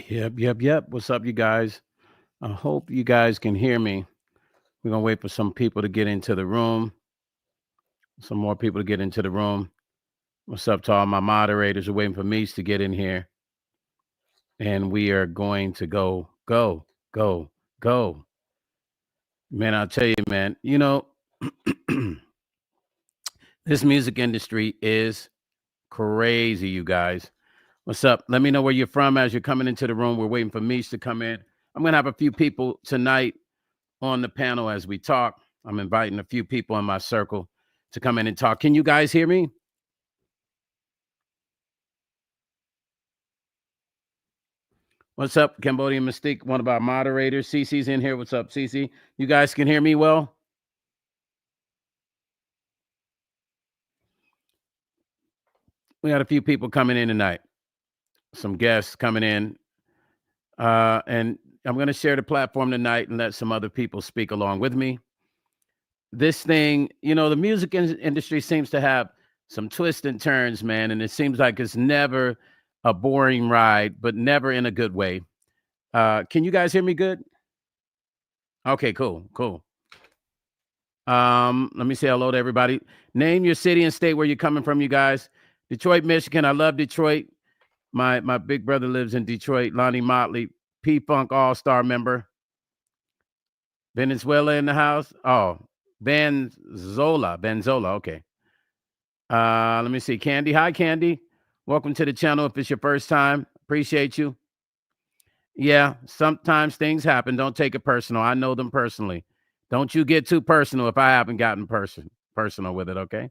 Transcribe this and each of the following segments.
Yep. What's up, you guys? I hope you guys can hear me. We're gonna wait for some people to get into the room. Some more people to get into the room. What's up to all my moderators? We're waiting for Meech to get in here, and we are going to go. Man, I'll tell you, man. This music industry is crazy, you guys. What's up? Let me know where you're from as you're coming into the room. We're waiting for Meech to come in. I'm gonna have a few people tonight on the panel as we talk. I'm inviting a few people in my circle to come in and talk. Can you guys hear me? What's up, Cambodian Mystique, one of our moderators. Cece's in here. What's up, Cece? You guys can hear me well? We got a few people coming in tonight, some guests coming in. And I'm going to share the platform tonight and let some other people speak along with me. This thing, the music industry seems to have some twists and turns, man. And it seems like it's never a boring ride, but never in a good way. Can you guys hear me good? Okay, cool. Let me say hello to everybody. Name your city and state where you're coming from, you guys. Detroit, Michigan. I love Detroit. My big brother lives in Detroit. Lonnie Motley, P-Funk All-Star member. Venezuela in the house. Oh, Benzola. Okay. Let me see. Candy. Hi, Candy. Welcome to the channel. If it's your first time, appreciate you. Yeah, sometimes things happen. Don't take it personal. I know them personally. Don't you get too personal if I haven't gotten personal with it, okay?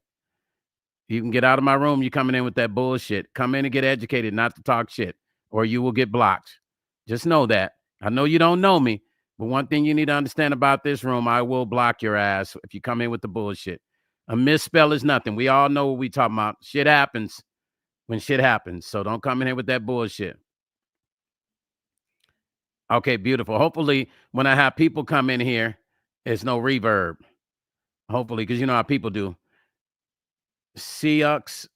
You can get out of my room. You're coming in with that bullshit. Come in and get educated, not to talk shit, or you will get blocked. Just know that. I know you don't know me, but one thing you need to understand about this room, I will block your ass if you come in with the bullshit. A misspell is nothing. We all know what we talking about. Shit happens when shit happens. So don't come in here with that bullshit. Okay, beautiful. Hopefully, when I have people come in here, there's no reverb. Hopefully, because you know how people do. Seux,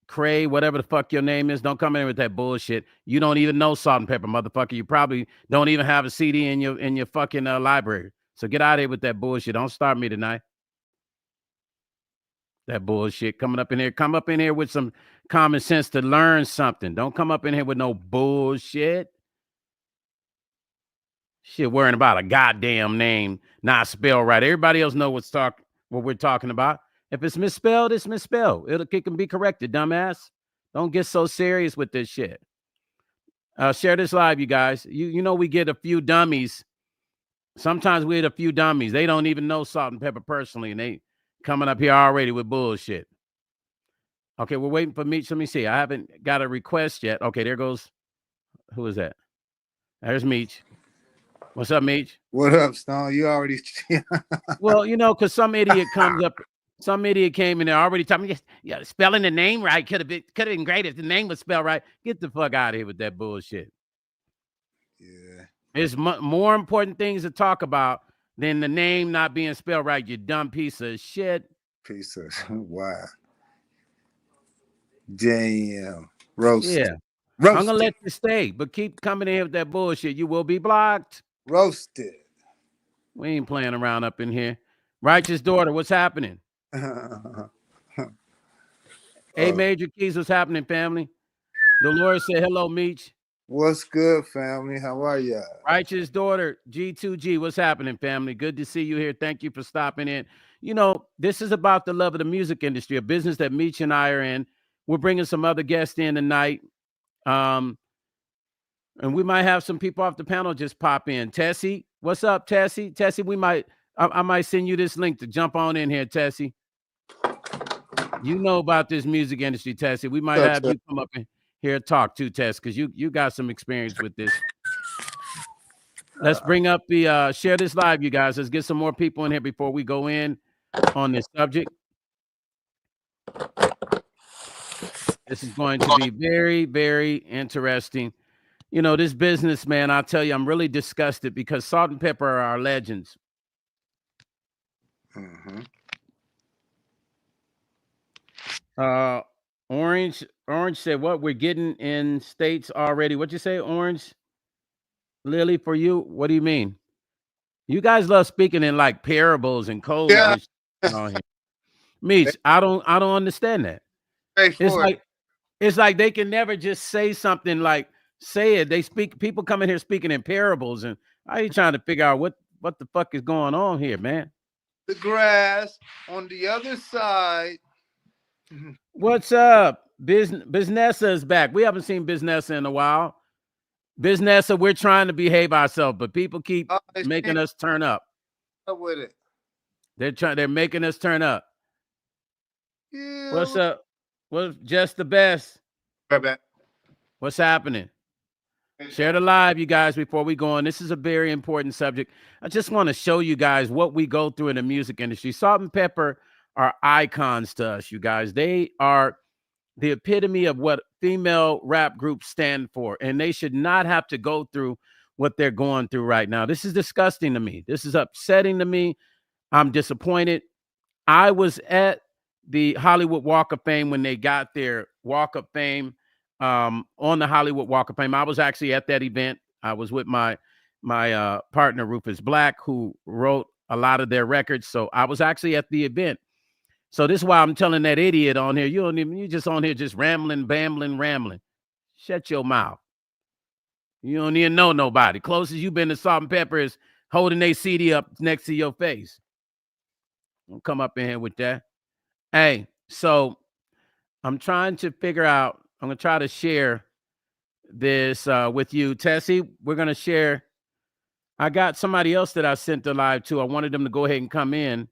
Cray, whatever the fuck your name is, don't come in with that bullshit. You don't even know Salt and Pepper, motherfucker. You probably don't even have a CD in your fucking library. So get out of here with that bullshit. Don't start me tonight. That bullshit coming up in here. Come up in here with some common sense to learn something. Don't come up in here with no bullshit. Shit, worrying about a goddamn name not spelled right. Everybody else know what we're talking about. If it's misspelled, it's misspelled. It can be corrected, dumbass. Don't get so serious with this shit. Share this live, you guys. You know we get a few dummies. Sometimes we get a few dummies. They don't even know Salt and Pepper personally, and they coming up here already with bullshit. Okay, we're waiting for Meech. Let me see. I haven't got a request yet. Okay, there goes. Who is that? There's Meech. What's up, Meech? What up, Stone? You already. Well, because some idiot comes up. Some idiot came in there already telling me, yeah, spelling the name right could have been great if the name was spelled right. Get the fuck out of here with that bullshit. Yeah. There's more important things to talk about than the name not being spelled right, you dumb piece of shit. Piece of wow. Damn. Roasted. Yeah. Roasted. I'm going to let you stay, but keep coming in with that bullshit. You will be blocked. Roasted. We ain't playing around up in here. Righteous Daughter, what's happening? Hey, Major Keys, what's happening, family? Dolores said, hello, Meech. What's good, family? How are ya? Righteous Daughter, G2G, what's happening, family? Good to see you here. Thank you for stopping in. This is about the love of the music industry, a business that Meech and I are in. We're bringing some other guests in tonight. And we might have some people off the panel just pop in. Tessie, what's up, Tessie? Tessie, I might send you this link to jump on in here, Tessie. You know about this music industry, Tessie. We might have you come up in here and talk too, Tess, because you got some experience with this. Let's bring up the share this live, you guys. Let's get some more people in here before we go in on this subject. This is going to be very, very interesting. This business, man, I'll tell you, I'm really disgusted because Salt and Pepper are our legends. Mm-hmm. Orange said, what we're getting in states already. What'd you say, Orange? Lily, for you, what do you mean? You guys love speaking in like parables and codes Yeah. and on here. Meech, I don't understand that. It's Straightforward. like it's like they can never just say something like say it. They speak people come in here speaking in parables, and I ain't trying to figure out what the fuck is going on here, man. The grass on the other side. What's up? Businessa is back. We haven't seen Businessa in a while. Businessa, we're trying to behave ourselves, but people keep making us turn up. With it. They're making us turn up. Yeah. What's up? What's just the best? Right back. What's happening? Share the live, you guys, before we go on. This is a very important subject. I just want to show you guys what we go through in the music industry. Salt and Pepper are icons to us, you guys. They are the epitome of what female rap groups stand for, and they should not have to go through what they're going through right now. This is disgusting to me. This is upsetting to me. I'm disappointed. I was at the Hollywood Walk of Fame when they got their Walk of Fame on the Hollywood Walk of Fame. I was actually at that event. I was with my partner Rufus Black, who wrote a lot of their records. So I was actually at the event. So this is why I'm telling that idiot on here, you just on here just rambling, bambling, rambling. Shut your mouth. You don't even know nobody. Closest you've been to Salt and Pepper is holding a CD up next to your face. Don't come up in here with that. Hey, so I'm trying to figure out, I'm going to try to share this with you. Tessie, we're going to share. I got somebody else that I sent the live to. I wanted them to go ahead and come in.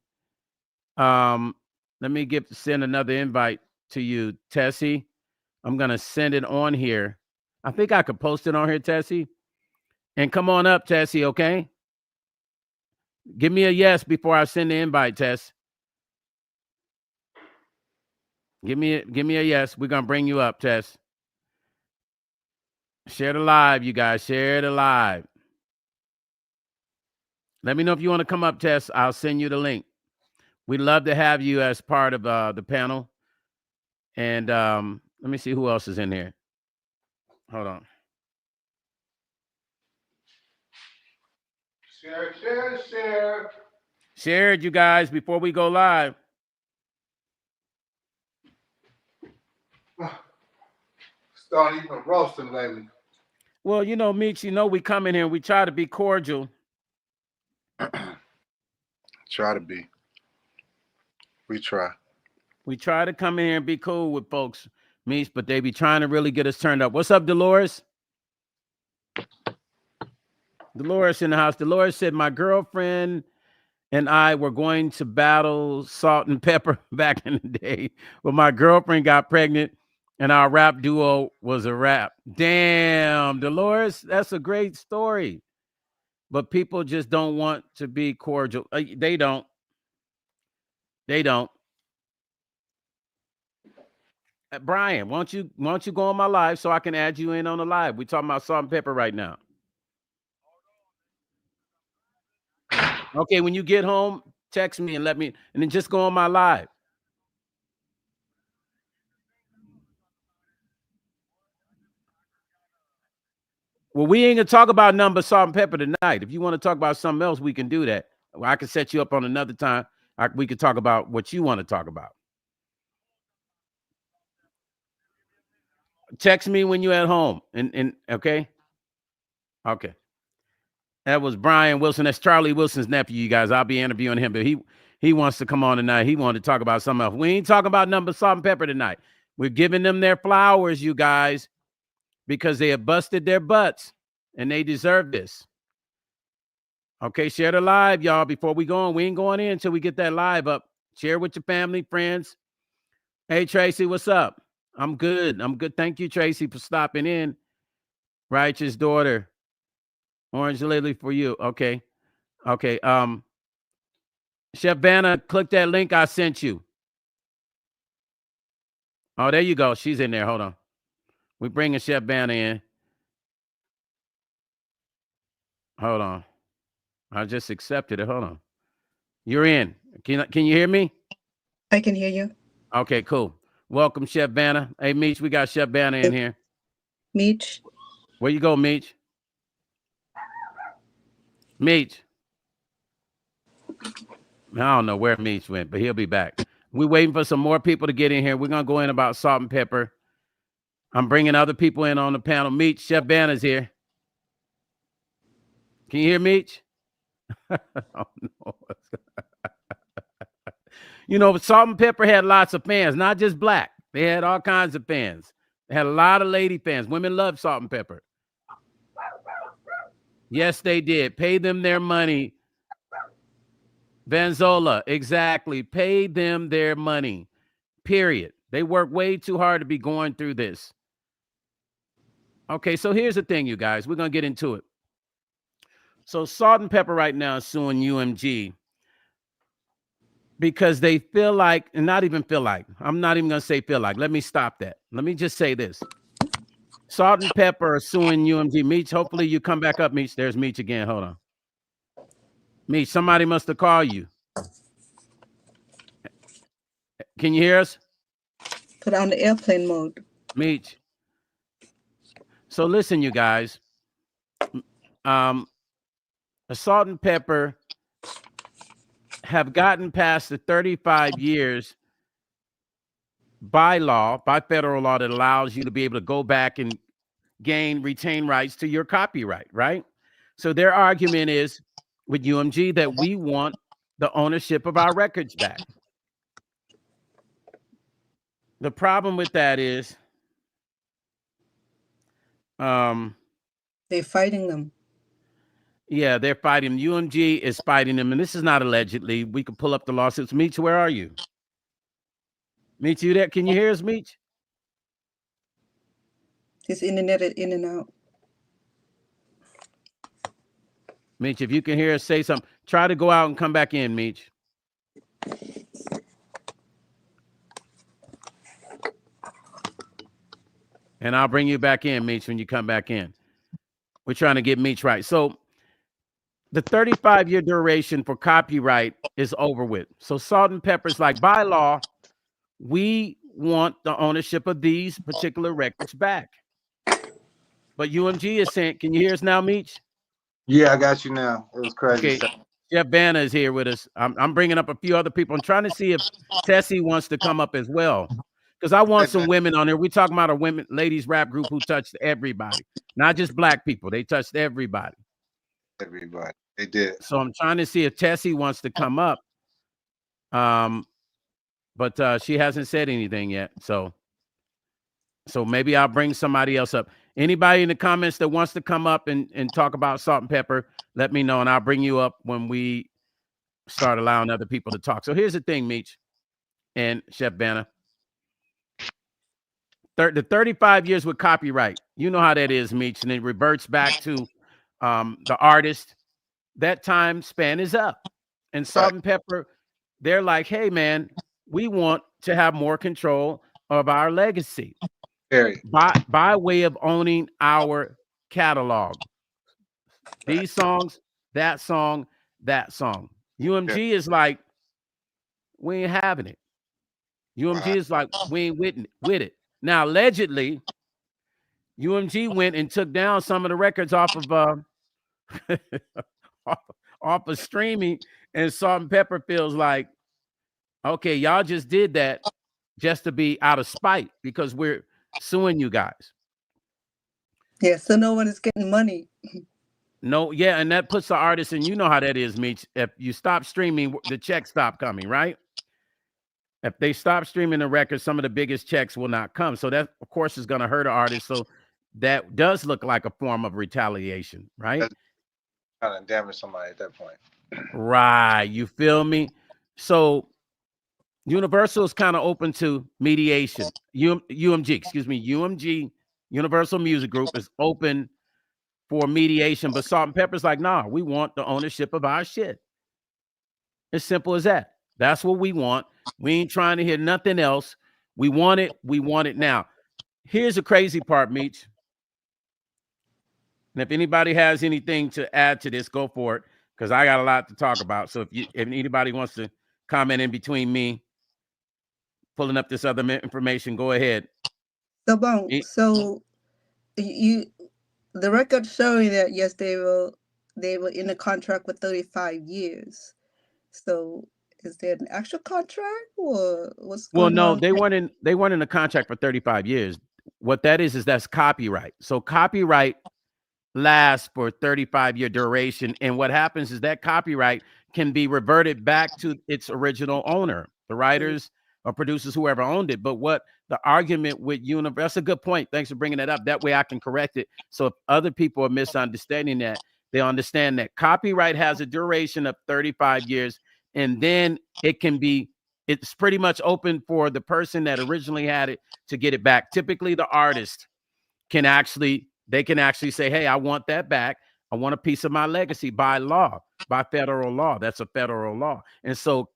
Let me send another invite to you, Tessie. I'm going to send it on here. I think I could post it on here, Tessie. And come on up, Tessie, okay? Give me a yes before I send the invite, Tess. Give me a yes. We're going to bring you up, Tess. Share the live, you guys. Share the live. Let me know if you want to come up, Tess. I'll send you the link. We'd love to have you as part of the panel. And let me see who else is in here. Hold on. Share. Share it, you guys, before we go live. Start even roasting lately. Well, Meech, we come in here and we try to be cordial. Try to be. We try. We try to come in here and be cool with folks, Meech, but they be trying to really get us turned up. What's up, Dolores? Dolores in the house. Dolores said, my girlfriend and I were going to battle Salt and Pepper back in the day, but my girlfriend got pregnant and our rap duo was a rap. Damn, Dolores, that's a great story. But people just don't want to be cordial. They don't. Brian, why don't you go on my live so I can add you in on the live? We're talking about Salt and Pepper right now. Okay, when you get home, text me and and then just go on my live. Well, we ain't gonna talk about number Salt and Pepper tonight. If you want to talk about something else, we can do that. Well, I can set you up on another time. We could talk about what you want to talk about. Text me when you're at home. And okay. Okay. That was Brian Wilson. That's Charlie Wilson's nephew, you guys. I'll be interviewing him, but he wants to come on tonight. He wanted to talk about something else. We ain't talking about number Salt and Pepper tonight. We're giving them their flowers, you guys, because they have busted their butts and they deserve this. Okay, share the live, y'all, before we go on. We ain't going in until we get that live up. Share with your family, friends. Hey, Tracy, what's up? I'm good. Thank you, Tracy, for stopping in. Righteous daughter. Orange Lily for you. Okay. Chef Vanna, click that link I sent you. Oh, there you go. She's in there. Hold on. We're bringing Chef Vanna in. Hold on. I just accepted it. Hold on. You're in. Can you hear me? I can hear you. Okay, cool. Welcome, Chef Vanna. Hey, Meech, we got Chef Vanna in here. Meech. Where you go, Meech? Meech. I don't know where Meech went, but he'll be back. We're waiting for some more people to get in here. We're going to go in about salt and pepper. I'm bringing other people in on the panel. Meech, Chef Banner's here. Can you hear Meech? Oh, no. You know, Salt and Pepper had lots of fans, not just black. They had all kinds of fans. They had a lot of lady fans. Women love Salt and Pepper. Yes, they did. Pay them their money. Vanzola, exactly. Pay them their money. Period. They work way too hard to be going through this. Okay, so here's the thing, you guys. We're going to get into it. So Salt and Pepper right now is suing UMG because they feel like, and not even feel like, I'm not even going to say feel like. Let me stop that. Let me just say this. Salt and Pepper are suing UMG. Meech, hopefully you come back up, Meech. There's Meech again. Hold on. Meech, somebody must have called you. Can you hear us? Put on the airplane mode. Meech. So listen, you guys. Salt and Pepper have gotten past the 35 years by law, by federal law, that allows you to be able to go back and retain rights to your copyright, right? So their argument is with UMG that we want the ownership of our records back. The problem with that is they're fighting them. Yeah, they're fighting. UMG is fighting them, and this is not allegedly. We could pull up the lawsuits. Meech, where are you? Meech, you there? Can you hear us, Meech? His internet is in and out. Meech, if you can hear us, say something. Try to go out and come back in, Meech. And I'll bring you back in, Meech, when you come back in. We're trying to get Meech right. So the 35-year duration for copyright is over with. So Salt and Pepper's like, by law, we want the ownership of these particular records back. But UMG is saying, can you hear us now, Meech? Yeah, I got you now. It was crazy. Okay. Jeff Banner is here with us. I'm bringing up a few other people. I'm trying to see if Tessie wants to come up as well, because I want some women on there. We're talking about a women, ladies rap group who touched everybody, not just black people. They touched everybody. Everybody. They did. So I'm trying to see if Tessie wants to come up. But she hasn't said anything yet. So maybe I'll bring somebody else up. Anybody in the comments that wants to come up and talk about Salt and Pepper, let me know, and I'll bring you up when we start allowing other people to talk. So here's the thing, Meech and Chef Banner. The 35 years with copyright, you know how that is, Meech, and it reverts back to the artist. That time span is up. And Salt and Pepper, they're like, hey, man, we want to have more control of our legacy. By way of owning our catalog. These songs, that song, that song. UMG is like, we ain't having it. UMG is like, we ain't with it. Now, allegedly, UMG went and took down some of the records off of off of streaming, and Salt and Pepper feels like, okay, y'all just did that just to be out of spite because we're suing you guys. Yeah, so no one is getting money. No, yeah, and that puts the artist, and you know how that is, Meech. If you stop streaming, the checks stop coming, right? If they stop streaming the records, some of the biggest checks will not come. So that, of course, is going to hurt an artist. So that does look like a form of retaliation, right? That's kind of damage somebody at that point. Right. You feel me? So Universal is kind of open to mediation. UMG, Universal Music Group, is open for mediation, but Salt and Pepper's like, nah, we want the ownership of our shit. As simple as that. That's what we want. We ain't trying to hear nothing else. We want it. We want it now. Here's the crazy part, Meech. And if anybody has anything to add to this, go for it, because I got a lot to talk about. So if anybody wants to comment in between me pulling up this other information, go ahead. So you the record showing that yes, they will they were in a contract for 35 years. So is there an actual contract or what's Well, going no, on? they weren't in a contract for 35 years. What that is that's copyright. So copyright lasts for 35-year duration. And what happens is that copyright can be reverted back to its original owner, the writers or producers, whoever owned it. But what the argument with Universal, that's a good point. Thanks for bringing that up. That way I can correct it. So if other people are misunderstanding that, they understand that copyright has a duration of 35 years. And then it's pretty much open for the person that originally had it to get it back. Typically the artist can actually say, hey, I want that back. I want a piece of my legacy by law, by federal law. That's a federal law. And so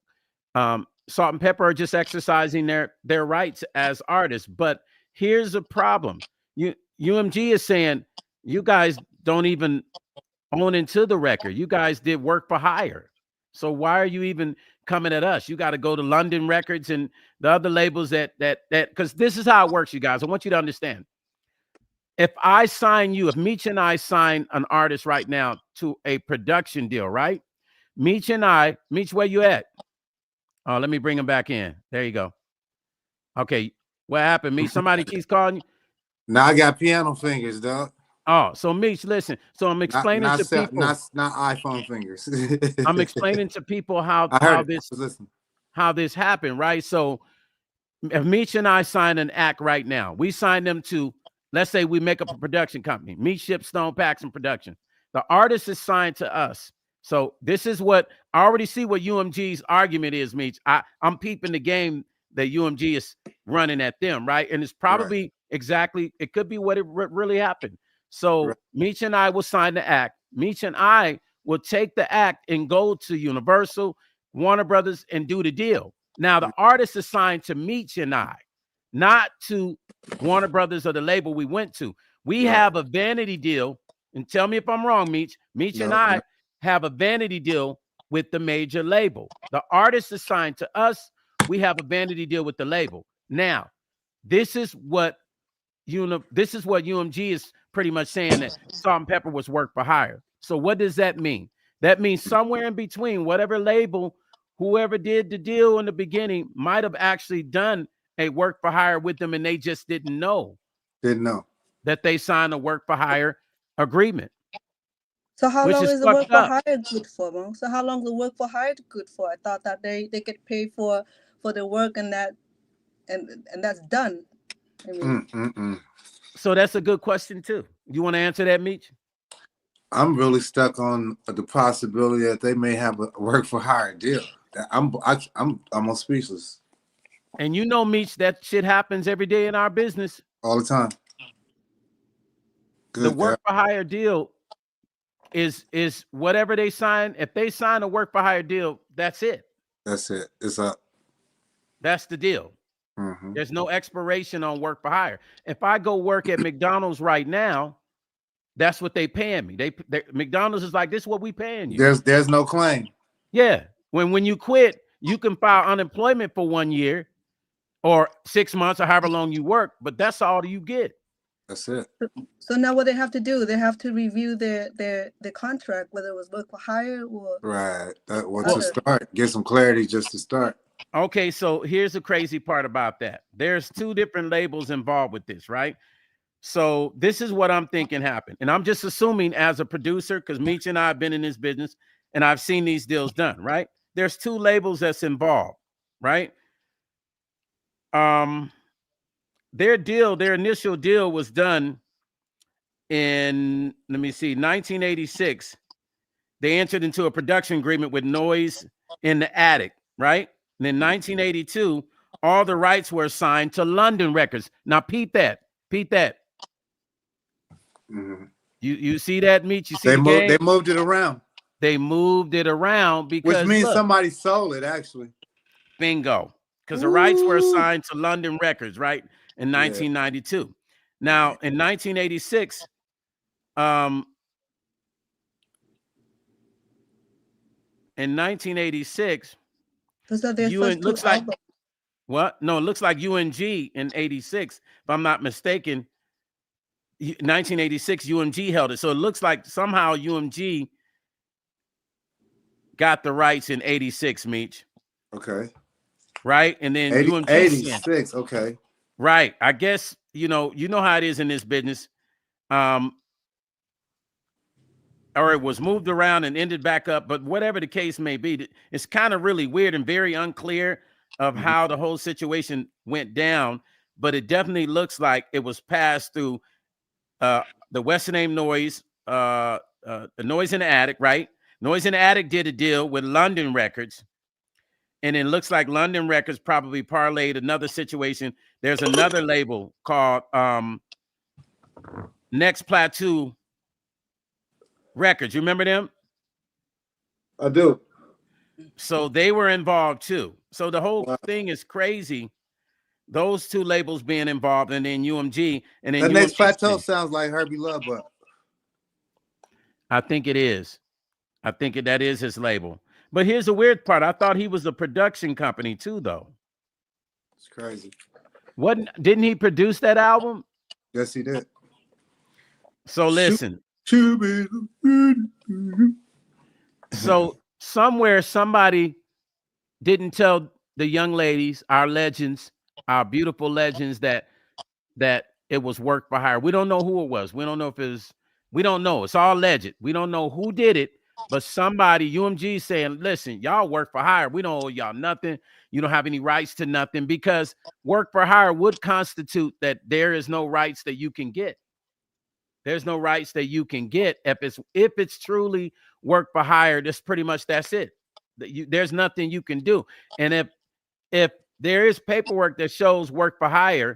Salt and Pepper are just exercising their rights as artists. But here's a problem. UMG is saying you guys don't even own into the record. You guys did work for hire. So why are you even coming at us? You got to go to London Records and the other labels that because this is how it works, you guys. I want you to understand. If Meech and I sign an artist right now to a production deal, right? Meech, where you at? Oh, let me bring him back in. There you go. Okay, what happened, Meech? Somebody keeps calling you? Now I got piano fingers, dog. Oh, so Meech, listen. So I'm explaining to people. Not iPhone fingers. I'm explaining to people how this happened, right? So if Meech and I sign an act right now, we sign them to, let's say we make up a production company. Meech ships Stone Packs and production. The artist is signed to us. So this is what I already see what UMG's argument is, Meech. I'm peeping the game that UMG is running at them, right? And it's probably exactly, it could be what it really happened. So Meech and I will sign the act. Meech and I will take the act and go to Universal, Warner Brothers, and do the deal. Now the artist is signed to Meech and I, not to Warner Brothers or the label we went to. We have a vanity deal, and tell me if I'm wrong, Meech. Meech and I have a vanity deal with the major label. The artist is signed to us. We have a vanity deal with the label. Now, this is what UMG is pretty much saying, that Salt and Pepper was work for hire. So what does that mean? That means somewhere in between, whatever label, whoever did the deal in the beginning might have actually done a work for hire with them, and they just didn't know that they signed a work for hire agreement. So how long is the work for hire good for, Mo? So how long is the work for hire good for? I thought that they get paid for the work and that's done. I mean, So that's a good question too. You want to answer that, Meech? I'm really stuck on the possibility that they may have a work for hire deal. I'm almost speechless. And you know, Meech, that shit happens every day in our business. All the time. The work for hire deal is whatever they sign. If they sign a work for hire deal, that's it. That's it. It's up. That's the deal. There's no expiration on work for hire. If I go work at McDonald's right now, that's what they paying me. McDonald's is like, this is what we paying you. There's no claim. Yeah. When you quit, you can file unemployment for 1 year or 6 months or however long you work, but that's all you get. That's it. So now what they have to do, they have to review their contract, whether it was work for hire or to start, get some clarity just to start. Okay, so here's the crazy part about that. There's 2 different labels involved with this, right? So this is what I'm thinking happened. And I'm just assuming as a producer, because Meech and I have been in this business and I've seen these deals done, right? There's 2 labels that's involved, right? Their initial deal was done in, 1986. They entered into a production agreement with Noise in the Attic, right? And in 1982, all the rights were assigned to London Records. Now, peep that. You see that, Meech? You see they moved it around. They moved it around because, which means somebody sold it, actually. Bingo. Because the rights were assigned to London Records, right? In 1992. Now, in 1986, it looks like what? No, it looks like UMG in 86, if I'm not mistaken. 1986, UMG held it. So it looks like somehow UMG got the rights in 86, Meech. Okay. Right? And then 86, okay. Right. I guess, you know how it is in this business. Or it was moved around and ended back up, but whatever the case may be, it's kind of really weird and very unclear of how the whole situation went down, but it definitely looks like it was passed through the Western Name Noise, the Noise in the Attic, right? Noise in the Attic did a deal with London Records, and it looks like London Records probably parlayed another situation. There's another label called Next Plateau Records. You remember them? I do. So they were involved too. So the whole thing is crazy. Those two labels being involved, and then UMG, and then that UMG Next Plateau sounds like Herbie Love, but I think it is. I think that is his label. But here's the weird part. I thought he was a production company too, though. It's crazy. Didn't he produce that album? Yes, he did. So listen. So somewhere somebody didn't tell the young ladies, our legends, our beautiful legends, that it was work for hire. We don't know who it was. We don't know if it was. We don't know. It's all alleged. We don't know who did it, but somebody, UMG, saying, listen, y'all work for hire. We don't owe y'all nothing. You don't have any rights to nothing, because work for hire would constitute that there is no rights that you can get. There's no rights that you can get if it's truly work for hire. That's it. There's nothing you can do. And if there is paperwork that shows work for hire,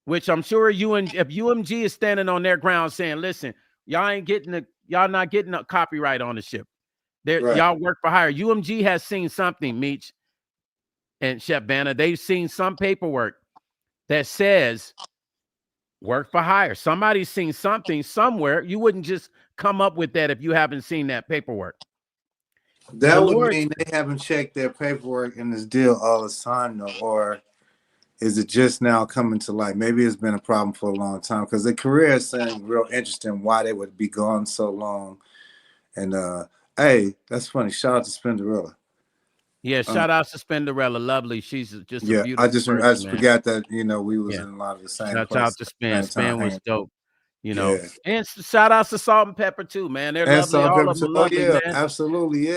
which I'm sure if UMG is standing on their ground saying, listen, y'all not getting a copyright ownership. Y'all work for hire. UMG has seen something, Meech and Chef Banner. They've seen some paperwork that says work for hire. Somebody's seen something somewhere. You wouldn't just come up with that if you haven't seen that paperwork. That would mean they haven't checked their paperwork in this deal all the time, though, or is it just now coming to light? Maybe it's been a problem for a long time, because the career is saying real interesting why they would be gone so long. And hey, that's funny. Shout out to Spinderella. Yeah, shout out to Spinderella. Lovely. She's just a beautiful person, I just forgot that, we was in a lot of the same Shout place. out to Spin. Spin was dope. Yeah. And shout out to Salt and Pepper too, man. They're lovely. All of them lovely, man. Absolutely,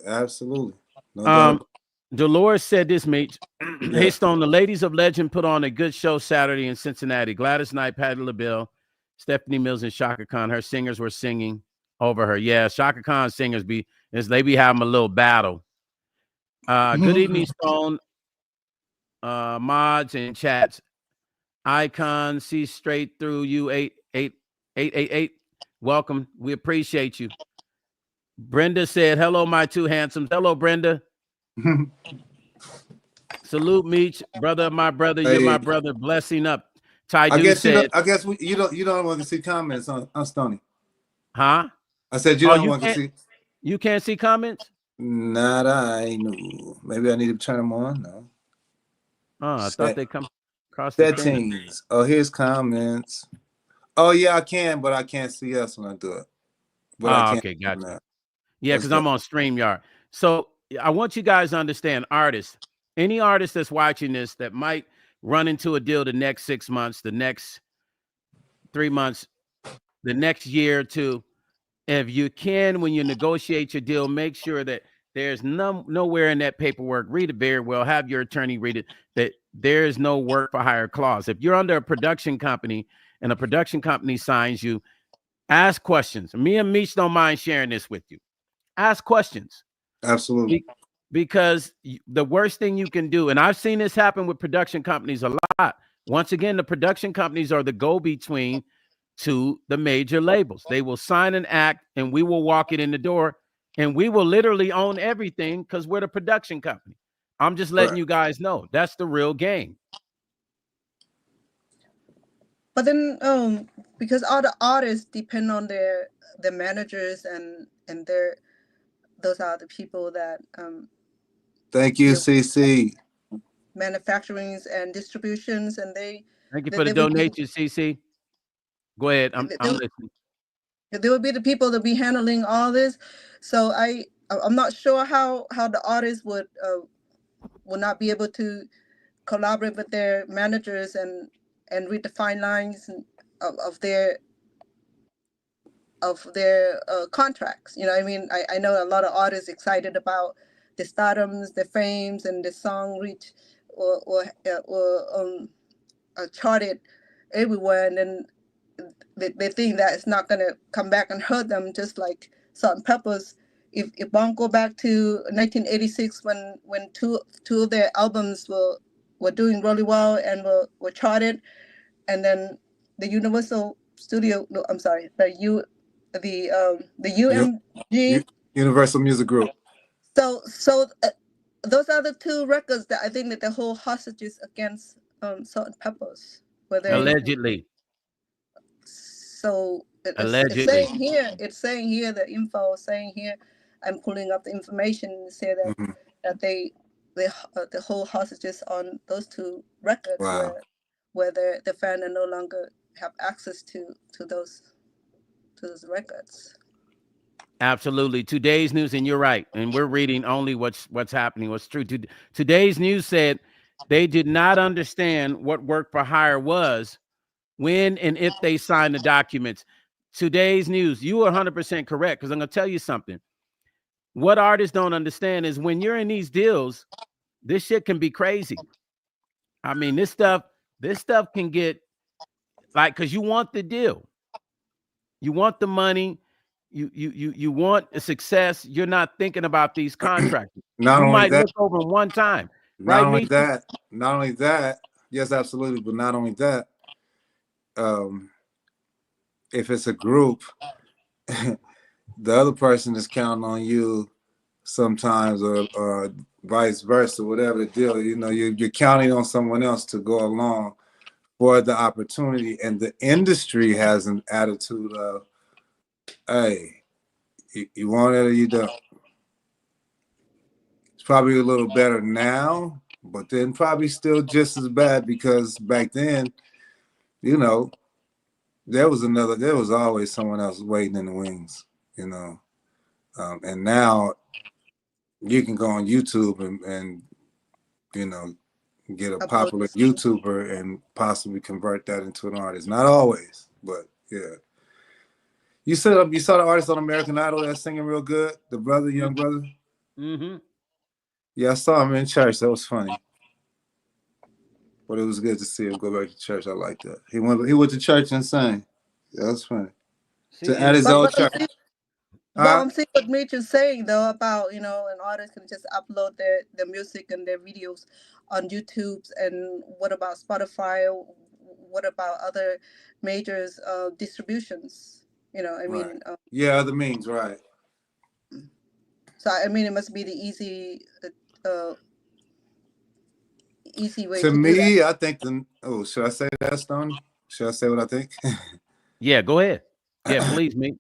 absolutely. No doubt. Dolores said this, mate. Hey, Stone, the ladies of Legend put on a good show Saturday in Cincinnati. Gladys Knight, Patti LaBelle, Stephanie Mills, and Shaka Khan. Her singers were singing over her. Yeah, Shaka Khan's singers be having a little battle. Good evening, Stone. Mods and chats. Icon, see straight through you. 88888. Welcome. We appreciate you. Brenda said, hello, my two handsomes. Hello, Brenda. Salute, Meech, brother, my brother. You're my brother. Blessing up. Ty said, I guess you don't want to see comments on Stoney. Huh? I said you don't want to see. You can't see comments? Not I know. Maybe I need to turn them on. No. Oh, I thought they come across the settings. Oh, here's comments. Oh yeah, I can, but I can't see us when I do it. But okay, gotcha. Yeah, because I'm on StreamYard. So I want you guys to understand, artists, any artist that's watching this that might run into a deal the next 6 months, the next 3 months, the next year or two, if you can, when you negotiate your deal, make sure that there's nowhere in that paperwork, read it very well, have your attorney read it, that there is no work for hire clause. If you're under a production company and a production company signs you, ask questions. Me and Meech don't mind sharing this with you. Ask questions. Absolutely. Because the worst thing you can do, and I've seen this happen with production companies a lot. Once again, the production companies are the go-between to the major labels. They will sign an act and we will walk it in the door, and we will literally own everything because we're the production company. I'm just letting you guys know that's the real game. But then because all the artists depend on their managers and those are the people that thank you, CC. Manufacturings and distributions, and they thank you for the donation, CC. Go ahead. I'm listening. There would be the people that be handling all this. So I I'm not sure how the artists would not be able to collaborate with their managers and read the fine lines of their contracts. You know, I mean, I know a lot of artists excited about the stardoms, the fames, and the song reach or charted everywhere, and then they think that it's not going to come back and hurt them, just like Salt-N-Pepa's. If one go back to 1986 when two of their albums were doing really well and were charted, and then the Universal Studio, no, I'm sorry, the UMG, Universal Music Group. So those are the two records that I think that the whole hostages against Salt-N-Pepa's, where they allegedly. So allegedly. It's saying here the info saying here. I'm pulling up the information and say that that the whole hostages on those two records where the fan no longer have access to those records. Absolutely. Today's news, and you're right, and we're reading only what's happening, what's true. Today's news said they did not understand what work for hire was when and if they signed the documents. Today's news, you are 100% correct, because I'm going to tell you something. What artists don't understand is when you're in these deals, this shit can be crazy. I mean, this stuff can get like, because you want the deal, you want the money, you want a success. You're not thinking about these contracts. You might look over one time. Not only that, yes, absolutely, but not only that. If it's a group, the other person is counting on you sometimes, or vice versa, whatever the deal. You know, you're counting on someone else to go along for the opportunity, and the industry has an attitude of, hey, you want it or you don't. It's probably a little better now, but then probably still just as bad, because back then, you know, there was always someone else waiting in the wings, you know. And now you can go on YouTube and you know, get a popular YouTuber and possibly convert that into an artist. Not always, but yeah. You saw the artist on American Idol that's singing real good, the young brother. Yeah, I saw him in church. That was funny. But it was good to see him go back to church. I like that. He went to church and sang. Yeah, that's funny. At his old church. Well, I'm seeing what Meech is saying though about, you know, an artist can just upload their music and their videos on YouTube, and what about Spotify? What about other majors distributions? You know, I mean, yeah, other means, right? So I mean, it must be the easy way to me, do that. I think should I say that, Stone? Should I say what I think? Yeah, go ahead. Yeah, please, me.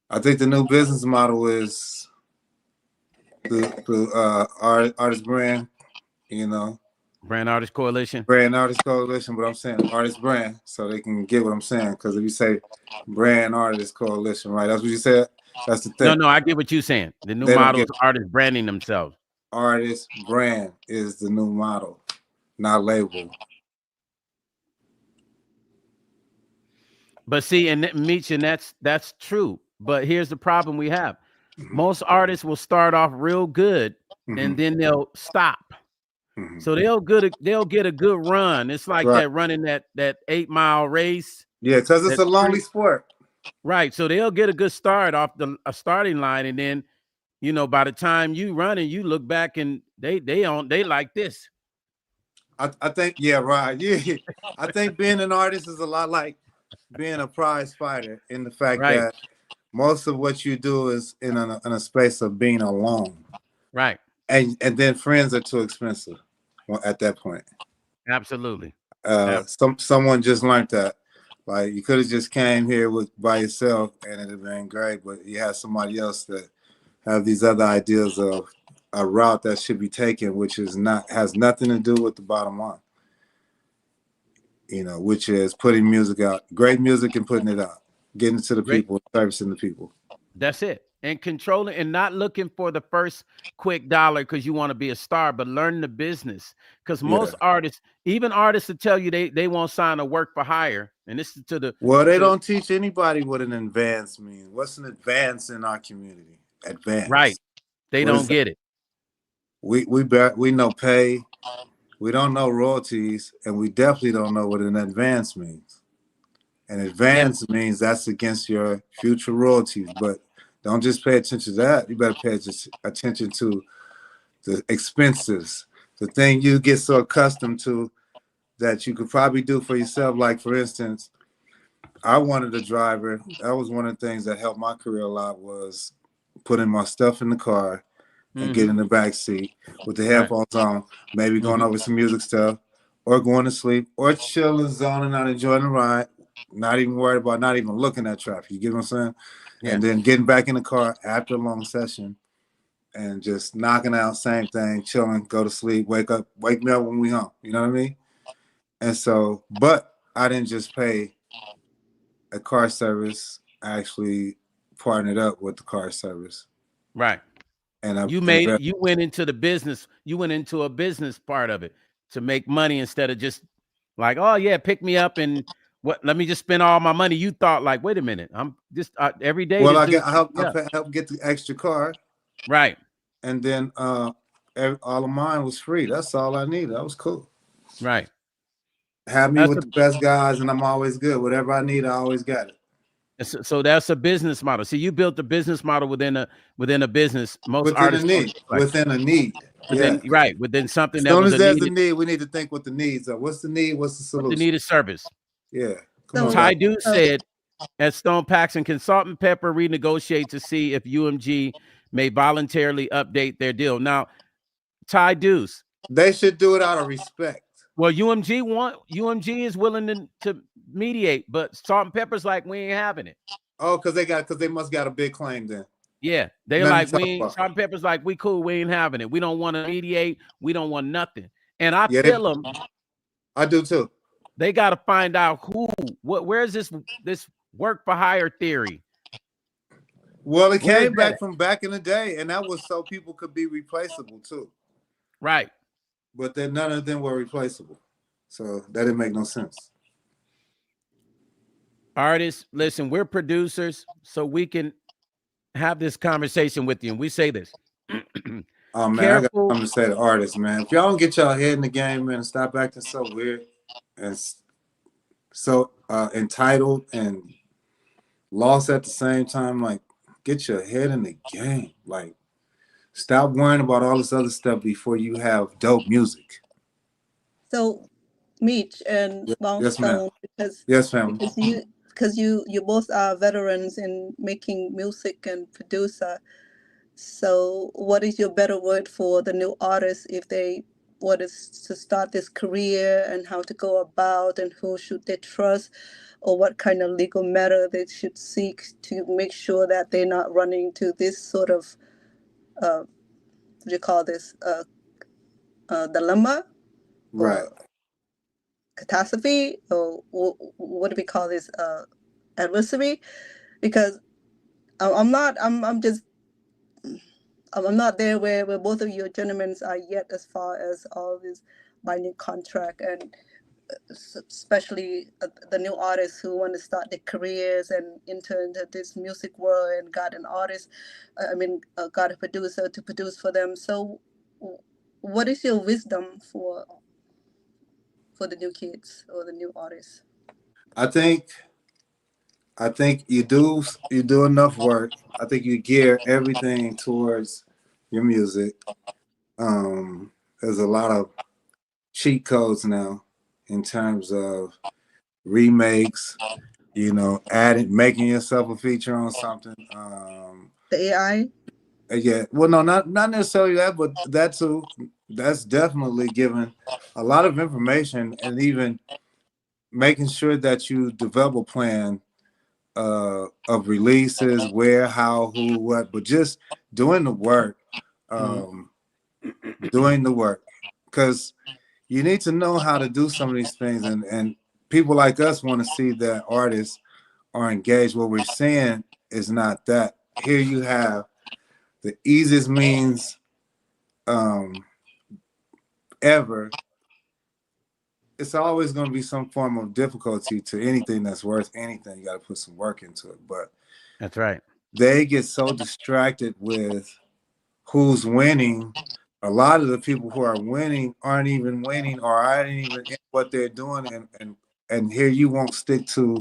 I think the new business model is the artist brand, you know. Brand Artist Coalition. Brand Artist Coalition, but I'm saying artist brand, so they can get what I'm saying. Because if you say Brand Artist Coalition, right? That's what you said. That's the thing. No, I get what you're saying. The new model is artists branding themselves. Artist brand is the new model, not label. But see, and Meech, and that's true. But here's the problem we have. Most artists will start off real good, and then they'll stop. So they'll get a good run. It's like that running that 8-mile race. Yeah, because it's a lonely sport. Right. So they'll get a good start off a starting line, and then, you know, by the time you run and you look back and they like this. I think, yeah, right. Yeah. I think being an artist is a lot like being a prize fighter, in the fact that most of what you do is in a space of being alone. Right. And then friends are too expensive at that point. Absolutely. Someone just learned that. Like, you could have just came here by yourself and it'd have been great, but you have somebody else that have these other ideas of a route that should be taken, which has nothing to do with the bottom line. You know, which is putting music out, great music, and putting it out, getting it to the people, servicing the people. That's it. and controlling and not looking for the first quick dollar because you want to be a star, but learn the business. Because most artists, even artists, will tell you they won't sign a work for hire. And this is to the they don't teach anybody what an advance means. What's an advance in our community? Advance, right? They don't get it. We know pay. We don't know royalties, and we definitely don't know what an advance means. An advance means that's against your future royalties, but don't just pay attention to that. You better pay attention to the expenses, the thing you get so accustomed to that you could probably do for yourself. Like, for instance, I wanted a driver. That was one of the things that helped my career a lot, was putting my stuff in the car and get in the back seat with the headphones on, maybe going over some music stuff, or going to sleep, or chilling, zoning out, enjoying the ride, not even worried about not even looking at traffic. You get what I'm saying? Yeah. And then getting back in the car after a long session and just knocking out, same thing, chilling, go to sleep, wake me up when we home. You know what I mean? And so, but I didn't just pay a car service. I actually partnered up with the car service. Right. And you went into the business. You went into a business part of it to make money instead of just like, oh yeah, pick me up and let me just spend all my money. You thought like, wait a minute, I'm just every day. Well, I help get the extra car. Right. And then all of mine was free. That's all I needed. That was cool. Right. Have me with the best guys, and I'm always good. Whatever I need, I always got it. So that's a business model. See, you built a business model within a business. Most artists within a need. Within something. As soon as there's a need, we need to think what the needs are. What's the need? What's the solution? The need is service. Yeah. Ty Deuce said, at Stone Paxson, consultant Peppa renegotiate to see if UMG may voluntarily update their deal. Now, Ty Deuce, they should do it out of respect. Well, UMG is willing to mediate, but Salt-N-Peppa's like, we ain't having it. Oh, because they must got a big claim then. Yeah, they're like, Salt-N-Peppa's like, we cool, we ain't having it. We don't want to mediate. We don't want nothing. And I feel them. I do too. They got to find out where's this work for hire theory. Well, it came back from back in the day, and that was so people could be replaceable too. Right. But then none of them were replaceable. So that didn't make no sense. Artists, listen, we're producers, so we can have this conversation with you. And we say this. Oh, man, I got something to say to artists, man. If y'all don't get y'all head in the game, man, and stop acting so weird and so entitled and lost at the same time, like, get your head in the game. Like, stop worrying about all this other stuff before you have dope music. So, Meech and Bongstone, because you both are veterans in making music and producer. So, what is your better word for the new artists if they want to start this career, and how to go about, and who should they trust, or what kind of legal matter they should seek to make sure that they're not running into this sort of what do you call this, dilemma, right? Catastrophe, or what do we call this, adversary? Because I'm not there where both of you gentlemen are yet, as far as all this binding contract, and especially the new artists who want to start their careers and enter into this music world and got an artist, got a producer to produce for them. So what is your wisdom for the new kids or the new artists? I think you do enough work. I think you gear everything towards your music. There's a lot of cheat codes now in terms of remakes, making yourself a feature on something. The AI? Yeah. Well, no, not necessarily that, but that too. That's definitely giving a lot of information, and even making sure that you develop a plan of releases, where, how, who, what, but just doing the work, because you need to know how to do some of these things, and people like us want to see that artists are engaged. What we're seeing is not that. here you have the easiest means ever. It's always going to be some form of difficulty to anything that's worth anything. You got to put some work into it. But that's right. They get so distracted with who's winning. A lot of the people who are winning aren't even winning or aren't even in what they're doing. And here you won't stick to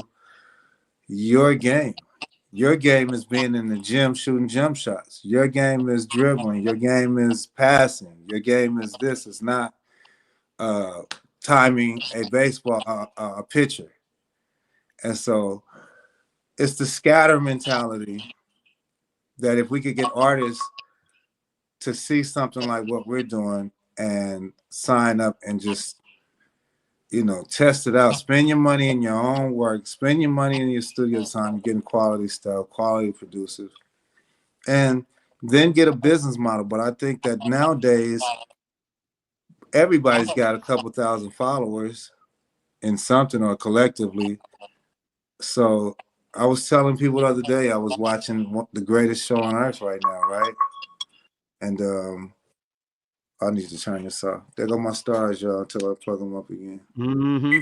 your game. Your game is being in the gym shooting jump shots. Your game is dribbling. Your game is passing. Your game is this. It's not timing a baseball a pitcher. And so it's the scatter mentality that if we could get artists to see something like what we're doing and sign up and just, test it out. Spend your money in your own work. Spend your money in your studio time getting quality stuff, quality producers, and then get a business model. But I think that nowadays, everybody's got a couple thousand followers in something or collectively. So I was telling people the other day, I was watching the greatest show on earth right now, right? And I need to turn this off. There go my stars, y'all, until I plug them up again. Mm-hmm.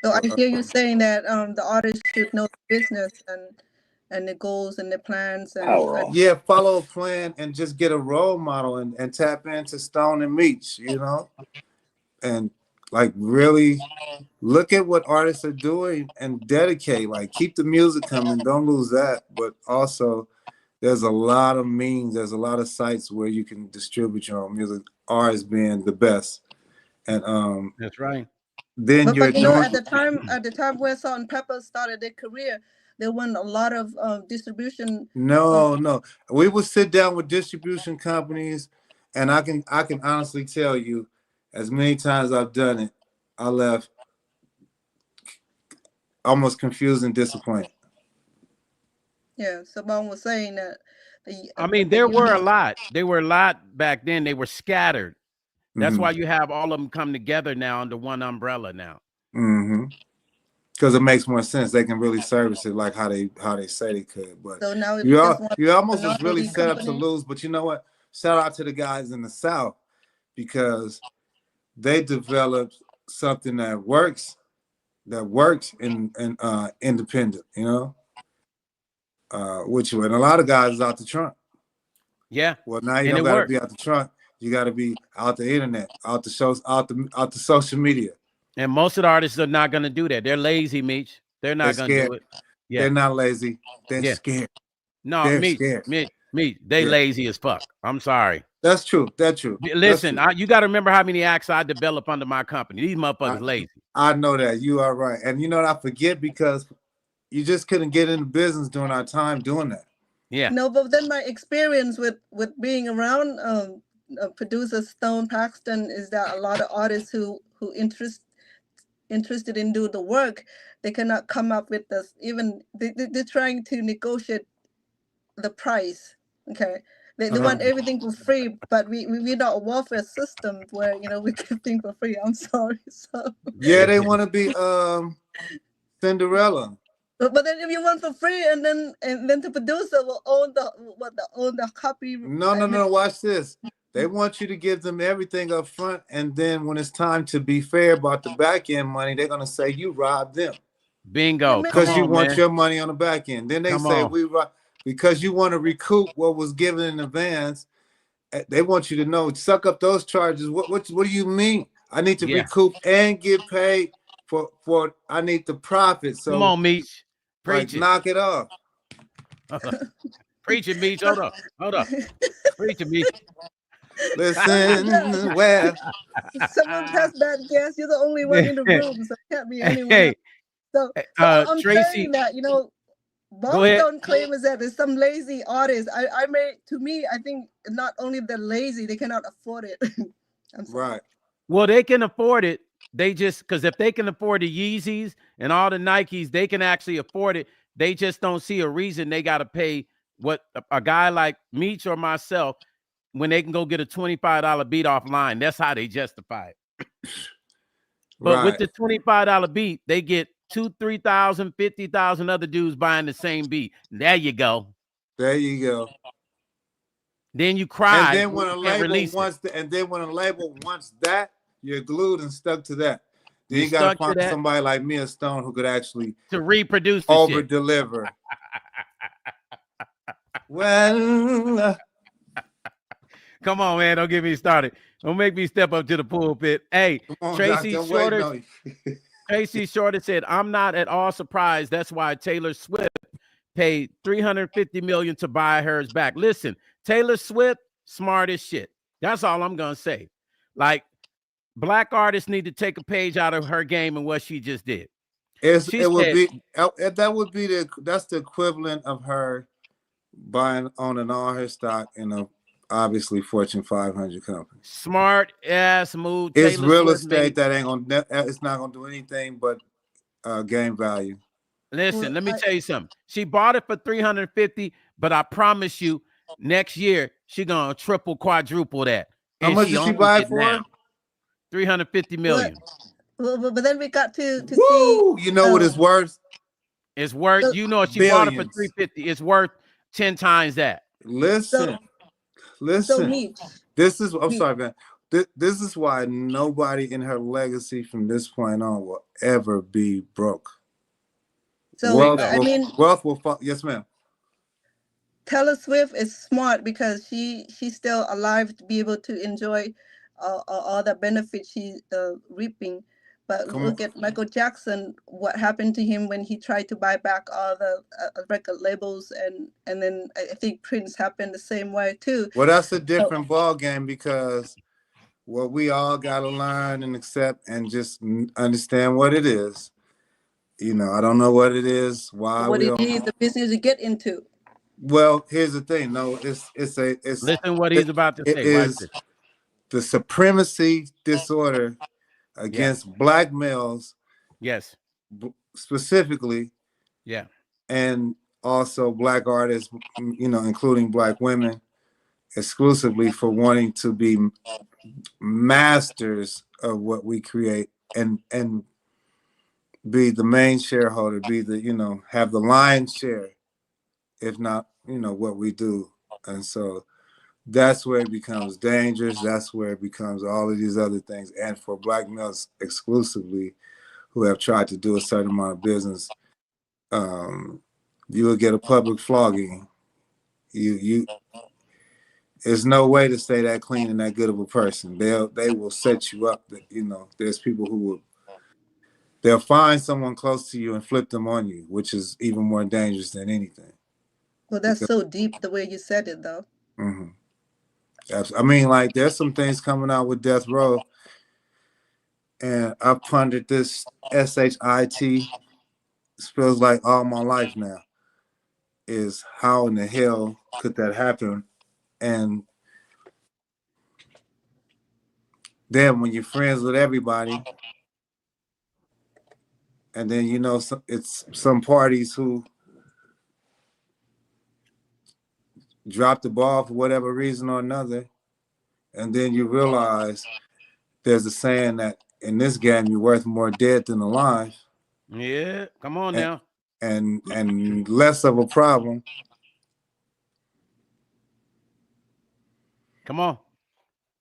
So I hear you saying that the artist should know the business and the goals and the plans and yeah, follow a plan and just get a role model and tap into Stone and Meech, and like really look at what artists are doing and dedicate. Like keep the music coming, don't lose that. But also, there's a lot of means, there's a lot of sites where you can distribute your own music. Ours being the best, and that's right. Then but you're doing at the time where Salt-N-Peppa started their career, there wasn't a lot of distribution. No. We would sit down with distribution companies, and I can honestly tell you, as many times I've done it, I left almost confused and disappointed. Yeah, Saban was saying that. I mean, there were a lot. They were a lot back then. They were scattered. That's why you have all of them come together now under one umbrella now. Because it makes more sense. They can really service it like how they say they could. But so now you almost was really set up to lose. But you know what? Shout out to the guys in the South, because they developed something that works in independent, which and a lot of guys is out the trunk. Yeah. Well, now you don't got to be out the trunk. You got to be out the internet, out the shows, out the social media. And most of the artists are not going to do that. They're lazy, Meech. They're not going to do it. Yeah. They're not lazy. They're scared. No, they're Meech, scared. Meech, they lazy as fuck. I'm sorry. That's true. Listen, you got to remember how many acts I develop under my company. These motherfuckers lazy. I know that. You are right. And you know what? I forget because you just couldn't get into business during our time doing that. Yeah. No, but then my experience with being around producer Stone Paxton is that a lot of artists who interested in doing the work, they cannot come up with this. Even they're trying to negotiate the price. Okay, they want everything for free, but we're not a welfare system where we give things for free. I'm sorry. So yeah, they want to be Cinderella. But then if you want for free, and then the producer will own the copy. No. Watch this. They want you to give them everything up front, and then when it's time to be fair about the back end money, they're gonna say you robbed them. Bingo. Because you want your money on the back end. Then they say we robbed because you want to recoup what was given in advance. They want you to know, suck up those charges. What do you mean? I need to recoup and get paid for I need the profit. So come on, Meech. Preach it. Knock it off. Preach it, Meech. Hold up. Preach it, Meech. Listen, where someone has that gas, you're the only one in the room, so it can't be anyone else. So I'm Tracy, saying that Boston claim is that there's some lazy artists. I think not only they're lazy, they cannot afford it. I'm sorry. Right. Well, they can afford it. They just because if they can afford the Yeezys and all the Nikes, they can actually afford it. They just don't see a reason they got to pay what a guy like Meech or myself when they can go get a $25 beat offline. That's how they justify it. But with the $25 beat, they get 2,000, 3,000, 50,000 other dudes buying the same beat. There you go. There you go. Then you cry. And then when a label wants that, you're glued and stuck to that. Then you got to find somebody like Mia Stone who could actually to reproduce the over deliver. Well, come on, man, don't get me started. Don't make me step up to the pulpit. Hey, Tracy Shorter. Tracy Shorter said, "I'm not at all surprised. That's why Taylor Swift paid $350 million to buy hers back." Listen, Taylor Swift, smart as shit. That's all I'm gonna say. Like, black artists need to take a page out of her game and what she just did. That's the equivalent of her owning all her stock in a obviously Fortune 500 company. Smart ass move. It's real estate that it's not gonna do anything but gain value. Listen, let me tell you something. She bought it for $350, but I promise you, next year she gonna triple, quadruple that. How much did she buy it for? $350 million. But then we got to see. You know what it's worth? It's worth. You know, she bought it for $350. It's worth 10 times that. Listen. So Meech, I'm sorry, man. This is why nobody in her legacy from this point on will ever be broke. So wealth will fall. Yes, ma'am. Taylor Swift is smart because she's still alive to be able to enjoy all the benefits she's reaping. But look at Michael Jackson. What happened to him when he tried to buy back all the record labels, and then I think Prince happened the same way too. Well, that's a different ball game because what we all got to learn and accept and just understand what it is. You know, I don't know what it is. Why? What it is, the business you get into. Well, here's the thing. No, it's listen what he's about to say. It is the Supremacy Disorder against black males. Yes. Specifically. Yeah. And also black artists, you know, including black women, exclusively for wanting to be masters of what we create and be the main shareholder, be the, you know, have the lion's share, if not, you know, what we do. And so that's where it becomes dangerous. That's where it becomes all of these other things. And for black males exclusively who have tried to do a certain amount of business, you will get a public flogging. There's no way to stay that clean and that good of a person. They will set you up. You know, there's people who they'll find someone close to you and flip them on you, which is even more dangerous than anything. Well, that's so deep the way you said it, though. Mm-hmm. I mean, like, there's some things coming out with Death Row, and I've pondered this SHIT. It feels like all my life now. Is how in the hell could that happen? And then when you're friends with everybody, and then you know it's some parties who drop the ball for whatever reason or another, and then you realize there's a saying that in this game you're worth more dead than alive. Yeah, come on now. And less of a problem. Come on.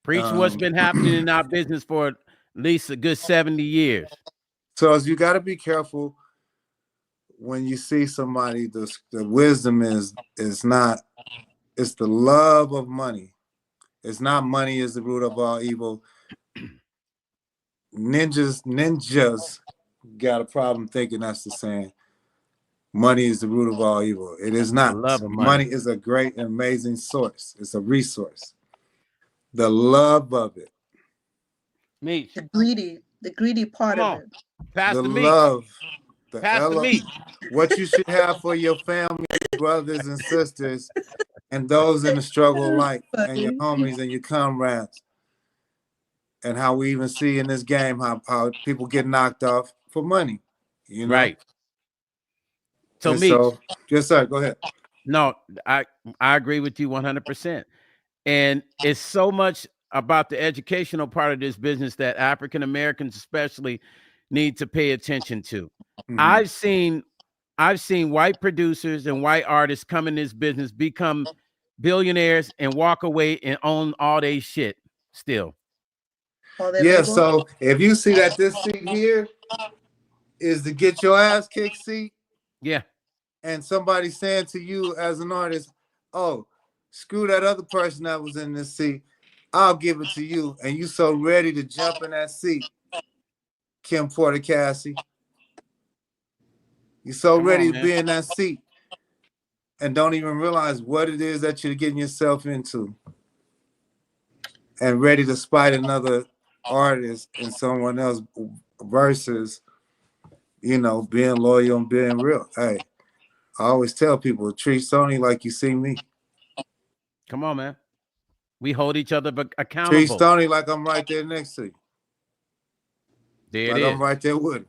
Preach what's been happening in our business for at least a good 70 years. So you got to be careful when you see somebody. The wisdom is not. It's the love of money. It's not money is the root of all evil. Ninjas got a problem thinking that's the saying. Money is the root of all evil. It is not. The love of money is a great and amazing source. It's a resource. The love of it. Meech. The greedy part of it. Pass the love. Pass the meat. What you should have for your family, brothers and sisters, and those in the struggle alike, and your homies and your comrades. And how we even see in this game how people get knocked off for money. You know? Right. So Meech. Yes, sir. Go ahead. No, I agree with you 100%. And it's so much about the educational part of this business that African Americans especially need to pay attention to. Mm-hmm. I've seen white producers and white artists come in this business, become billionaires, and walk away and own all they shit still. Yeah, so if you see that this seat here is the get your ass kicked seat, yeah, and somebody saying to you as an artist, oh, screw that other person that was in this seat, I'll give it to you, and you so ready to jump in that seat, Kim Porter Cassie. You're so ready to be in that seat and don't even realize what it is that you're getting yourself into, and ready to spite another artist and someone else versus, you know, being loyal and being real. Hey, I always tell people, treat Sony like you see me. Come on, man. We hold each other accountable. Treat Sony like I'm right there next to you. There like it is. I'm right there with him.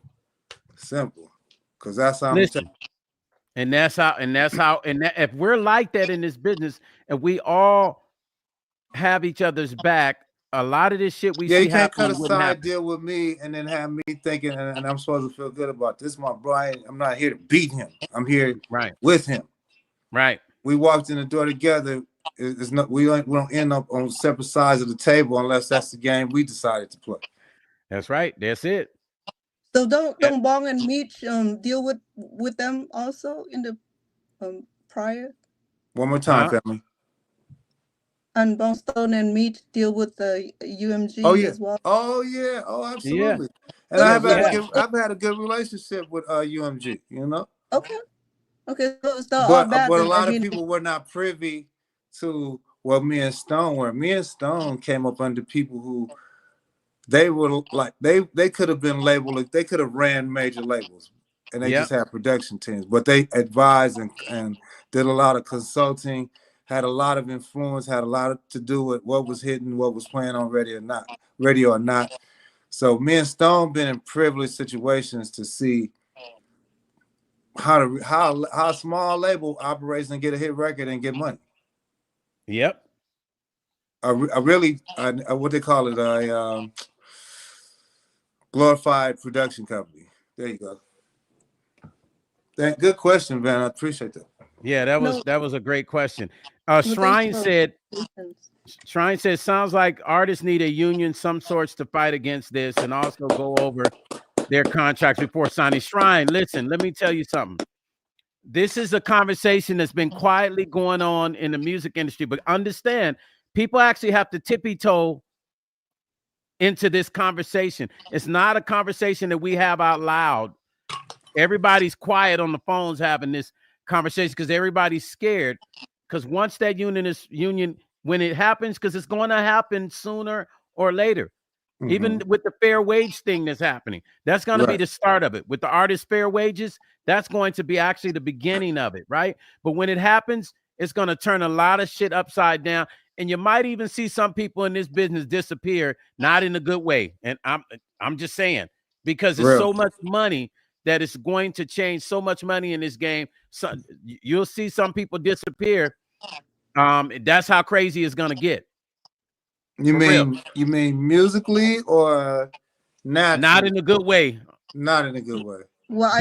Simple. Because that's how Listen, and that's how, if we're like that in this business, and we all have each other's back, a lot of this shit we see you can't cut a wouldn't side happen. deal with me and then have me thinking, and I'm supposed to feel good about this. My Brian, I'm not here to beat him. I'm here with him. Right. We walked in the door together. It's not, we don't end up on separate sides of the table unless that's the game we decided to play. That's right. That's it. So don't Bong and Meech deal with them also in the prior? One more time, family. And Bone Stone and Meech deal with the UMG as well. Oh yeah. Oh, absolutely. And So I've had a good relationship with UMG. You know. Okay. So but a lot of people were not privy to what me and Stone were. Me and Stone came up under people who they were like they could have been labeled. They could have ran major labels, and they just had production teams. But they advised and did a lot of consulting. Had a lot of influence, had a lot to do with what was hitting, what was playing on radio or not. So me and Stone been in privileged situations to see how a small label operates and get a hit record and get money. Yep. What they call it, a glorified production company. There you go. Good question, Van. I appreciate that. Yeah, that was a great question. Shrine said, sounds like artists need a union, some sorts, to fight against this and also go over their contracts before signing. Shrine, listen, let me tell you something. This is a conversation that's been quietly going on in the music industry, but understand, people actually have to tippy-toe into this conversation. It's not a conversation that we have out loud. Everybody's quiet on the phones having this conversation because everybody's scared. Because once that union, when it happens, because it's going to happen sooner or later, even with the fair wage thing that's happening, that's going to be the start of it. With the artist fair wages, that's going to be actually the beginning of it, right? But when it happens, it's going to turn a lot of shit upside down. And you might even see some people in this business disappear, not in a good way. And I'm just saying, because there's so much money that it's going to change, so much money in this game. So you'll see some people disappear. That's how crazy it's gonna get. You mean musically or naturally? Not in a good way. Not in a good way. Well,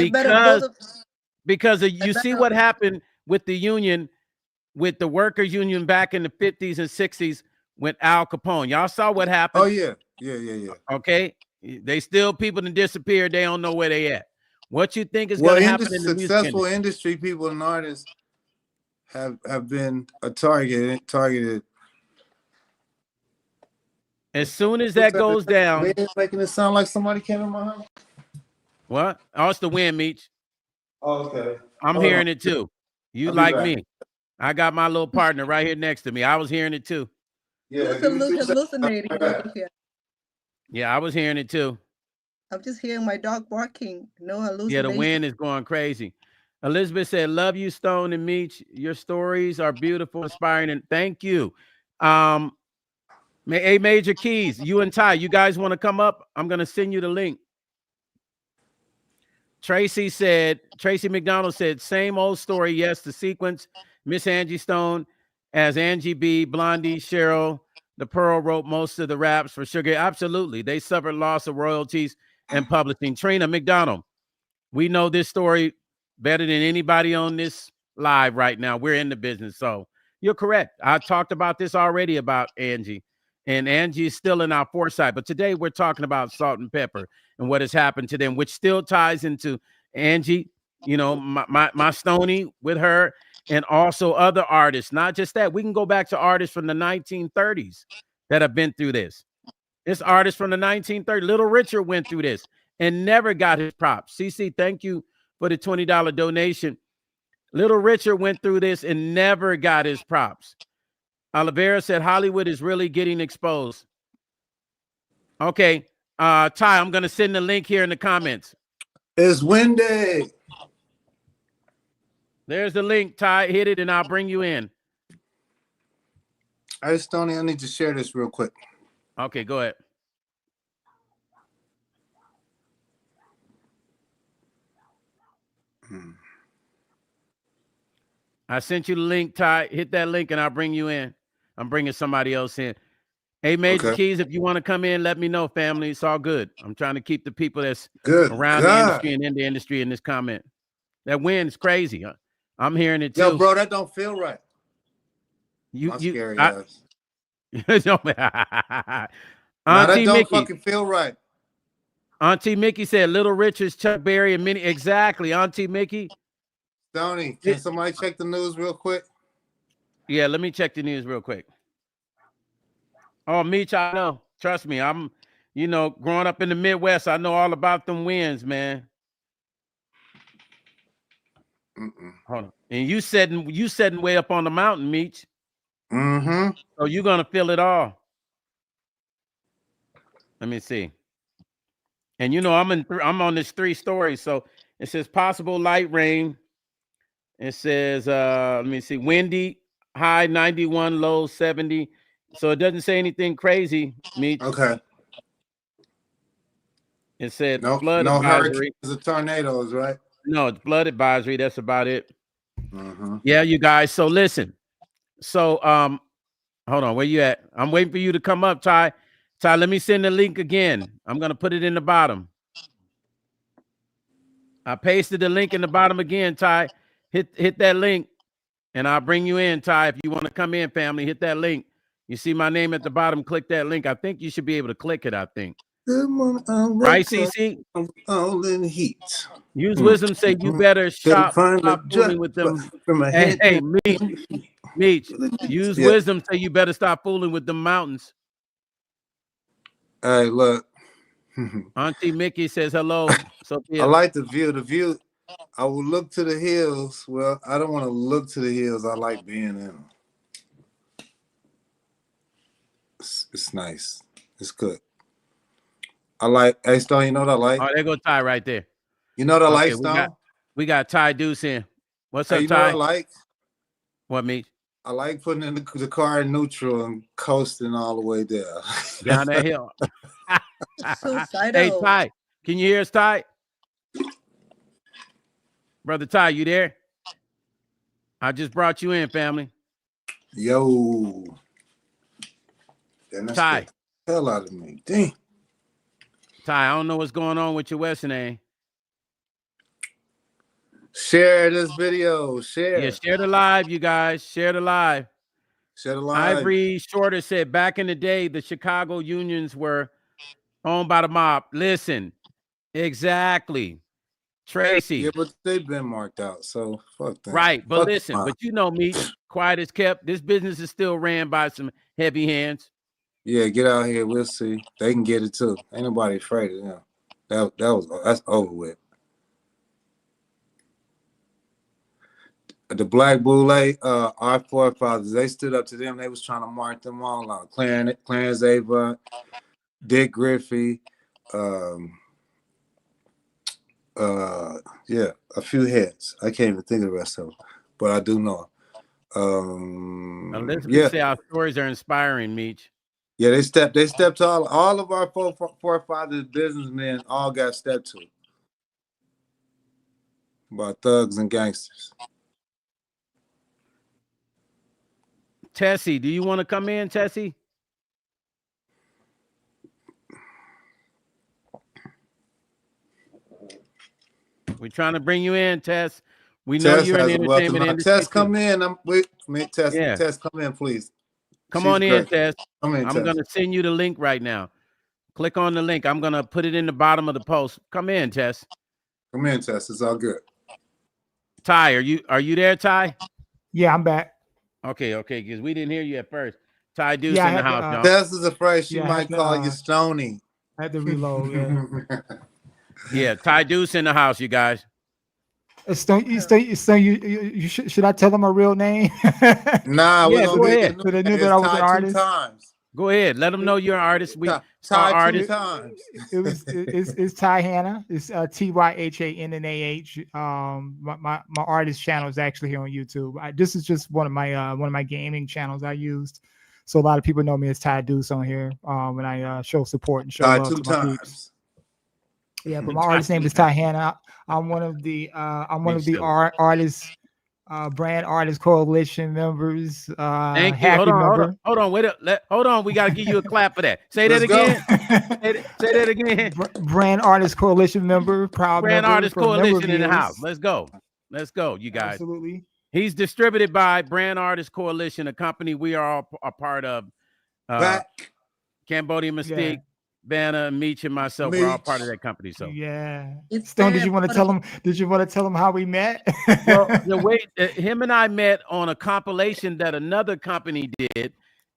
because you see what happened with the union, with the workers' union back in the 50s and 60s with Al Capone. Y'all saw what happened. Oh yeah. Okay, they still people that disappeared. They don't know where they at. What you think is going to happen in the successful industry people and artists have been targeted. As soon as that goes down, making it sound like somebody came in my house. What? Oh, it's the wind, Meech. Oh, okay. I'm hearing it too. You like me? I got my little partner right here next to me. I was hearing it too. Yeah, hallucinating over here. Yeah, I was hearing it too. I'm just hearing my dog barking. No hallucination. Yeah, the wind is going crazy. Elizabeth said, "Love you, Stone and Meech. Your stories are beautiful, inspiring, and thank you." Major Keys, you and Ty, you guys want to come up? I'm gonna send you the link. Tracy McDonald said, "Same old story. Yes, the sequence. Miss Angie Stone as Angie B, Blondie, Cheryl, the Pearl wrote most of the raps for Sugar. Absolutely, they suffered loss of royalties and publishing." Trina McDonald, we know this story better than anybody on this live right now. We're in the business. So you're correct. I talked about this already about Angie. And Angie is still in our foresight. But today we're talking about Salt-N-Peppa and what has happened to them, which still ties into Angie, you know, my Stony with her, and also other artists. Not just that. We can go back to artists from the 1930s that have been through this. This artist from the 1930s, Little Richard, went through this and never got his props. CC, thank you for the $20 donation. Little Richard went through this and never got his props. Olivera said Hollywood is really getting exposed. Okay, Ty, I'm going to send the link here in the comments. It's windy. There's the link, Ty. Hit it and I'll bring you in. Hey, Stoney, I need to share this real quick. Okay, go ahead. I sent you the link, Ty. Hit that link and I'll bring you in. I'm bringing somebody else in. Hey, Major Keys, if you want to come in, let me know, family. It's all good. I'm trying to keep the people that's around the industry and in the industry in this comment. That wind is crazy. I'm hearing it too. Yo, bro, that don't feel right. Scary ass. Auntie that don't Mickey. fucking feel right. Auntie Mickey said Little Richard's, Chuck Berry, and many. Exactly, Auntie Mickey. Stoney, can somebody check the news real quick? Yeah, let me check the news real quick. Oh, Meech, I know. Trust me, I'm, you know, growing up in the Midwest, I know all about them winds, man. Hold on. And you sitting way up on the mountain, Meech. Mm-hmm. So you're gonna feel it all. Let me see. And you know, I'm on this 3 stories. So it says possible light rain. It says, let me see, windy, high 91, low 70. So it doesn't say anything crazy, Meech. Okay. It said no flood advisory. Hurricanes or tornadoes, right? No, it's flood advisory. That's about it. Yeah, you guys. So listen. So hold on, where you at? I'm waiting for you to come up, Ty. Ty, let me send the link again. I'm gonna put it in the bottom. I pasted the link in the bottom again, Ty. Hit that link, and I'll bring you in, Ty. If you want to come in, family, hit that link. You see my name at the bottom. Click that link. I think you should be able to click it. I think. Right, CC? All in heat. Use wisdom. Say you better stop fooling with them. Hey, Meech. Use wisdom. Say you better stop fooling with them mountains. Hey, look. Auntie Mickey says hello. Sophia. I like the view. The view. I will look to the hills. Well, I don't want to look to the hills. I like being in them. It's nice. It's good. I like. Hey, Stone, you know what I like? Oh, there go Ty right there. You know what I like, Stone? We got Ty Deuce in. What's up, you Ty? Know what I like? What, Meech? I like putting in the car in neutral and coasting all the way there. Down that hill. Suicidal. Hey, Ty, can you hear us, Ty? Brother Ty, you there? I just brought you in, family. Yo. Ty. The hell out of me. Dang. Ty, I don't know what's going on with your Western name. Share this video. Share. Yeah, share the live, you guys. Share the live. Share the live. Ivory Shorter said, back in the day, the Chicago unions were owned by the mob. Listen, exactly. Tracy. Yeah, but they've been marked out, so fuck that. Right, but listen, but you know me, quiet as kept. This business is still ran by some heavy hands. Yeah, get out here. We'll see. They can get it too. Ain't nobody afraid of them. That's over with. The Black Boule, our forefathers, they stood up to them. They was trying to mark them all out. Clarence Ava, Dick Griffey, yeah, a few heads. I can't even think of the rest of them, but I do know. Let's say our stories are inspiring, Meech. Yeah, they stepped to all of our forefathers, businessmen, all got stepped to by thugs and gangsters. Tessie, do you want to come in, Tessie? We're trying to bring you in, Tess. We know Tess you're in the has a welcome. entertainment industry. Tess, come in. I'm with me. Tess, Yeah. Tess, come in, please. Come She's on in, great. Tess. Come in, I'm Tess. gonna send you the link right now. Click on the link. I'm gonna put it in the bottom of the post. Come in, Tess. Come in, Tess. It's all good. Ty, are you there, Ty? Yeah, I'm back. Okay, because we didn't hear you at first. Ty Deuce Yeah, in the house, y'all. Tess is afraid she Yeah, I might had to, call you Stony. I had to reload. Yeah. Yeah, Ty Deuce in the house, you guys. Should I tell them my real name? Nah, we're go gonna ahead. get So they knew that I was an Ty artist. 2 times. Go ahead. Let them know you're an artist. We Ty saw 2 artists. times. It's Ty Hannah. It's TYHANNAH. My artist channel is actually here on YouTube. This is just one of my gaming channels I used. So a lot of people know me as Ty Deuce on here. When I show support and show Ty love 2 to my peeps. times. Yeah, but my artist name is Ty Hannah. I'm one of the artists. Brand Artist Coalition members. Thank you. Hold on. Wait up. Hold on. We got to give you a clap for that. Say that again. Say that again. Brand Artist Coalition member. Proud Brand member Artist Coalition in the house. Let's go, you guys. Absolutely. He's distributed by Brand Artist Coalition, a company we are all a part of. Cambodia Mystique, Vanna, Meech, and myself. We're all part of that company. So yeah. Stone, did you want to tell them? Did you want to tell them how we met? Well, the way him and I met on a compilation that another company did,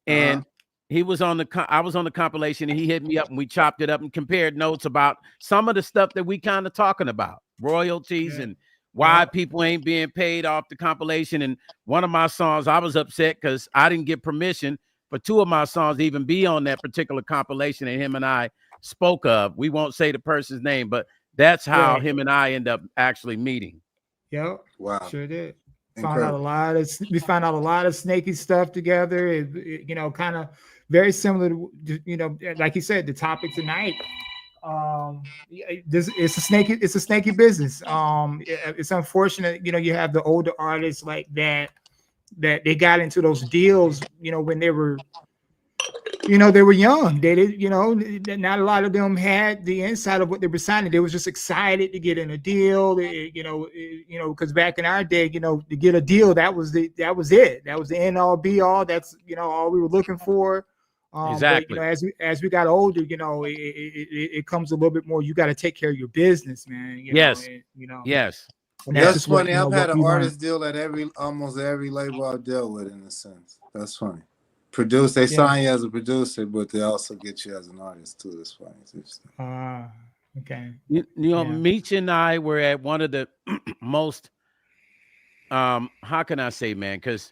and he was on I was on the compilation, and he hit me up, and we chopped it up and compared notes about some of the stuff that we kind of talking about, royalties and why people ain't being paid off the compilation. And one of my songs, I was upset because I didn't get permission for 2 of my songs to even be on that particular compilation that him and I spoke of. We won't say the person's name, but that's how him and I end up actually meeting. Yep. Wow. Sure did. We found out a lot of Snaky stuff together. You know, kind of very similar to, you know, like you said, the topic tonight. It's a snaky business. It's unfortunate, you know, you have the older artists like that they got into those deals, you know, when they were young. They did, you know, not a lot of them had the insight of what they were signing. They was just excited to get in a deal. Because back in our day, you know, to get a deal, that was it. That was the end all be all. That's, you know, all we were looking for. Exactly. But, you know, as we got older, you know, it comes a little bit more. You got to take care of your business, man. Yes. That's funny. I've had an artist deal at almost every label I've dealt with, in a sense. That's funny. They sign you as a producer, but they also get you as an artist too. That's funny. Okay. You know, Meech and I were at one of the most, how can I say, man? Because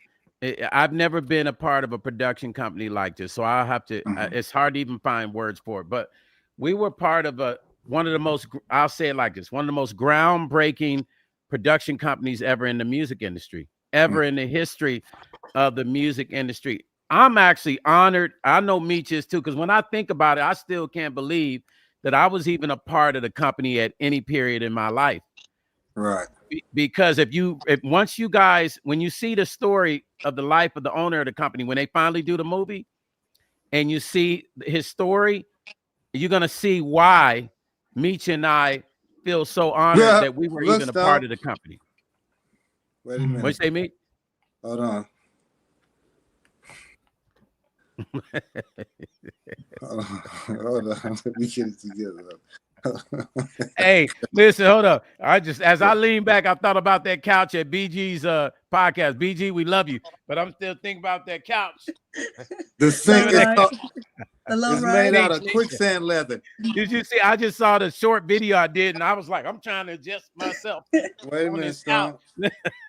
I've never been a part of a production company like this, so I have to. It's hard to even find words for it. But we were part of one of the most. I'll say it like this: one of the most groundbreaking production companies ever in the music industry, ever in the history of the music industry. I'm actually honored. I know Meech is too, because when I think about it, I still can't believe that I was even a part of the company at any period in my life. Right. Because once you guys, when you see the story of the life of the owner of the company, when they finally do the movie and you see his story, you're going to see why Meech and I feel so honored that we were even a part of the company. Wait a minute. What you say, Meech? Hold on. Hold on. Let me get it together. Hey, listen, hold up. As I lean back, I thought about that couch at BG's podcast. BG, we love you, but I'm still thinking about that couch. The sink is made out of quicksand leather. Did you see? I just saw the short video I did, and I was like, I'm trying to adjust myself. Wait a minute, Stone.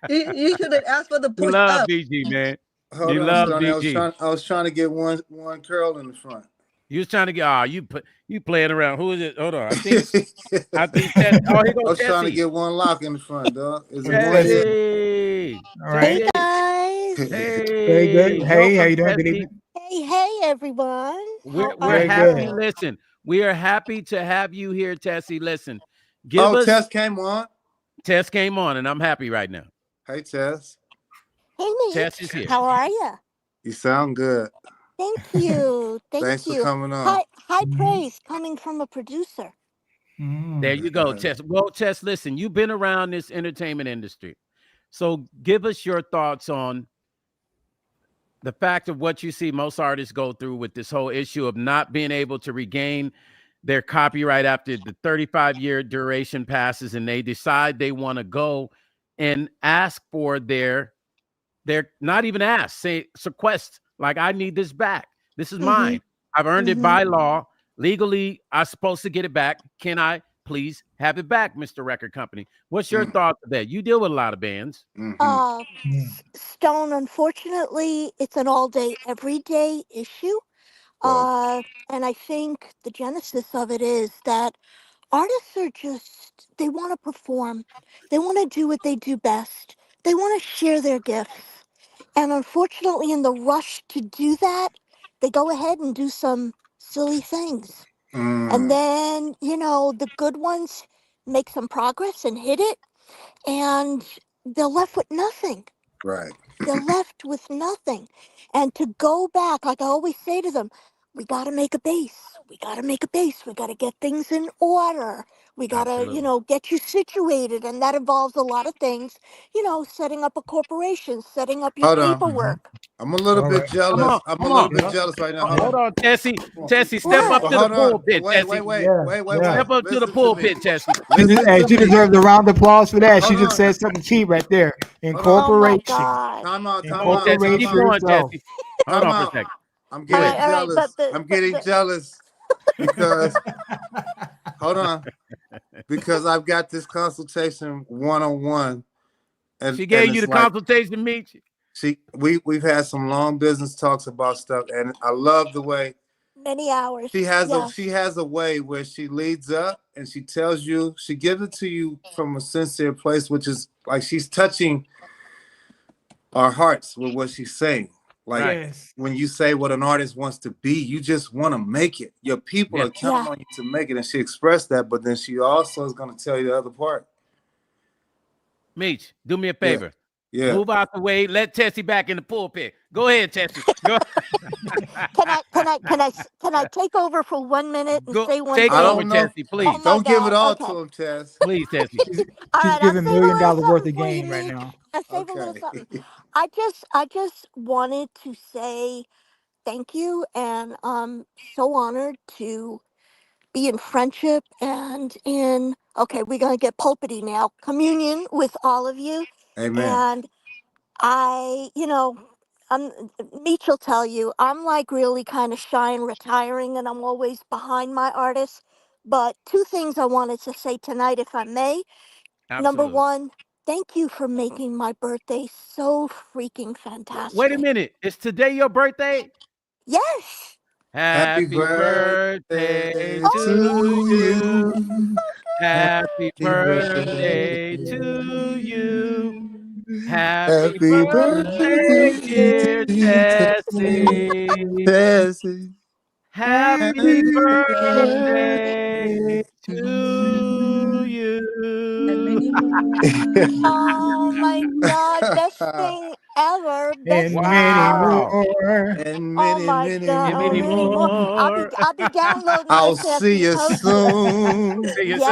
You should have asked for the push love up. BG, man. Hold on, love Stone. BG. I was trying to get one curl in the front. You was trying to get you playing around. Who is it? Hold on. I think Tess. Oh, here goes I was Tessie. trying to get one lock in the front, dog. Hey. All right. Hey guys. Hey. Very good. Hey, how you doing? Good evening. Hey everyone. We're happy. Listen, we are happy to have you here, Tessie. Listen, Tess came on. Tess came on, and I'm happy right now. Hey, Tess. Hey, Meech. Tess is here. How are you? You sound good. Thank you. Thanks for coming on. High praise coming from a producer. There you go, Tess. Well, Tess, listen, you've been around this entertainment industry. So give us your thoughts on the fact of what you see most artists go through with this whole issue of not being able to regain their copyright after the 35-year duration passes, and they decide they want to go and ask for their not even ask, say request, like, I need this back. This is mine. I've earned it by law. Legally, I'm supposed to get it back. Can I please have it back, Mr. Record Company? What's your thought of that? You deal with a lot of bands. Stone, unfortunately, it's an all-day, everyday issue. And I think the genesis of it is that artists are just, they want to perform. They want to do what they do best. They want to share their gifts. And unfortunately, in the rush to do that, they go ahead and do some silly things. And then, the good ones make some progress and hit it, and they're left with nothing. Right. They're left with nothing. And to go back, like I always say to them, we got to make a base. We got to make a base. We got to get things in order. We got to, get you situated. And that involves a lot of things, setting up a corporation, setting up your Hold on. paperwork. I'm a little bit jealous. I'm a little bit jealous right now. Hold on, Tessie. Tessie, step up to the pulpit, Tessie. Wait. Step up to the pulpit, Tessie. She deserves a round of applause for that. She just said something key right there. Incorporation. Time out. Tessie, keep going, Tessie. Hold on for a second. I'm getting jealous. I'm getting jealous because hold on, because I've got this consultation one-on-one. And she gave you the consultation, Meech. We've had some long business talks about stuff, and I love the way many hours. She has a way where she leads up and she tells you, she gives it to you from a sincere place, which is like she's touching our hearts with what she's saying. Like when you say what an artist wants to be, you just want to make it. Your people are counting on you to make it, and she expressed that, but then she also is going to tell you the other part. Meech, do me a favor. Yeah. Move out the way. Let Tessie back in the pulpit. Go ahead, Tessie. Go. Can I take over for 1 minute and say one thing? Take over, Tessie, please. Oh don't give it all to him, Tess. Please, Tessie. She's giving $1 million worth of game right now. Save a little something. I just wanted to say thank you, and I'm so honored to be in friendship and in, we're going to get pulpity now, communion with all of you. Amen. And Meech will tell you, I'm like really kind of shy and retiring, and I'm always behind my artists. But 2 things I wanted to say tonight, if I may. Absolutely. Number 1, thank you for making my birthday so freaking fantastic. Wait a minute. Is today your birthday? Yes. Happy birthday to you. Happy birthday to you. Happy birthday, dear Tessie. Happy birthday to you. And many more. Oh my God, best thing ever. Best thing Wow. And many more. I'll be downloading I'll this. see you soon. See you soon.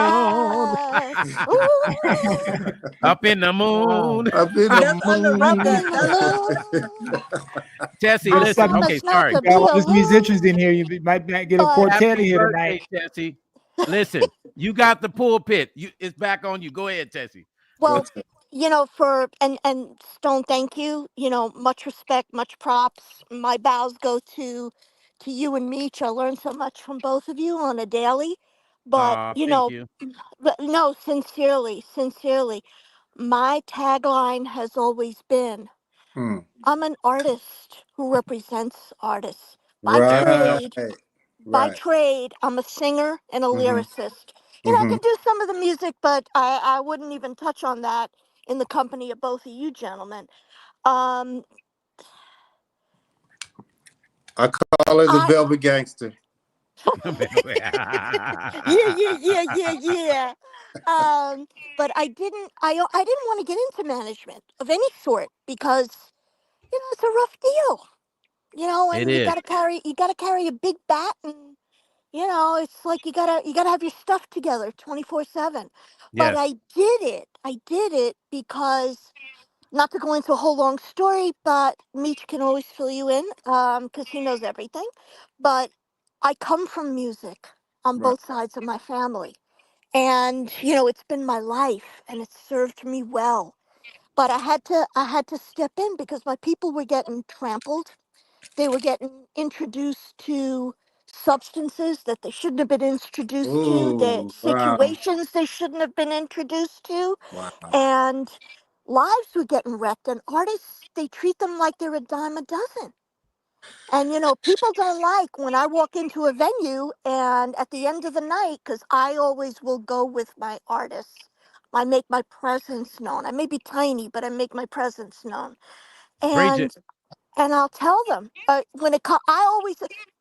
Up in the moon. Up in the moon. Tessie, listen. Okay, sorry. Got all these musicians in here. You might not get a quartet here tonight. Tessie. Listen, you got the pulpit. It's back on you. Go ahead, Tessie. Well, for and Stone, thank you. Much respect, much props. My bows go to you and Meech. I learn so much from both of you on a daily. But thank you. But no, sincerely, my tagline has always been, I'm an artist who represents artists. By trade, I'm a singer and a lyricist. I can do some of the music, but I wouldn't even touch on that in the company of both of you gentlemen. I call her the Velvet Gangster. Yeah. But I didn't want to get into management of any sort because it's a rough deal. And you gotta carry a big bat, and it's like you gotta have your stuff together 24/7. But I did it because not to go into a whole long story, but Meech can always fill you in because he knows everything. But I come from music on Right. both sides of my family. And, you know, it's been my life and it's served me well. But I had to step in because my people were getting trampled. They were getting introduced to substances that they shouldn't have been introduced to, the Ooh, wow, situations they shouldn't have been introduced to, wow. and lives were getting wrecked. And artists, they treat them like they're a dime a dozen. And, you know, people don't like when I walk into a venue and at the end of the night, because I always will go with my artists, I make my presence known. I may be tiny, but I make my presence known. Preach it. And I'll tell them when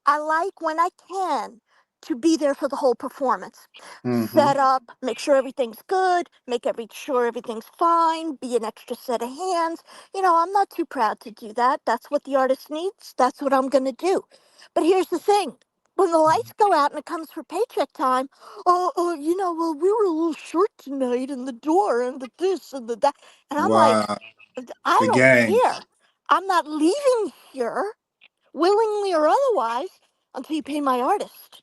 I like when I can to be there for the whole performance. Mm-hmm. Set up, make sure everything's good, sure everything's fine, be an extra set of hands. You know, I'm not too proud to do that. That's what the artist needs. That's what I'm going to do. But here's the thing. When the lights go out and it comes for paycheck time, you know, well, we were a little short tonight and the door and the this and the that. And I'm like, Wow, I the don't game. care. I'm not leaving here, willingly or otherwise, until you pay my artist.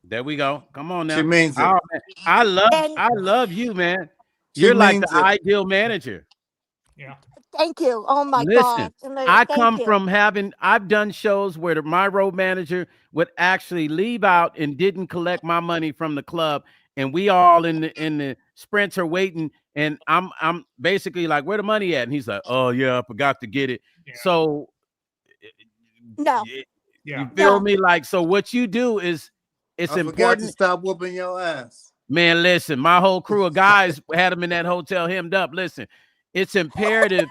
There we go. Come on She now. means it. Oh, man. And I love you, man. She You're like the means it. ideal manager. Yeah. thank you. Oh my God. Listen, And I thank come you. from I've done shows where my road manager would actually leave out and didn't collect my money from the club. And we all in the sprints are waiting. And I'm basically like, where the money at? And he's like, oh yeah, I forgot to get it. Yeah. So No, you Yeah. feel no. me? Like, so what you do is it's I forgot to important. stop whooping your ass. Man, listen, my whole crew of guys had him in that hotel hemmed up. Listen, it's imperative.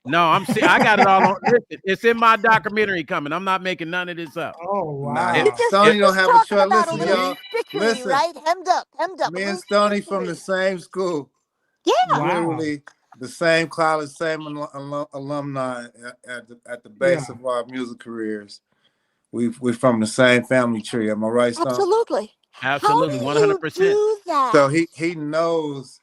No, I got it all on. Listen, it's in my documentary coming. I'm not making none of this up. Oh wow. Nah, You just, Stoney you don't just have a talking choice. about a Listen, little y'all. stitchery, Listen. right? Hemmed up, a Me and little Stoney from the stitchery. same school. Yeah. Wow. Literally the same college, same alumni at the base Yeah. of our music careers. We're from the same family tree. Am I right, Stone? Absolutely. How Absolutely, do you 100%. do that? So he knows,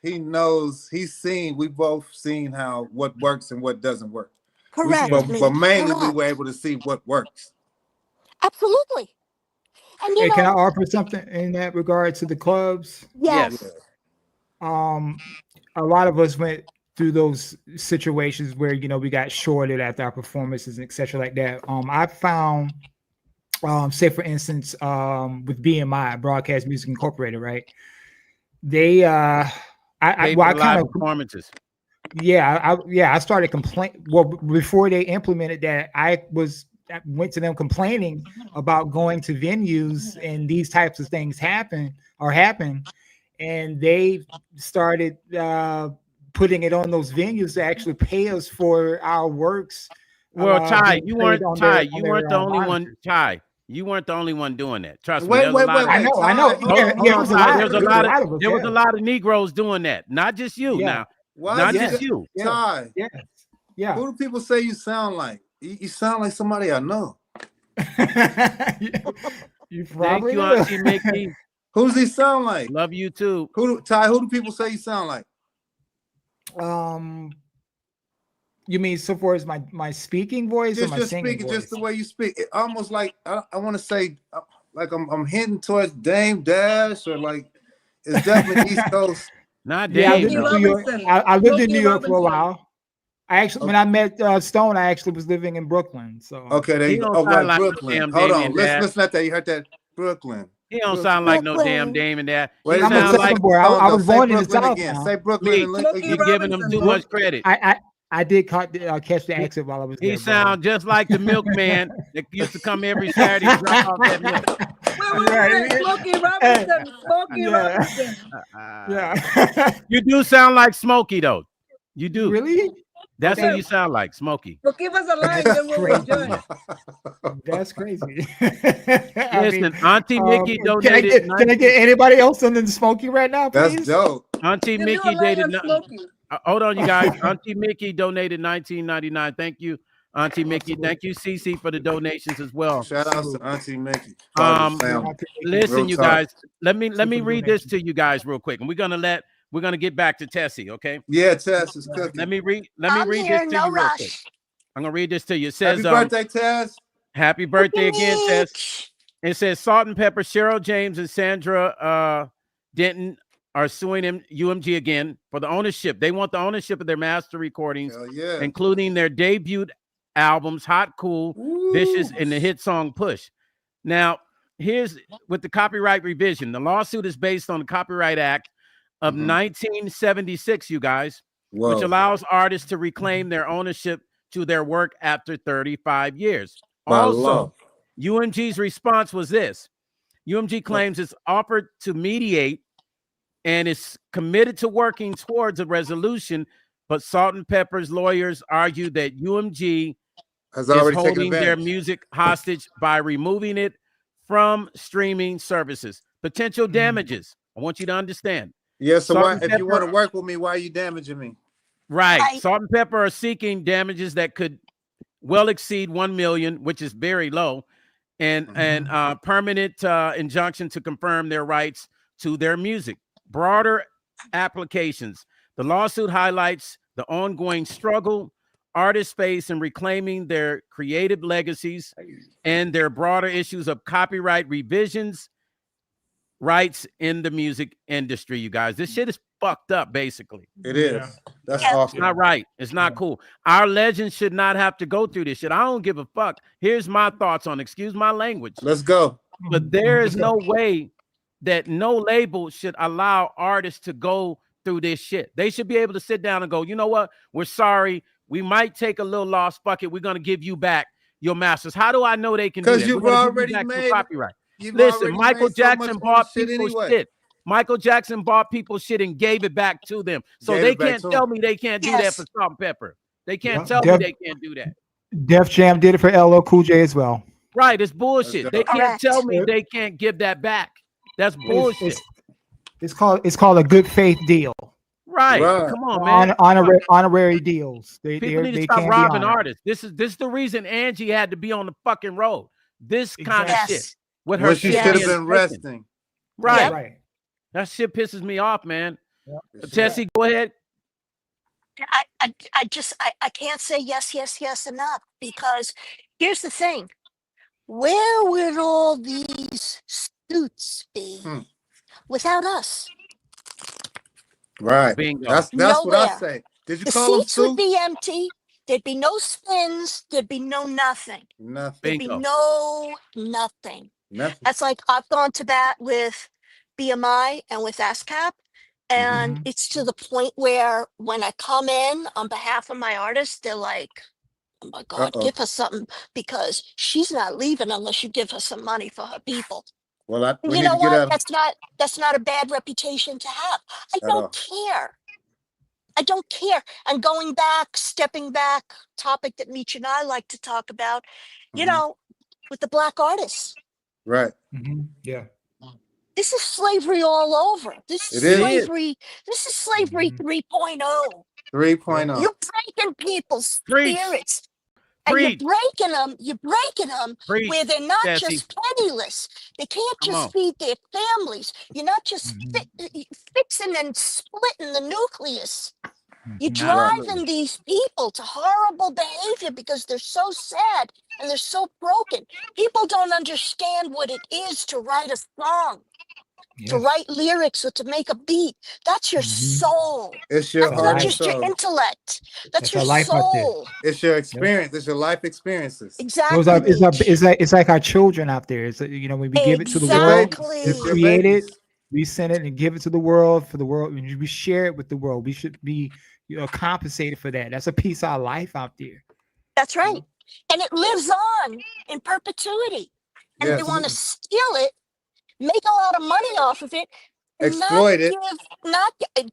he's seen, we both seen what works and what doesn't work. Correct, But Meech. mainly we Correct. were able to see what works. Absolutely. And you Hey, can I know, offer something in that regard to the clubs? yes. Yes. A lot of us went through those situations where, you know, we got shorted after our performances and etc. like that. I found, say for instance, with BMI, Broadcast Music Incorporated, right? They Pay I for the live kind of performances. I started complaining. Well, before they implemented that, I went to them complaining about going to venues and these types of things happen, and they started putting it on those venues to actually pay us for our works. Well, Ty, Being you played weren't on Ty. their, You weren't the only one. monitors. Ty, you weren't the only one doing that. Trust me. Wait, There's a lot of. I know. Ty, Yeah, Hold it on, was a Ty. lot. There's a It was lot of. of us. There was a Yeah. lot of Negroes doing that. Not just you. Yeah. Now, why not you just got- you. Yeah. Ty, Yes. Yeah. who do people say you sound like? You sound like somebody I know. You Thank probably you, do. Auntie Mickey. Who does he sound like? Love you too. Ty, who do people say you sound like? You mean so far as my speaking voice or Just my just singing speaking, voice? just the way you speak. It almost like I want to say like I'm hinting towards Dame Dash, or like it's definitely East Coast. Not Yeah, I Dame. lived in No. New York. Robinson. I lived in Smokey New York for a Robinson. while. I actually, when I met Stone, I actually was living in Brooklyn. So Okay, there He you go. don't Oh, sound right, like no Brooklyn. damn Hold Damien on, Dad. listen at that. You heard that? Brooklyn. He don't sound like no damn Brooklyn. Damon Dad. He Wait a I'm a minute. sound like Southern boy. I Stone, was say born in the Brooklyn South again. now. Say Brooklyn me. and Smokey again. You're giving him Robinson. too much credit. I did catch the accent while I was there. He sound just like the milkman that used to come every Saturday and drop off that milk. Wait. Smokey Robinson. Smokey Yeah. Robinson. Yeah. You do sound like Smokey though. You do. Really? That's Okay. who you sound like, Smokey. Well, give us a line, That's then we'll crazy. judge. That's crazy. Listen, Auntie Mickey donated. Can I get anybody else other than Smokey right now, please? That's dope. Auntie Give Mickey you a line dated. on Smokey. Hold on, you guys. Auntie Mickey donated $19.99. Thank you, Auntie Mickey. Absolutely. Thank you, Cece, for the donations as well. Shout outs to Auntie Mickey. Um, Family. Listen, Real you talk. guys. Let me Super read this donation. to you guys real quick, and we're gonna let we're gonna get back to Tessie. Okay. Yeah, Tess is cooking. Let me read I'm this here, to no you real quick. rush. I'm gonna read this to you. It says, Happy birthday, Tess. happy birthday again, Tess. Meech. It says Salt and Pepper, Cheryl James and Sandra Denton are suing UMG again for the ownership. They want the ownership of their master recordings, Hell yeah. including their debut albums, Hot, Cool, Vicious, and the hit song Push. Now, here's with the copyright revision. The lawsuit is based on the Copyright Act of 1976, you guys, which allows artists to reclaim their ownership to their work after 35 years. Also, UMG's response was this. UMG claims it's offered to mediate and is committed to working towards a resolution, but Salt and Pepper's lawyers argue that UMG has is already holding their music hostage by removing it from streaming services. Potential damages. I want you to understand. Yeah, so Salt why, and if you Pepper- want to work with me, why are you damaging me? Right. Salt and Pepper are seeking damages that could well exceed 1 million, which is very low, and permanent injunction to confirm their rights to their music. Broader applications. The lawsuit highlights the ongoing struggle artists face in reclaiming their creative legacies and their broader issues of copyright revisions, rights in the music industry. You guys, this shit is fucked up, basically. It is. That's It's awesome. not right. It's not cool. Our legends should not have to go through this shit. I don't give a fuck. Here's my thoughts on, excuse my language. Let's go. But there is no way that no label should allow artists to go through this shit. They should be able to sit down and go, you know what? We're sorry. We might take a little loss. Fuck it. We're going to give you back your masters. How do I know they can do that? Because you've already made copyright. You've Listen, already Michael made so Jackson much bought shit people anyway. shit. Michael Jackson bought people shit and gave it back to them. So Gave they it back can't to tell them. me they can't do that for Salt and Pepper. They can't Yeah. tell me they can't do that. Def Jam did it for LL Cool J as well. Right, it's bullshit. They can't Correct. tell me they can't give that back. That's bullshit. It's called a good faith deal. Right. Right. Come on, man. Honorary deals. People need to stop robbing artists. This is the reason Angie had to be on the fucking road. This kind of shit. With her Well, she shit should have being been taken. resting. Right. Right. That shit pisses me off, man. Yep. Tessie, go ahead. I can't say yes enough, because here's the thing. Where would all these suits be without us? Right. Bingo. That's what I say. Did you The call them seats would suits? be empty. There'd be no spins. There'd be no nothing. Nothing. There'd be Bingo. no nothing. Nothing. That's like I've gone to bat with BMI and with ASCAP, and it's to the point where when I come in on behalf of my artist, they're like, "Oh my God, give her something, because she's not leaving unless you give her some money for her people." Well, we You need know to get what? out. That's not a bad reputation to have. I At all. don't care. I don't care. And going back, stepping back, topic that Meech and I like to talk about, you know, with the Black artists. Right. Yeah. This is slavery all over. This is It is. slavery. This is slavery 3.0. 3.0. You're breaking people's Preach. spirits. And Preach. you're breaking them Preach, where they're not Tessie. just penniless. They can't Come just on. feed their families. You're not just fixing and splitting the nucleus. You're Absolutely. driving these people to horrible behavior because they're so sad and they're so broken. People don't understand what it is to write a song, to write lyrics, or to make a beat. That's your soul. It's your That's heart not and just your soul. intellect. That's your our life out there. soul. It's your experience. It's your life experiences. Exactly. It's like our children out there. It's when we give it to the world, Exactly. we It's your create it, babies. we send it and give it to the world for the world, and we share it with the world. We should be compensated for that. That's a piece of our life out there. That's right. And it lives on in perpetuity. And they Yes. want to steal it, make a lot of money off of it, Exploit it.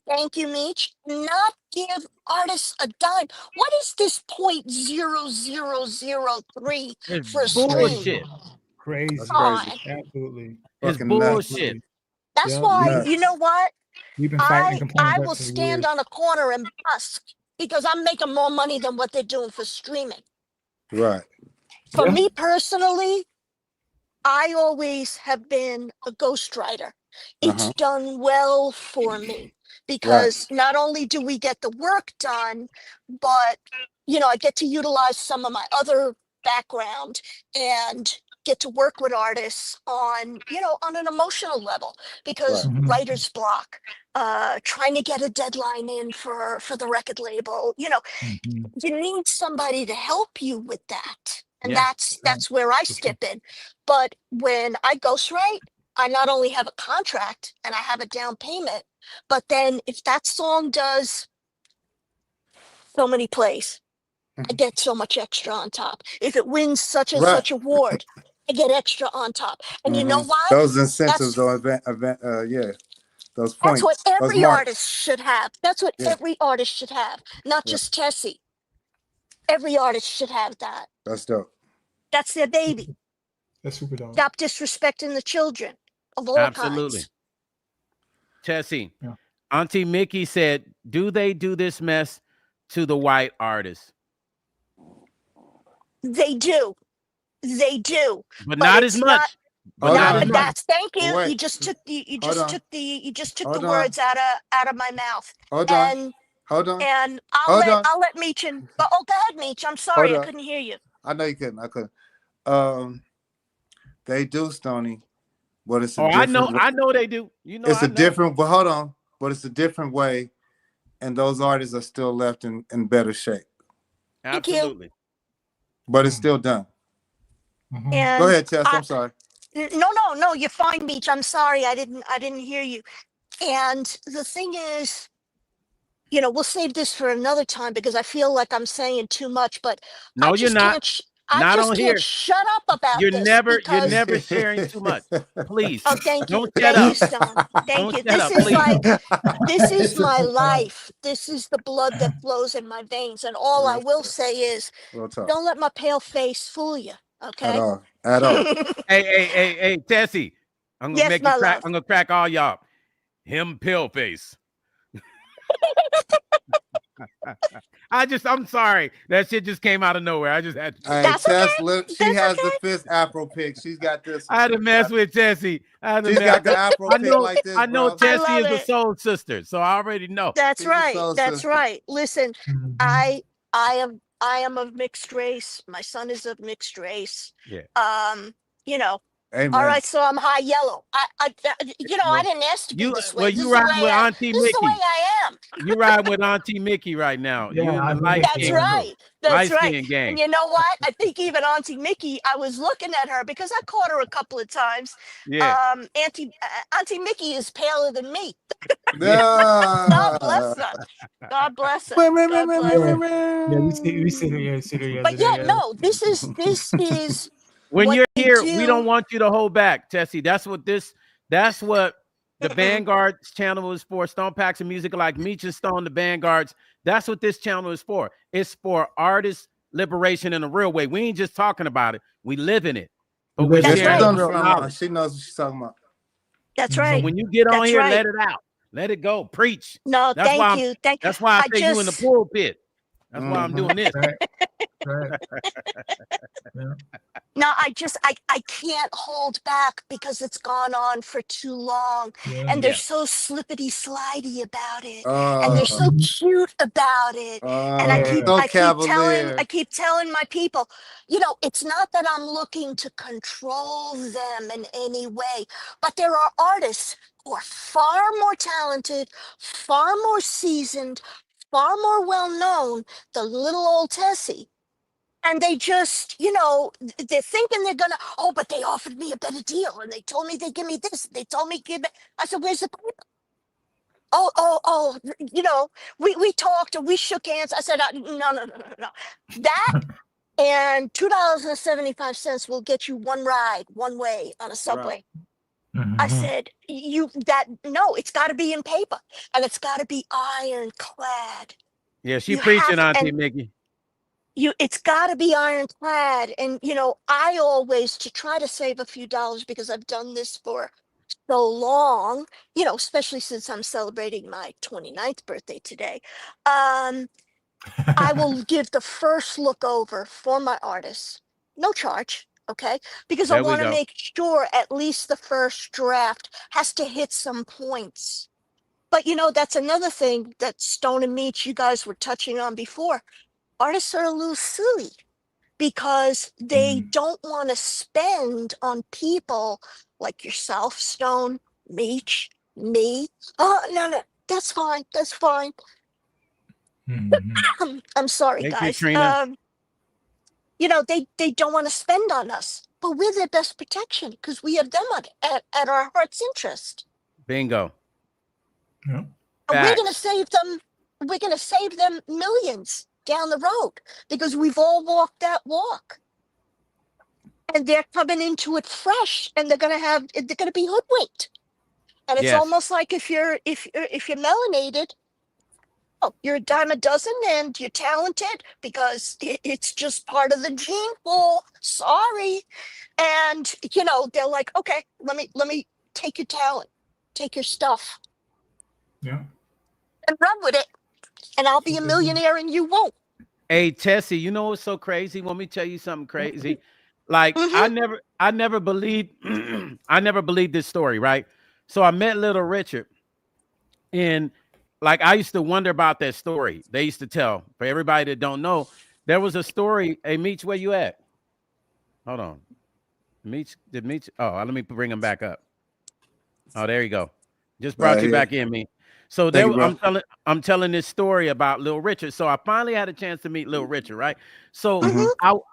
Thank you, Meech, not give artists a dime. What is this 0.0003 It's for a stream? bullshit. Crazy. That's Come crazy. on. Absolutely. It's Fucking nuts. bullshit. That's Yeah, why, nuts. you know what? We've been fighting and I complaining about will this for stand years. on a corner and busk because I'm making more money than what they're doing for streaming. Right. For Yeah. me personally, I always have been a ghostwriter. It's done well for me because not only do we get the work done, but I get to utilize some of my other background and get to work with artists on on an emotional level, because writer's block, trying to get a deadline in for the record label, you need somebody to help you with that. And that's where I step in. But when I ghostwrite, I not only have a contract and I have a down payment, but then if that song does so many plays, I get so much extra on top. If it wins such and such award, I get extra on top. And you know why? Those incentives, those those points. That's what every those artist should have. That's what every artist should have, not just Tessie. Every artist should have that. That's dope. That's their baby. That's super dope. Stop disrespecting the children of all kinds. Tessie, Auntie Mickey said, do they do this mess to the white artists? They do. They do. But not as much. That's thank you. Wait. You just took the words out of my mouth. Hold on. And I'll let Meech in. But go ahead, Meech. I'm sorry, I couldn't hear you. I know you couldn't. I couldn't. They do, Stony. But it's I know they do. It's a different, but hold on. But it's a different way, and those artists are still left in better shape. Absolutely. But it's still done. And go ahead, Tess. I'm sorry. No. You're fine, Meech. I'm sorry. I didn't hear you. And the thing is, we'll save this for another time because I feel like I'm saying too much. But no, you're not. I just can't shut up about you're this. You're never sharing too much. Please. Oh, thank you. Thank you, Stone. Thank you. This is my life. This is the blood that flows in my veins. And all I will say is, don't let my pale face fool you. Okay. At all. Hey, Tessie. I'm gonna crack all y'all. Him pale face. I'm sorry. That shit just came out of nowhere. I just had to. Hey, Tess, look, she has the fifth Afro pick. She's got this. I had to mess with Tessie. She's got the Afro pick like this. I know Tessie is the soul sister, so I already know. That's right. That's right. Listen, I am of mixed race. My son is of mixed race. Yeah. Amen. All right, so I'm high yellow. I didn't ask to be this way. Well, you riding with Auntie Mickey. This is the way I am. You riding with Auntie Mickey right now. That's right. That's right. Gang. And you know what? I think even Auntie Mickey, I was looking at her because I caught her a couple of times. Yeah. Auntie Mickey is paler than me. No. God bless her. God bless her. We see her. But no, this is. When you're here, we don't want you to hold back, Tessie. That's what the Vanguard's channel is for. Stone Packs and Music like Meech and Stone, the Vanguards. That's what this channel is for. It's for artist liberation in a real way. We ain't just talking about it. We live in it. But we're sharing real knowledge. She knows what she's talking about. That's right. So when you get on here, let it out. Let it go. Preach. No, thank you. That's why I say you in the pulpit. That's why I'm doing this. Right. No, I can't hold back because it's gone on for too long, and they're so slippity slidey about it, and they're so cute about it, and I keep telling my people, it's not that I'm looking to control them in any way, but there are artists who are far more talented, far more seasoned, far more well known than little old Tessie. And they just, they're thinking they're gonna. But they offered me a better deal, and they told me they give me this. They told me give it. I said, "Where's the paper?" We talked and we shook hands. I said, "No. That and $2.75 will get you one ride, one way on a subway." I said, it's got to be in paper, and it's got to be ironclad. Yeah, she preaching, Auntie Mickey. It's got to be ironclad. And, I always, to try to save a few dollars, because I've done this for so long, especially since I'm celebrating my 29th birthday today, I will give the first look over for my artists. No charge, okay? Because I want to make sure at least the first draft has to hit some points. But that's another thing that Stone and Meech, you guys were touching on before. Artists are a little silly because they don't want to spend on people like yourself, Stone, Meech, me. Oh, no, that's fine. That's fine. I'm sorry, Thank you, guys. Trina. They don't want to spend on us, but we're their best protection because we have them at our heart's interest. Bingo. Yeah. And we're going to save them. We're going to save them millions down the road because we've all walked that walk. And they're coming into it fresh, and they're going to be hoodwinked. And it's almost like if you're melanated, oh, you're a dime a dozen and you're talented because it's just part of the gene pool. Sorry. And they're like, okay, let me take your talent, take your stuff. Yeah. And run with it. And I'll be a millionaire and you won't. Hey, Tessie, you know what's so crazy? Let me tell you something crazy. Like I never believed I never believed this story, right? So I met Little Richard, and like I used to wonder about that story. They used to tell. For everybody that don't know, there was a story. Hey, Meech, where you at? Hold on. Meech, did Meech? Oh, let me bring him back up. Oh, there you go. Just brought you back in, me. So there, I'm telling this story about Little Richard. So I finally had a chance to meet Little Richard, right? So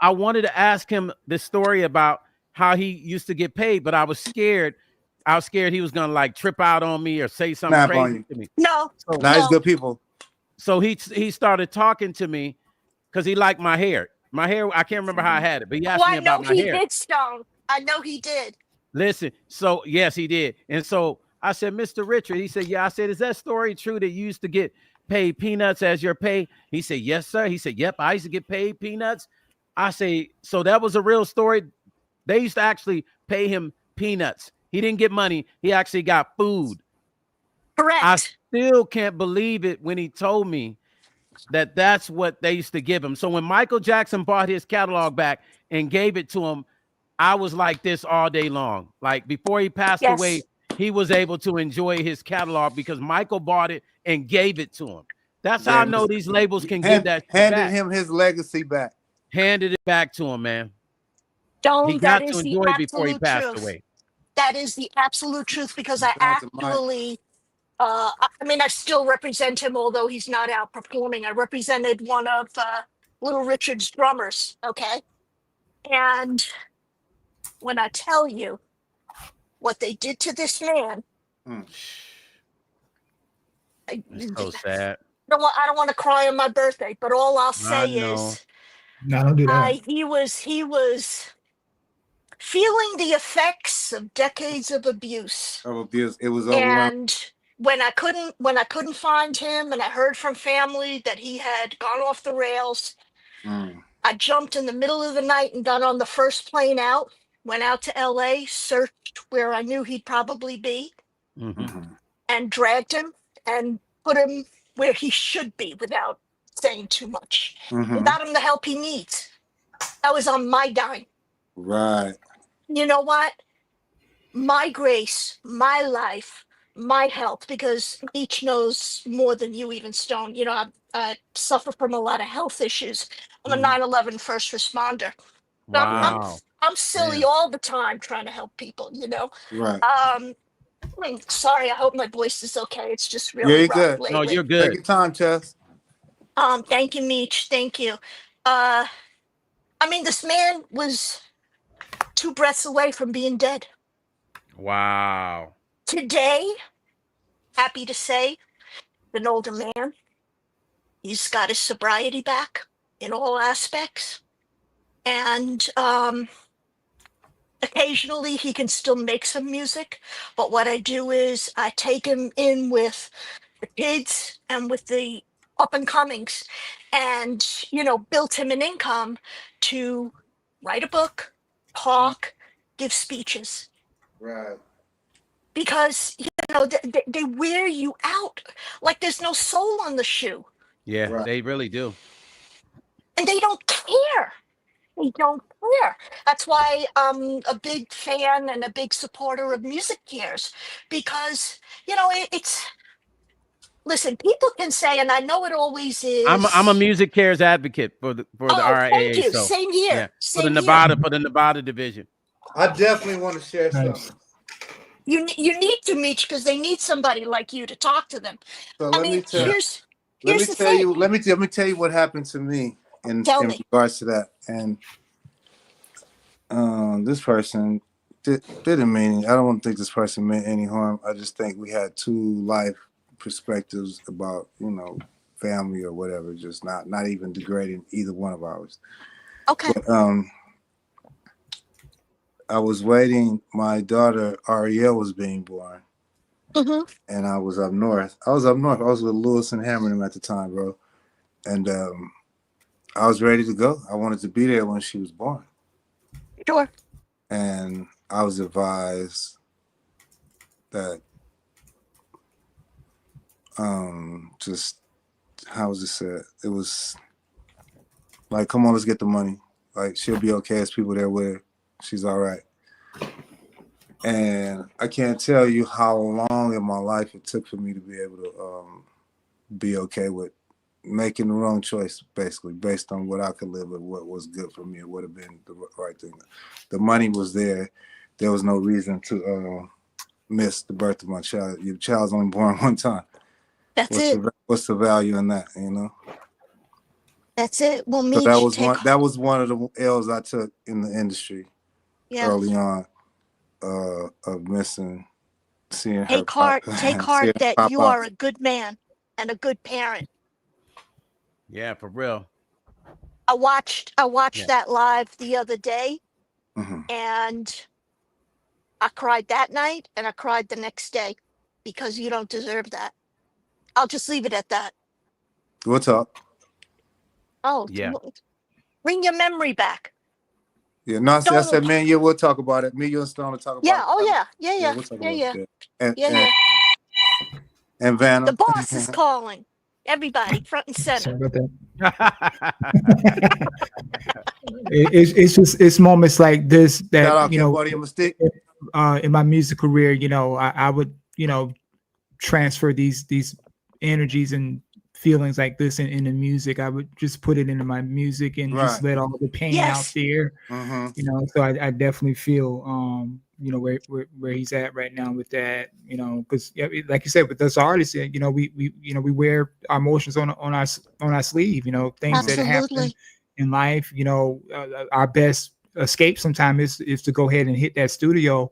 I wanted to ask him the story about how he used to get paid, but I was scared. I was scared he was gonna like trip out on me or say something crazy to me. No, nice, good people. So he started talking to me because he liked my hair. My hair, I can't remember how I had it, but he asked me about my hair. Did, Stone. I know he did. Listen, so yes, he did. And so I said, Mr. Richard, he said, yeah. I said, is that story true that you used to get paid peanuts as your pay? He said, yes, sir. He said, yep, I used to get paid peanuts. I say, so that was a real story. They used to actually pay him peanuts. He didn't get money. He actually got food. Correct. I still can't believe it when he told me that that's what they used to give him. So when Michael Jackson bought his catalog back and gave it to him, I was like this all day long. Like before he passed away, he was able to enjoy his catalog because Michael bought it and gave it to him. That's how I know these labels can give that handed him his legacy back. Handed it back to him, man. Don't. He got to enjoy it before he passed away. That is the absolute truth because I actually, I mean, I still represent him, although he's not out performing. I represented one of Little Richard's drummers, okay? And when I tell you what they did to this man, It's so sad. I don't want to cry on my birthday, but all I'll say is, no, don't do that. he was feeling the effects of decades of abuse. It was overwhelming. And when I couldn't find him, and I heard from family that he had gone off the rails, I jumped in the middle of the night and got on the first plane out. Went out to LA, searched where I knew he'd probably be, and dragged him and put him where he should be without saying too much. And got him the help he needs. That was on my dime. Right. You know what? My grace, my life, my health, because each knows more than you even, Stone. You know, I suffer from a lot of health issues. I'm a 9/11 first responder. Wow. I'm silly all the time trying to help people, you know? Right. Sorry, I hope my voice is okay. It's just really you're rough good. lately. No, you're good. Take your time, Chess. Thank you, Meech. Thank you. I mean, this man was 2 breaths away from being dead. Wow. Today, happy to say, an older man. He's got his sobriety back in all aspects. And occasionally he can still make some music. But what I do is I take him in with the kids and with the up and comings and, built him an income to write a book, talk, give speeches. Right. Because, they wear you out. Like there's no soul on the shoe. Yeah, they really do. And they don't care. They don't care. That's why I'm a big fan and a big supporter of Music Cares. Because, listen, people can say, and I know it always is. I'm a Music Cares advocate for the RIAA. Thank you. So Same here. yeah, Same for the Nevada division. I definitely want to share Nice. something. You need to meet because they need somebody like you to talk to them. So I mean, here's the thing. let me tell you what happened to me in regards to that. And this person didn't mean, I don't think this person meant any harm. I just think we had two life perspectives about, you know, family or whatever, just not even degrading either one of ours. Okay. But I was waiting, my daughter Ariel was being born. And I was up north. I was with Lewis and Hammerman at the time, bro. And I was ready to go. I wanted to be there when she was born. Sure. And I was advised that just, how was it said? It was like, come on, let's get the money. Like, she'll be okay. There's people there with her. She's all right. And I can't tell you how long in my life it took for me to be able to be okay with making the wrong choice, basically, based on what I could live with, what was good for me, it would have been the right thing. The money was there. There was no reason to miss the birth of my child. Your child's only born one time. What's the value in that, you know? That's it. Well, Meech, so that was one of the L's I took in the industry early on, of missing, seeing her. Take heart that you are a good man and a good parent. Yeah, for real. I watched that live the other day, and I cried that night and I cried the next day because you don't deserve that. I'll just leave it at that. We'll talk. Oh, yeah. Bring your memory back. Yeah, no, I said, man, yeah, we'll talk about it. Me, you and Stone will talk about it. Yeah. We'll talk about it. And Vanna. The boss is calling. Everybody, front and center. Sorry about that. It's moments like this that, Shout out, you know, Buddy Mistake. In my music career, you know, I would, you know, transfer these energies and feelings like this in the music. I would just put it into my music and just let all the pain out there. You know, so I definitely feel you know, where he's at right now with that, you know, because like you said, with us artists, you know, we wear our emotions on our sleeve, you know, things that happen in life, you know. Our best escape sometimes is to go ahead and hit that studio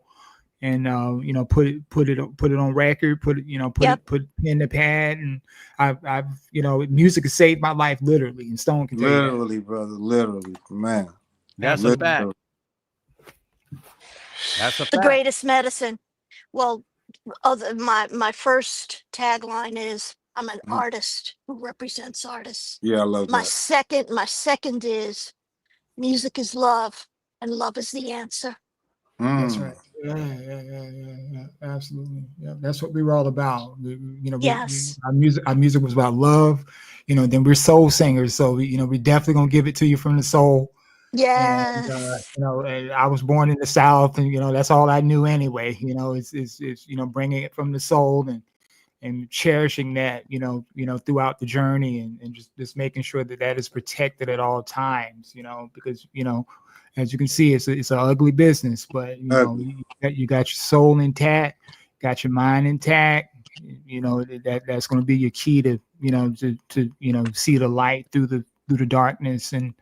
and you know, put it on record, put pen to pad, and I've you know, music has saved my life literally, and Stone can tell you that. Literally, brother, literally, man. That's a fact. That's a fact. The greatest medicine. Well, my first tagline is, I'm an artist who represents artists. Yeah, I love that. My second is, music is love, and love is the answer. That's right. Yeah, absolutely. Yeah, that's what we were all about. You know, our music was about love. You know, then we're soul singers, so you know, we definitely gonna give it to you from the soul. Yes. And, you know, I was born in the South, and you know, that's all I knew anyway. You know, it's you know, bringing it from the soul and cherishing that, you know, throughout the journey, and just making sure that is protected at all times. You know, because you know, as you can see, it's an ugly business, but you know, you got your soul intact, got your mind intact. You know, that's going to be your key to you know, to you know, see the light through the darkness, and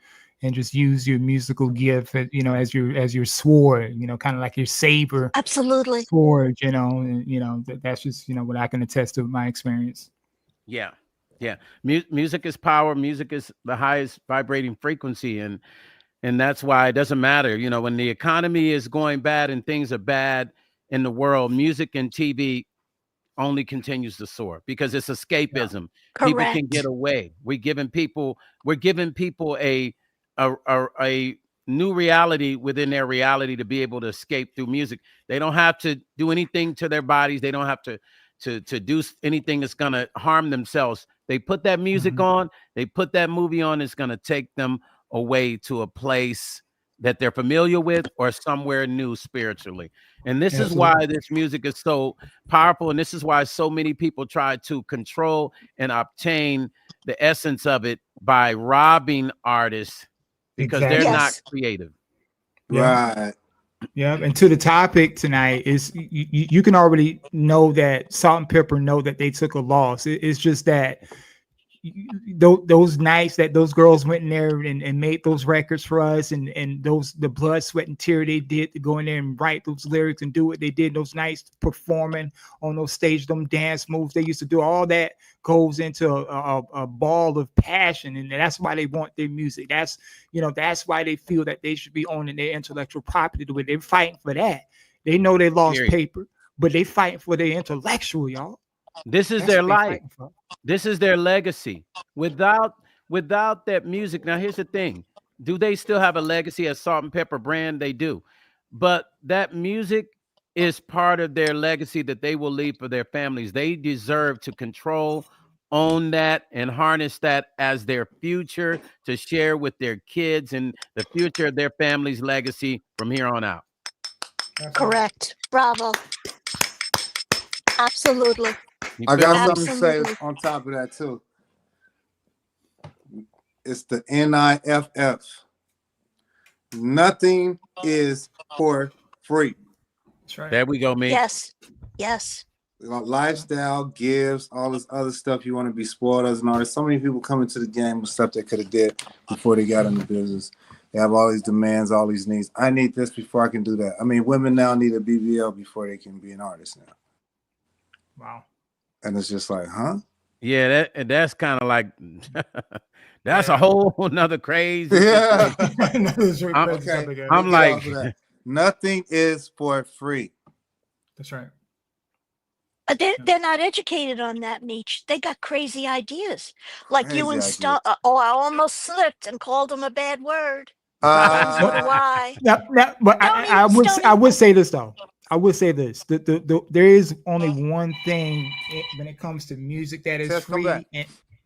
just use your musical gift, you know, as your sword, you know, kind of like your saber. Absolutely. Sword, you know, and you know, that's just, you know, what I can attest to my experience. Yeah. Music is power. Music is the highest vibrating frequency, and that's why it doesn't matter, you know, when the economy is going bad and things are bad in the world, music and TV only continues to soar because it's escapism. Yeah. People can get away. We're giving people a new reality within their reality to be able to escape through music. They don't have to do anything to their bodies. They don't have to do anything that's going to harm themselves. They put that music on, they put that movie on, it's going to take them away to a place that they're familiar with or somewhere new spiritually. And this is Absolutely. why this music is so powerful. And this is why so many people try to control and obtain the essence of it by robbing artists because they're Exactly. not Yes. creative. Yeah. Right. Yeah, and to the topic tonight is you can already know that Salt and Pepper know that they took a loss. It's just that those nights that those girls went in there and made those records for us, and the blood, sweat, and tear they did to go in there and write those lyrics and do what they did, those nights performing on those stage, them dance moves they used to do, all that goes into a ball of passion, and that's why they want their music. That's that's why they feel that they should be owning their intellectual property the way they're fighting for that. They know they lost Period. paper, but they fighting for their intellectual, y'all. This is That's their what they life. fighting for. This is their legacy. Without that music, now here's the thing. Do they still have a legacy as Salt and Pepper brand? They do. But that music is part of their legacy that they will leave for their families. They deserve to control, own that, and harness that as their future to share with their kids and the future of their family's legacy from here on out. Correct. Bravo. Absolutely. You I feel got me? something to say Absolutely. on top of that too. It's the NIFF. Nothing is for free. That's right. There we go, me. Yes. Yes. Lifestyle, gives, all this other stuff. You want to be spoiled as an artist. So many people come into the game with stuff they could have did before they got in the business. They have all these demands, all these needs. I need this before I can do that. I mean, women now need a BBL before they can be an artist now. Wow. And it's just like, huh? Yeah, that's kind of like that's a whole nother crazy. Yeah. Okay. I'm like, nothing is for free. That's right. They're not educated on that, Meech. They got crazy ideas. Like Crazy you and ideas. oh, I almost slipped and called him a bad word. So do I. But I would say this though. I would say this. There is only one thing when it comes to music that is free,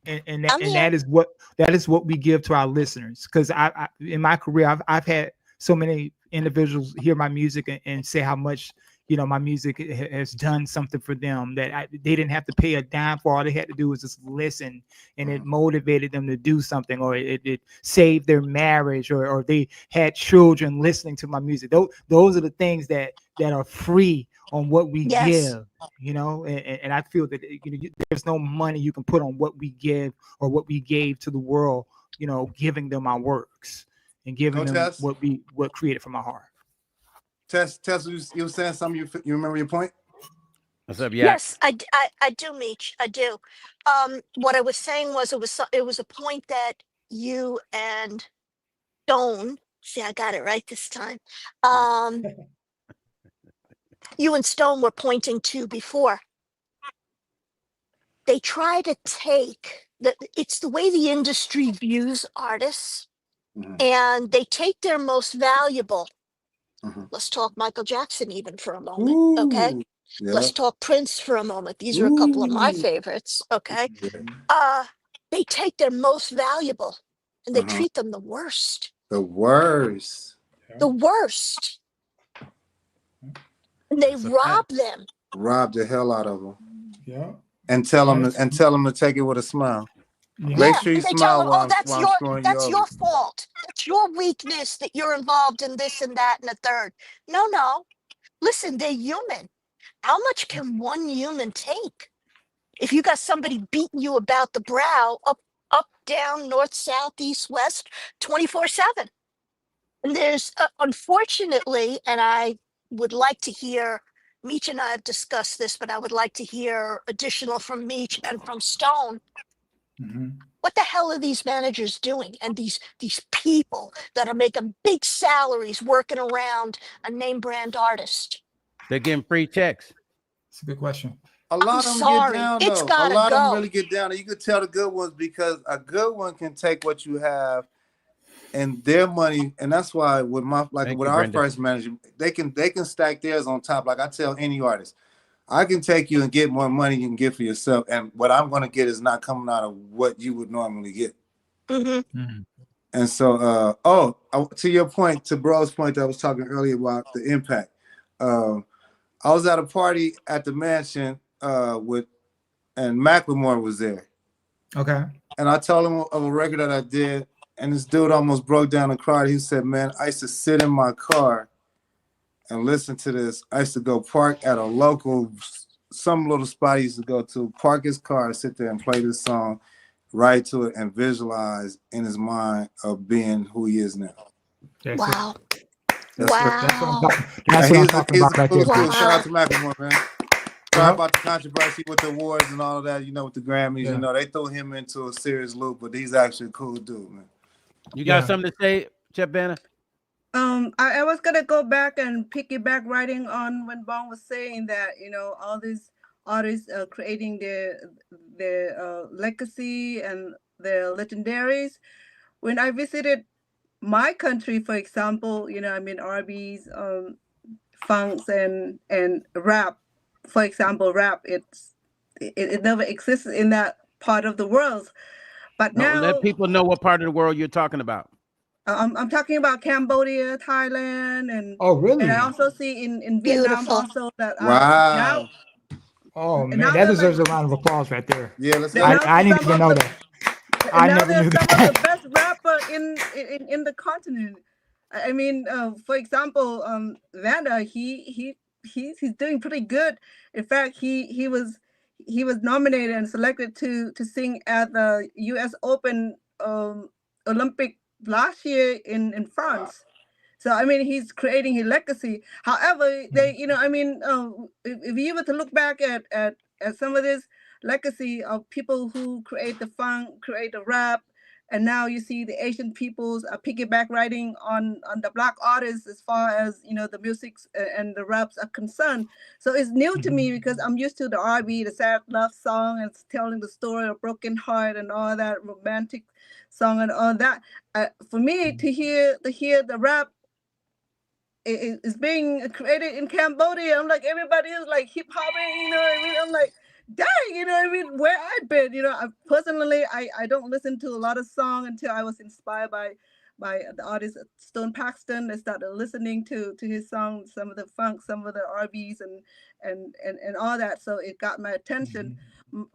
and that is what we give to our listeners. Because I in my career I've had so many individuals hear my music and say how much my music has done something for them that they didn't have to pay a dime for. All they had to do was just listen, and it motivated them to do something, or it saved their marriage, or they had children listening to my music. Those are the things that are free on what we give, and I feel that there's no money you can put on what we give or what we gave to the world, giving them our works and giving them what created from our heart. Tess, you were saying something. You remember your point? What's up, yeah? Yes, I do, Meech. I do. What I was saying was it was a point that you and Stone. See, I got it right this time. You and Stone were pointing to before. They try to take it's the way the industry views artists, and they take their most valuable. Let's talk Michael Jackson even for a moment, okay? Yeah. Let's talk Prince for a moment. These are a couple of my favorites, okay? They take their most valuable and they treat them the worst. The worst. The worst. And they rob them. Rob the hell out of them. Yeah. And tell them to take it with a smile. Yeah. Make sure you and they smile tell them, that's your fault. That's your weakness that you're involved in this and that and a third. No. Listen, they're human. How much can one human take? If you got somebody beating you about the brow, up, down, north, south, east, west, 24/7. And there's, unfortunately, and I would like to hear, Meech and I have discussed this, but I would like to hear additional from Meech and from Stone. What the hell are these managers doing? And these people that are making big salaries working around a name brand artist? They're getting free checks. It's a good question. A lot of them get down, though. It's gotta a lot go. of them really get down. You could tell the good ones because a good one can take what you have and their money, and that's why with our first manager, they can stack theirs on top. Like I tell any artist, I can take you and get more money you can get for yourself, and what I'm going to get is not coming out of what you would normally get. And And so, to your point, to bro's point that I was talking earlier about the impact. I was at a party at the mansion and Macklemore was there. Okay. And I told him of a record that I did, and this dude almost broke down and cried. He said, man, I used to sit in my car and listen to this. I used to go park at some little spot he used to go to, park his car, sit there and play this song, write to it, and visualize in his mind of being who he is now. Wow. That's Wow. That's what I'm talking about right there. Shout out to Macklemore, man. Sorry about the controversy with the awards and all of that, with the Grammys. Yeah. They threw him into a serious loop, but he's actually a cool dude, man. You got something to say, Chef Banner? I was gonna go back and piggyback writing on when Bong was saying that all these artists are creating their legacy and their legendaries. When I visited my country, for example, R&B's, funks and rap. For example, rap it never existed in that part of the world, but now let people know what part of the world you're talking about. I'm talking about Cambodia, Thailand, and really? And I also see in Vietnam also that wow. Oh man, that deserves a round of applause right there. Yeah, let's go. I didn't even know that. I never knew that. Some of the best rapper in the continent. I mean, for example, Vanda, he's doing pretty good. In fact, he was nominated and selected to sing at the U.S. Open Olympic last year in France. So I mean, he's creating his legacy. However, they, if you were to look back at some of this legacy of people who create the funk, create the rap, and now you see the Asian peoples are piggyback writing on the Black artists as far as the music and the raps are concerned. So it's new to me because I'm used to the R&B, the sad love song, and it's telling the story of broken heart and all that romantic song and all that. For me to hear the rap is being created in Cambodia, I'm like, everybody is like hip hopping, I'm like, dang, where I've been, personally, I don't listen to a lot of songs until I was inspired by the artist Stone Paxton. I started listening to his songs, some of the funk, some of the R&Bs and all that. So it got my attention.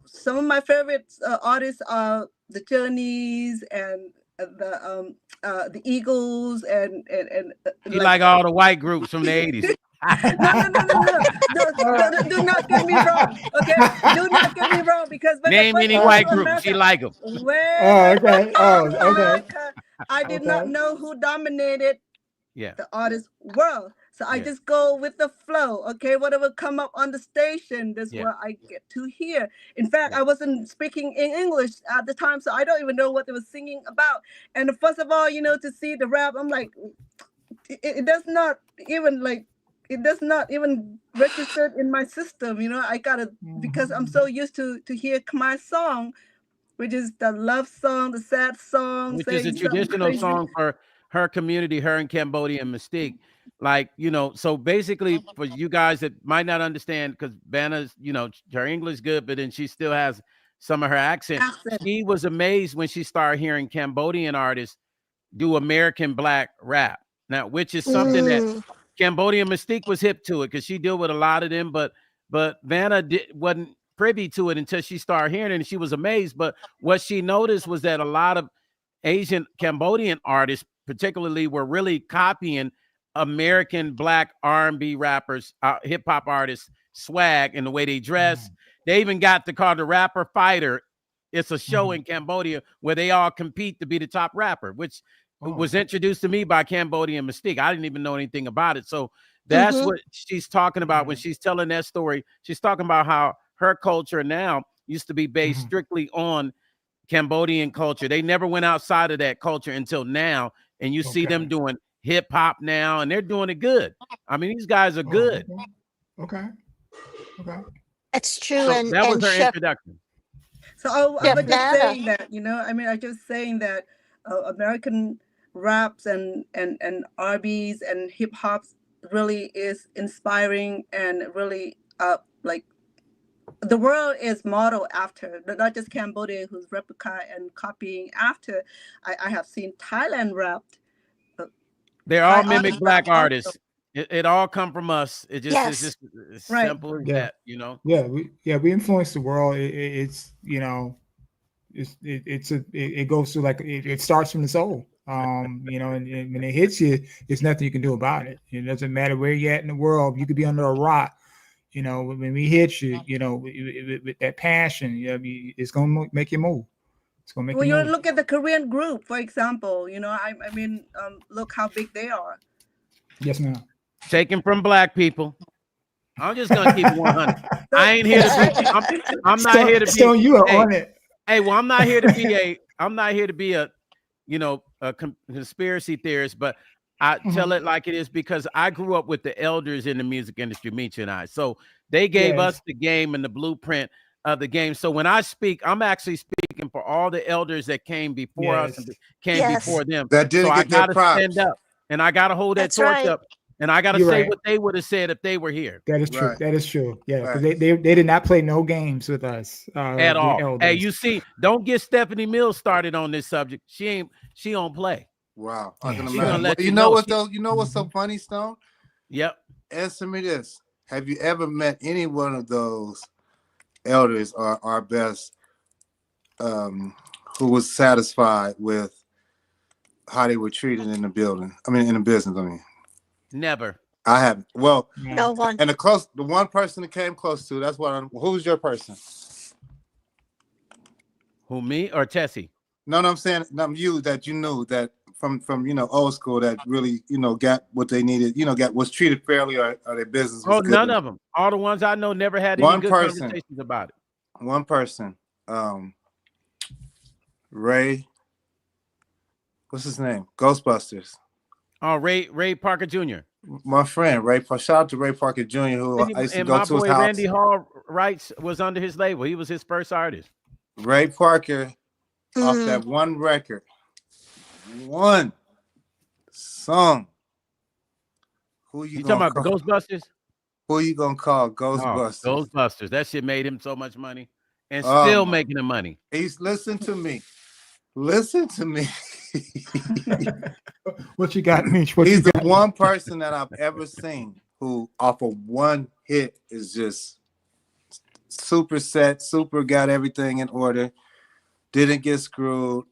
Some of my favorite artists are the Journeys and the Eagles and you like all the white groups from the 80s. No. Do not get me wrong. Okay, do not get me wrong because name any white group. She like them. Okay. Okay. I did not know who dominated the artist world. So I just go with the flow, okay? Whatever come up on the station, that's what I get to hear. In fact, I wasn't speaking in English at the time, so I don't even know what they were singing about. And first of all, to see the rap, I'm like, it does not even register in my system. I gotta because I'm so used to hear my song, which is the love song, the sad song, which is a traditional song for her community, her in Cambodia and Mystique. Like, so basically for you guys that might not understand, because Vanna's, her English good, but then she still has some of her accent. She was amazed when she started hearing Cambodian artists do American Black rap. Now, which is something that Cambodian Mystique was hip to it because she deal with a lot of them, but Vanna wasn't privy to it until she started hearing it, and she was amazed. But what she noticed was that a lot of Asian Cambodian artists particularly were really copying American Black R&B rappers, hip hop artists swag and the way they dress. They even got to call the rapper fighter. It's a show in Cambodia where they all compete to be the top rapper, which was introduced to me by Cambodian Mystique. I didn't even know anything about it. So that's what she's talking about when she's telling that story. She's talking about how her culture now used to be based strictly on Cambodian culture. They never went outside of that culture until now. And you see them doing hip hop now, and they're doing it good. I mean, these guys are good. Okay. That's true. So and that was her introduction. So I was just saying that, I'm just saying that American raps and R&Bs and hip hops really is inspiring and really the world is modeled after, not just Cambodia, who's replica and copying after. I have seen Thailand rapped. They all mimic black artists. It all come from us. It's just as simple as that, you know. Yeah, we influence the world. It's you know, it goes through like it starts from the soul. You know, and when it hits you, there's nothing you can do about it. It doesn't matter where you're at in the world. You could be under a rock. You know, when we hit you, you know, with that passion, you know, it's gonna make you move. It's gonna make you move. Look at the Korean group, for example. You know, I mean, look how big they are. Yes, ma'am. Taken from black people. I'm just gonna keep it 100. I ain't here to be. I'm not here to be. So you are on it. Hey, well, I'm not here to be a, you know, a conspiracy theorist, but I tell it like it is because I grew up with the elders in the music industry, Meech and I. So they gave us the game and the blueprint of the game. So when I speak, I'm actually speaking for all the elders that came before us and came before them. That didn't get their props. Stand up, and I gotta hold that torch up. And I got to say what they would have said if they were here. That is true. Right. That is true. Yeah, because they did not play no games with us at all. Hey, you see, don't get Stephanie Mills started on this subject. She don't play. Wow, I can imagine. You know what though? You know what's so funny, Stone? Yep. Answer me this: have you ever met any one of those elders or our best who was satisfied with how they were treated in the building? I mean, in the business. I mean. Never. I haven't. Well, no one. And the one person that came close to, that's what who's your person? Who, me or Tessie? No, I'm saying you that you knew that from you know old school that really, you know, got what they needed, you know, was treated fairly or their business was good. None of them. All the ones I know never had any good conversations about it. One person. Ray. What's his name? Ghostbusters. Oh, Ray Parker Jr. My friend Ray. Shout out to Ray Parker Jr. Who I used to go to his house. Randy Hall Wrights was under his label. He was his first artist. Ray Parker, off that one record, one song. Who you talking about? The Ghostbusters? Who you gonna call Ghostbusters? Ghostbusters. That shit made him so much money, and still making him money. Listen to me. Listen to me. What you got, Meech? He's the one person that I've ever seen who, off of one hit, is just super set, super got everything in order, didn't get screwed.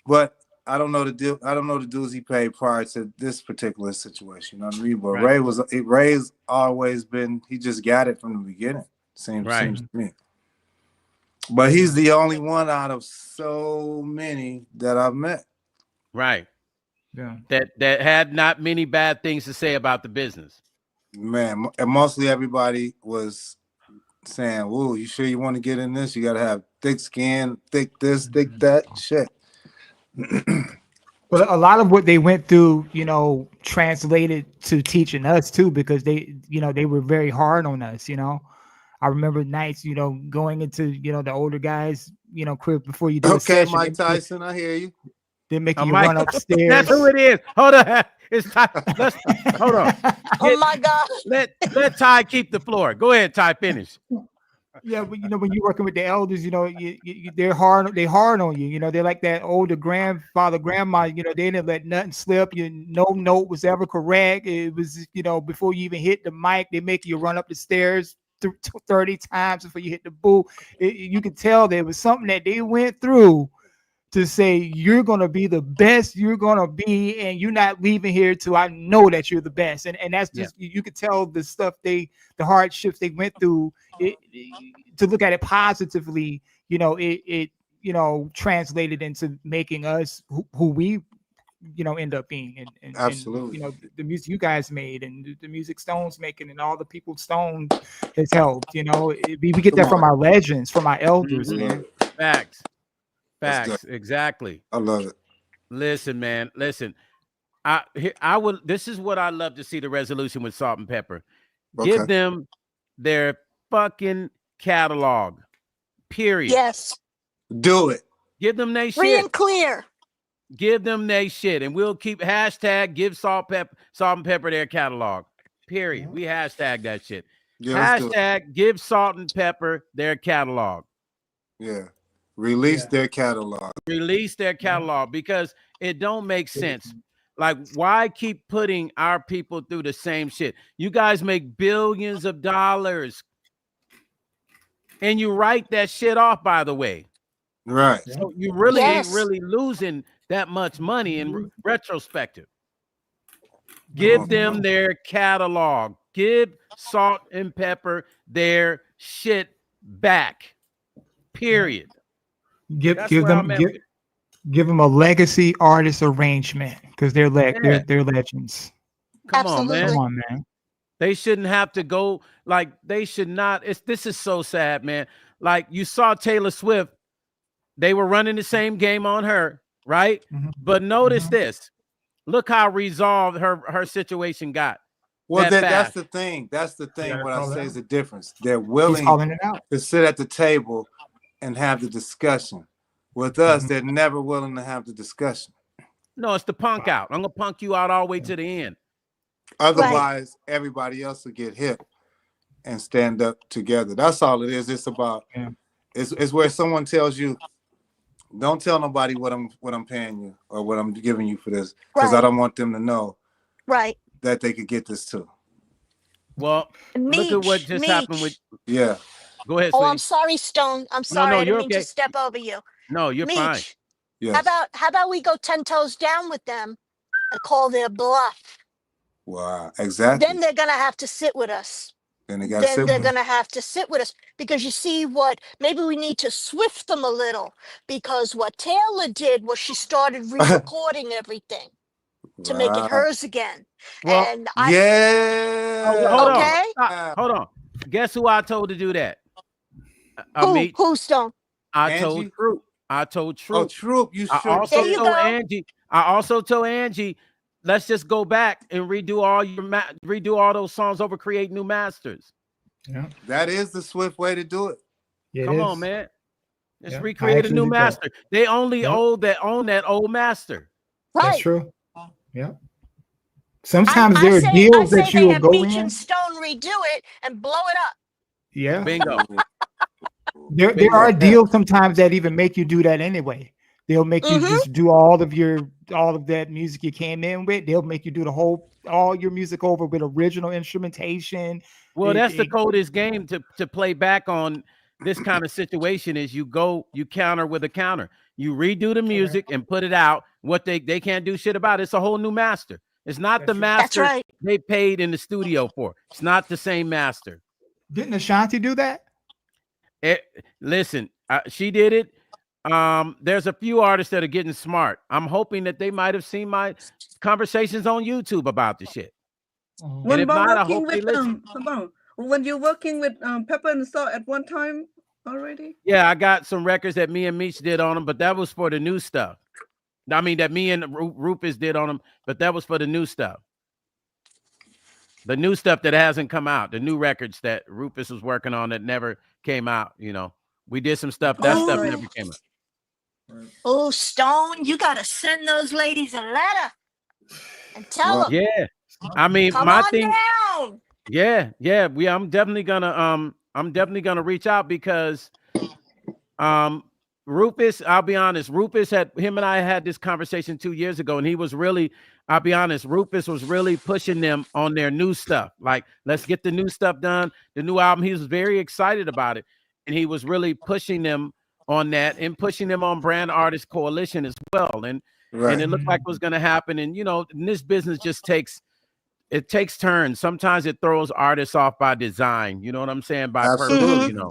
But I don't know the deal. I don't know the dues he paid prior to this particular situation. You know what I mean? But Ray's always been. He just got it from the beginning. Seems to me. But he's the only one out of so many that I've met. Right. Yeah. That had not many bad things to say about the business. Man, and mostly everybody was saying, "Whoa, you sure you want to get in this? You got to have thick skin, thick this, thick that, shit." But a lot of what they went through, you know, translated to teaching us too, because they were very hard on us, you know. I remember nights, you know, going into, you know, the older guys, you know, crib before you do a session. Mike Tyson, I hear you. They're making you run upstairs. That's who it is. Hold on. It's Ty. Hold on. Oh my God. Let Ty keep the floor. Go ahead, Ty, finish. Yeah, but you know, when you're working with the elders, you know, they're hard. They hard on you. You know, they're like that older grandfather, grandma. You know, they didn't let nothing slip. No note was ever correct. It was, you know, before you even hit the mic, they make you run up the stairs 30 times before you hit the booth. You could tell there was something that they went through to say you're gonna be the best you're gonna be, and you're not leaving here till I know that you're the best. And that's just you could tell the stuff the hardships they went through. To look at it positively, you know, it you know translated into making us who we end up being. And absolutely, and, you know, the music you guys made and the music Stone's making and all the people Stone has helped. You know, we get that from our legends, from our elders, man. Facts. Exactly. I love it. Listen, man. Listen, I would. This is what I love to see the resolution with Salt and Pepper. Okay. Give them their fucking catalog. Period. Yes. Do it. Give them their Free shit. and clear. Give them their shit, and we'll keep hashtag give Salt and Pepper their catalog. Period. We hashtag that shit. Yeah, let's do it. Hashtag give Salt and Pepper their catalog. Yeah. Release their catalog. Release their catalog because it don't make sense. Like, why keep putting our people through the same shit? You guys make billions of dollars. And you write that shit off, by the way. Right. So you really ain't Yes. really losing that much money in retrospective. Give them their catalog. Give Salt and Pepper their shit back. Period. Give That's give where I'm them at give, with it. give them a legacy artist arrangement because they're Yeah. they're legends. Come on, man. Absolutely. Come on, man. They shouldn't have to go, like, they should not. This is so sad, man. Like, you saw Taylor Swift, they were running the same game on her, right? Mhm. But notice Mhm. this. Look how resolved her situation got. Well, that that's fast. the thing. That's the thing. gotta What I call it say out. is the difference. They're He's willing calling it out. to sit at the table and have the discussion. With us, Mhm. they're never willing to have the discussion. No, it's the punk out. I'm gonna punk you out all the way to the end. Otherwise, everybody else will get hit and stand up together. That's all it is. It's about it's where someone tells you, don't tell nobody what I'm paying you or what I'm giving you for this, because I don't want them to know that they could get this too. Well, look at what just happened with. Yeah. Go ahead, Oh, sweetie. I'm sorry, Stone. I'm sorry. I didn't you're mean to okay. step over you. No, you're fine. Meech, Yes. how about we go 10 toes down with them and call their bluff? Wow. Exactly. Then they're gonna have to sit with us. Then they got to Then sit they're with gonna have to sit with us because you see what? Maybe we need to swift them a little because what Taylor did was she started re-recording everything to make it hers again. Well, and hold okay. on. Hold on. Guess who I told to do that? Who? Who, Stone? I told Troop. I told Troop. Oh, Troop, you I sure also There you told go. Angie. I also told Angie, let's just go back and redo all those songs over, create new masters. Yeah. That is the swift way to do it. Come on, man. Let's Yeah, I recreate a actually new did that. master. They only Yep. own that old master. Right. That's true. Yeah. Sometimes there are I deals say that they you will have go Meech in. and Stone redo it and blow it up. Yeah. Bingo. There are deals sometimes that even make you do that anyway. They'll make you just do all of that music you came in with. They'll make you do all your music over with original instrumentation. Well, that's the coldest game to play back on this kind of situation is you counter with a counter. You redo the music and put it out. What they can't do shit about. It's a whole new master. It's not the master they paid in the studio for. It's not the same master. Didn't Ashanti do that? Listen, she did it. There's a few artists that are getting smart. I'm hoping that they might have seen my conversations on YouTube about the shit. When if not, I hope they listen. When you're working with Pepa and Salt at one time already? Yeah, I got some records that me and Meech did on them, but that was for the new stuff. I mean, that me and Rufus did on them, but that was for the new stuff. The new stuff that hasn't come out, the new records that Rufus was working on that never came out. You know, we did some stuff. That stuff never came out. Oh, Stone, you gotta send those ladies a letter and tell them. Yeah, I mean, come my on thing. Down. Yeah. I'm definitely gonna reach out because Rufus, I'll be honest, him and I had this conversation 2 years ago, and he was really, I'll be honest, Rufus was really pushing them on their new stuff. Like, let's get the new stuff done, the new album. He was very excited about it, and he was really pushing them on that and pushing them on Brand Artist Coalition as well. And it looked like it was going to happen. And, in this business just takes turns. Sometimes it throws artists off by design. You know what I'm saying? By purpose,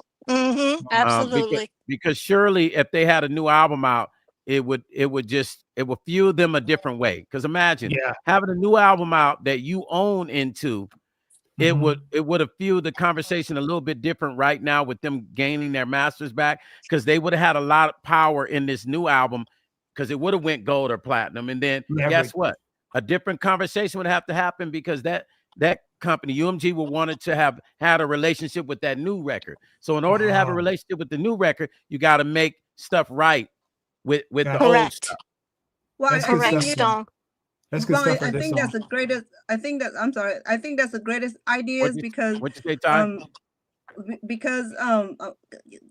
Absolutely. Because surely if they had a new album out, it would fuel them a different way. Because imagine having a new album out that you own into, it would have fueled the conversation a little bit different right now with them gaining their masters back, because they would have had a lot of power in this new album, because it would have went gold or platinum. And then guess what? A different conversation would have to happen, because that company, UMG, will wanted to have had a relationship with that new record. So in order to have a relationship with the new record, you got to make stuff right with the old stuff. Well, Correct, Stone. That's good Well, stuff. I Right there, think that's the greatest. I think that's the greatest ideas because what you say, Ty? because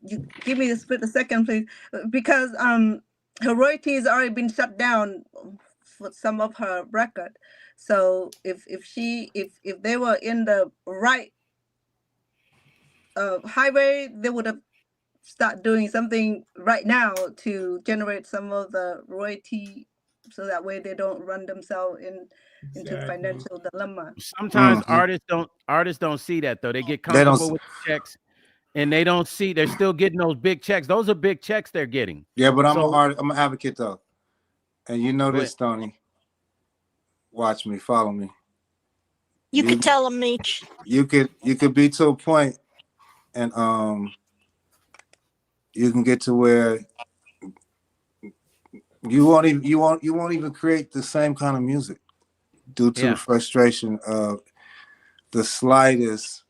you give me a second, please. Because her royalties already been shut down for some of her record. So if they were in the right highway, they would have start doing something right now to generate some of the royalty, so that way they don't run themselves into financial dilemma. Sometimes artists don't see that though. They get comfortable with the checks, and they don't see they're still getting those big checks. Those are big checks they're getting. Yeah, but I'm an advocate though, and you know this, Tony. Watch me, follow me. You could tell him, Meech. You could be to a point, and you can get to where you won't even create the same kind of music due to the frustration of the slightest,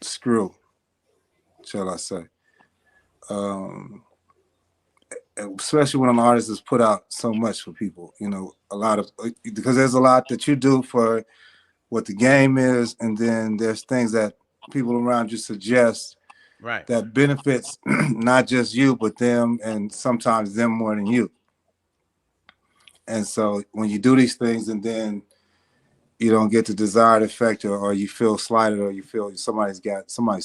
screw, shall I say. Especially when an artist has put out so much for people, a lot of, because there's a lot that you do for what the game is, and then there's things that people around you suggest that benefits not just you, but them, and sometimes them more than you. And so when you do these things and then you don't get the desired effect, or you feel slighted, or you feel somebody's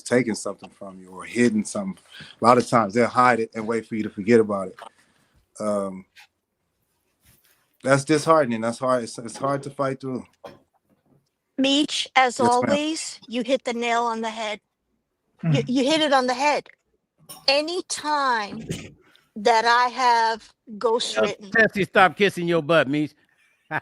taking something from you or hidden something, a lot of times they'll hide it and wait for you to forget about it. That's disheartening. That's hard. It's hard to fight through. Meech, as always, you hit the nail on the head. You hit it on the head. Anytime that I have ghostwritten. Tessie, stop kissing your butt, Meech.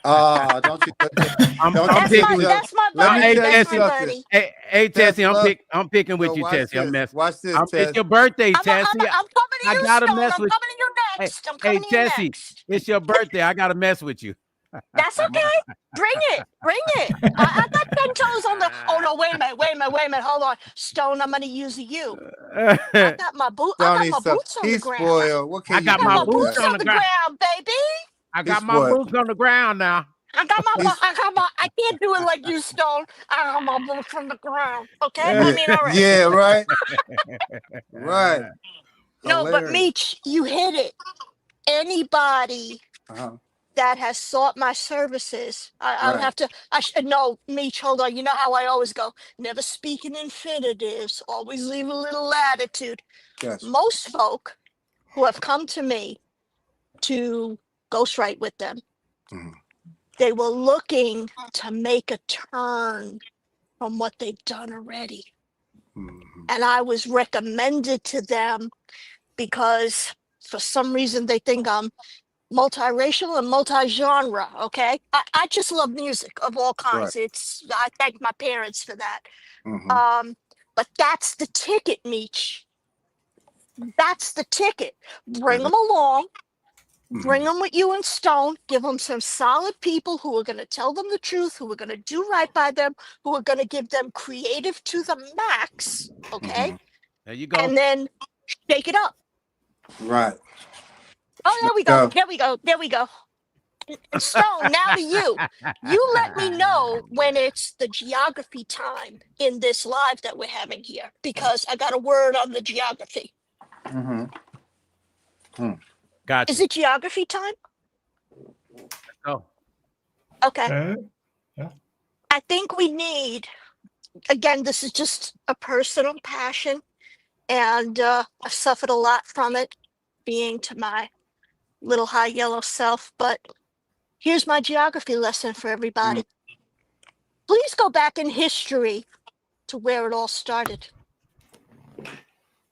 Don't you? That's my buddy. That's my buddy. Hey, Tessie, I'm picking with you, Tessie. I'm messing. Watch this, it's your birthday, Tessie. I'm coming to you, I gotta Stone. mess I'm with coming to you next. I'm Hey, coming to you Tessie, next. it's your birthday. I gotta mess with you. That's okay. Bring it. I got 10 toes on the. Oh no! Wait a minute. Hold on, Stone. I'm gonna use you. I got my boots on the ground. Spoiled. I got my boots on the ground, baby. I got my boots on the ground now. I can't do it like you, Stone. I got my boots on the ground. Okay. I mean, all right. Yeah. Right. Right. No, but Meech, you hit it. Anybody that has sought my services, I have to. No, Meech, hold on. You know how I always go. Never speak in infinitives. Always leave a little latitude. Yes. Most folk who have come to me to ghostwrite with them, they were looking to make a turn from what they've done already. And I was recommended to them because for some reason they think I'm multiracial and multi-genre. Okay. I just love music of all kinds. I thank my parents for that. But that's the ticket, Meech. That's the ticket. Bring them along. Bring them with you and Stone. Give them some solid people who are going to tell them the truth, who are going to do right by them, who are going to give them creative to the max. Okay. There you go. And then shake it up. Right. Oh, there we go. There we go. Stone, now to you. You let me know when it's the geography time in this live that we're having here, because I got a word on the geography. Gotcha. Is it geography time? Oh. Okay. Yeah. I think we need, again, this is just a personal passion, and I've suffered a lot from it, being to my little high yellow self, but here's my geography lesson for everybody. Please go back in history to where it all started.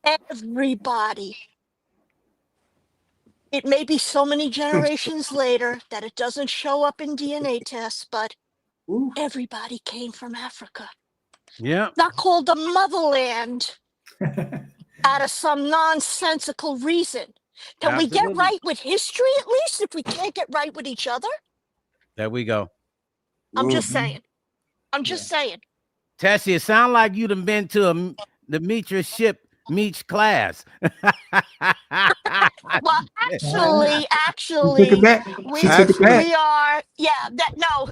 Everybody. It may be so many generations later that it doesn't show up in DNA tests, but everybody came from Africa. Yeah. Not called the motherland out of some nonsensical reason. Can we get right with history at least if we can't get right with each other? There we go. I'm just saying. I'm just saying. Tessie, it sounds like you done been to the Meech ship Meech class. Well, She actually, took it back. She took it back. we are. Yeah,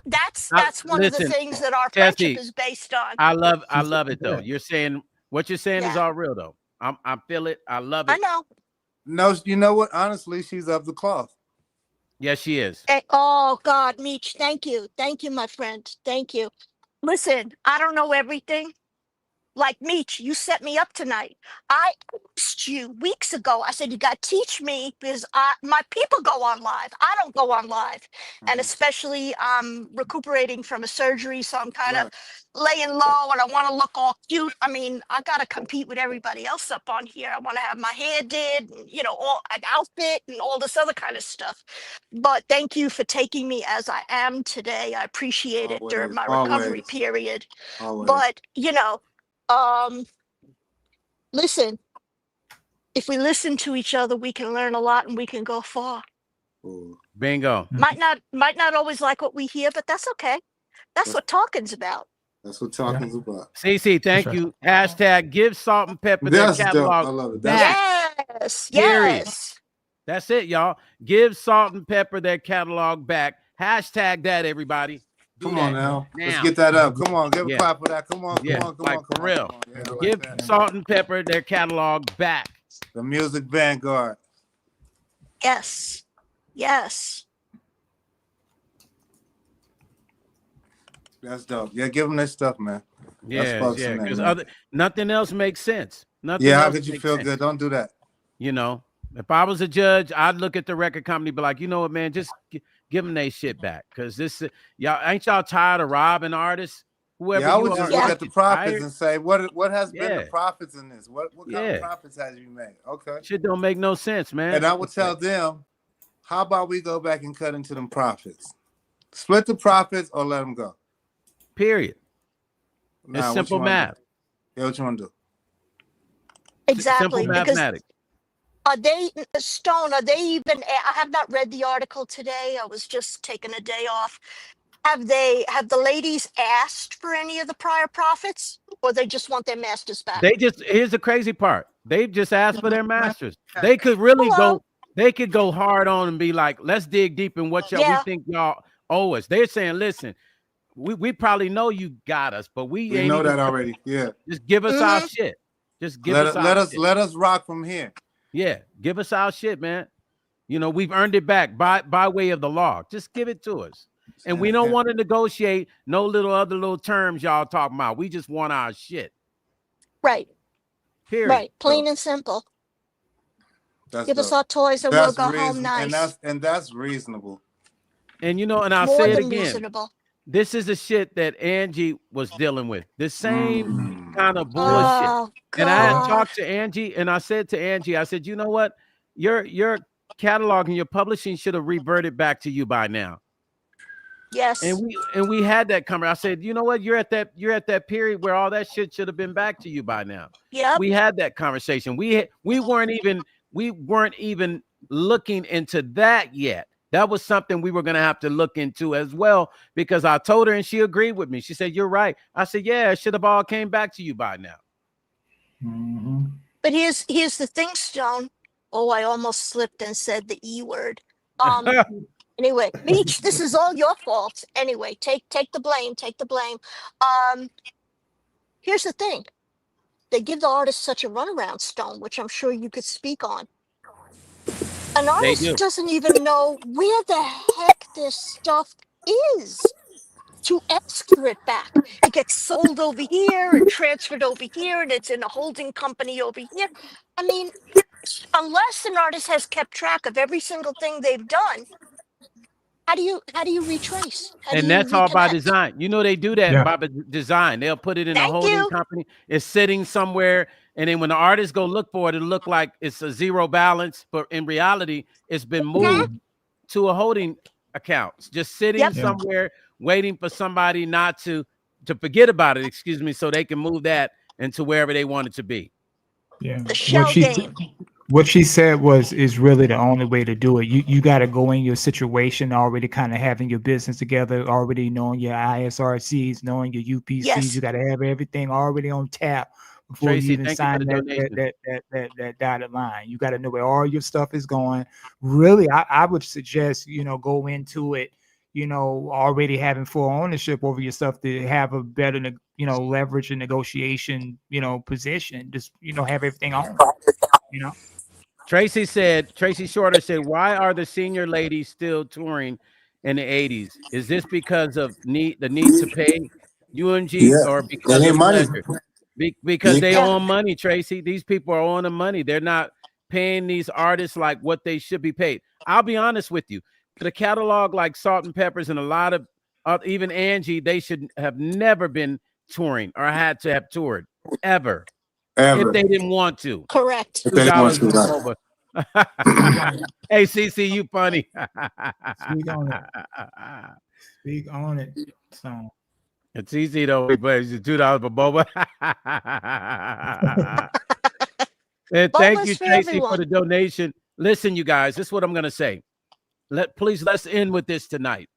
that's one of the Listen, things that our friendship Tessie, is based on. I She love took it it though. back. You're saying what you're saying is Yeah, all real though. I feel it. I love I it. know. No, you know what? Honestly, she's of the cloth. Yes, she is. Oh God, Meech, thank you, my friend, thank you. Listen, I don't know everything. Like Meech, you set me up tonight. I asked you weeks ago. I said you got to teach me because my people go on live. I don't go on live, and especially I'm recuperating from a surgery, so I'm kind of Right. laying low, and I want to look all cute. I mean, I got to compete with everybody else up on here. I want to have my hair did, and, all an outfit and all this other kind of stuff. But thank you for taking me as I am today. I appreciate it during Always, my recovery always, period. always. But um, listen, if we listen to each other, we can learn a lot and we can go far. Ooh. Bingo. Might not always like what we hear, but that's okay. That's what talking's about. That's what talking's about. CC, thank right. you. Hashtag give Salt and Pepper their That's dope. catalog I love it. back. Yes, Period. yes. That's it, y'all. Give Salt and Pepper their catalog back. Hashtag that, everybody. Come on now. Now. Let's get that up. Come on, give Yeah. a clap for that. Come on, come Yeah, on, come like on, come for on, real. come on. Yeah, I like Give that. Salt and Pepper their catalog back. The Music Vanguard. Yes. Yes. That's dope. Yeah, give them their stuff, man. Yeah, sparks yeah. in there, Because man. nothing else makes sense. Nothing Yeah, how else could you makes feel sense. good? Don't do that. If I was a judge, I'd look at the record company, be like, you know what, man, just give them their shit back. Because y'all ain't y'all tired of robbing artists? Whoever Yeah, I you would are, just look aren't at the you profits tired? and say, what has been the Yeah. profits in this? What kind Yeah. of profits has you made? Okay. Shit don't make no sense, man. And I would tell them, how about we go back and cut into them profits? Split the profits or let them go. Period. Nah, It's what simple you wanna math. do? Yeah, what you want to do? Exactly. Simple Because mathematics. are they Stone? Are they even? I have not read the article today. I was just taking a day off. Have the ladies asked for any of the prior profits, or they just want their masters back? Here's the crazy part. They just asked for their masters. They could really Hello. they could go hard on and be like, let's dig deep in what we Yeah. think y'all owe us. They're saying, listen, we probably know you got us, but we ain't know even that already. Yeah. just give us our shit. Just give us our shit. Let us rock from here. Yeah, give us our shit, man. We've earned it back by way of the law. Just give it to us. And we don't want to negotiate no other little terms y'all talking about. We just want our shit. Right. Period. Right. Plain and simple. Give us our toys and we'll go home nice. And that's reasonable. And and I'll More say it than again. reasonable. This is the shit that Angie was dealing with. The same kind of bullshit. Oh, and I had God. talked to Angie, and I said to Angie, I said, you know what? Your catalog and your publishing should have reverted back to you by now. Yes. And we had that conversation. I said, you know what? You're at that period where all that shit should have been back to you by now. Yep. We had that conversation. We weren't even looking into that yet. That was something we were going to have to look into as well, because I told her and she agreed with me. She said, you're right. I said, yeah, it should have all came back to you by now. Mm-hmm. But here's the thing, Stone. Oh, I almost slipped and said the E word. Anyway, Meech, this is all your fault. Anyway, take the blame. Take the blame. Here's the thing. They give the artist such a runaround, Stone, which I'm sure you could speak on. An artist doesn't even know where the heck this stuff is to ask for it back. It gets sold over here and transferred over here, and it's in a holding company over here. I mean, unless an artist has kept track of every single thing they've done, how do you retrace? And that's all by design. They do that by design. They'll put it in a holding company. It's sitting somewhere. And then when the artists go look for it, it'll look like it's a zero balance. But in reality, it's been moved to a holding account. It's just sitting somewhere waiting for somebody not to forget about it, excuse me, so they can move that into wherever they want it to be. Yeah. The shell game. What she said is really the only way to do it. You got to go in your situation already kind of having your business together, already knowing your ISRCs, knowing your UPCs. You got to have everything already on tap before you Tracy, even thank you for sign the donation. that dotted line. You got to know where all your stuff is going. Really, I would suggest, go into it, already having full ownership over your stuff to have a better, leverage and negotiation, position. Just, have everything on, Tracy Shorter said, why are the senior ladies still touring in the 80s? Is this because of the need to pay UMG Yeah, or they because need of money. pleasure? Because they Yeah. owe money, Tracy. These people are owing the money. They're not paying these artists like what they should be paid. I'll be honest with you. The catalog like Salt and Peppers and a lot of even Angie, they should have never been touring or had to have toured ever if they didn't want to. Correct. If they didn't want $2 to, for right. boba. Speak on it. Hey, CC, you funny. Speak on it. Speak on it. So It's easy though, but it's $2 for boba. And thank Boba's you, for Tracy, for everyone. the donation. Listen, you guys, this is what I'm gonna say. Let's end with this tonight.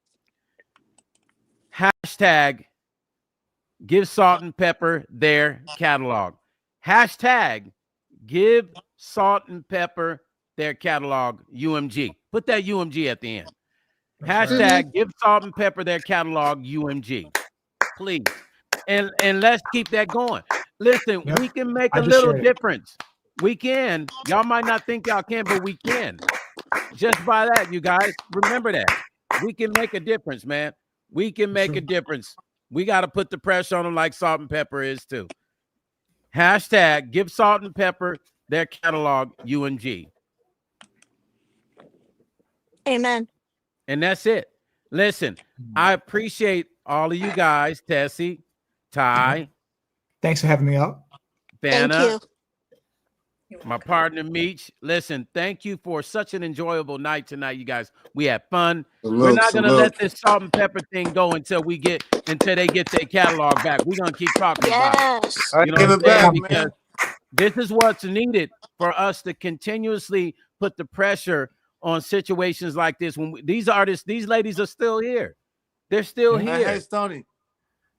Hashtag give Salt and Pepper their catalog. Hashtag give Salt and Pepper their catalog, UMG. Put that UMG at the end. Hashtag give Salt and Pepper their catalog, UMG. Please. And let's keep that going. Listen, Yep. we can make I a just little shared it. difference. We can. Y'all might not think y'all can, but we can. Just by that, you guys, remember that. We can make a difference, man. We can make a difference. We got to put the pressure on them like Salt and Pepper is too. Hashtag give Salt and Pepper their catalog, UMG. Amen. And that's it. Listen, I appreciate all of you guys, Tessie, Ty, Thanks for having me up. Vanna, Thank you. my partner Meech. Listen, thank you for such an enjoyable night tonight, you guys. We had fun. We're not gonna let this Salt and Pepper thing go until they get their catalog back. We're gonna keep talking about it. Yes. All right, You know give what it I'm saying? back, Because man. this is what's needed for us to continuously put the pressure on situations like this. When these artists, these ladies are still here. They're still here. Hey, Stoney,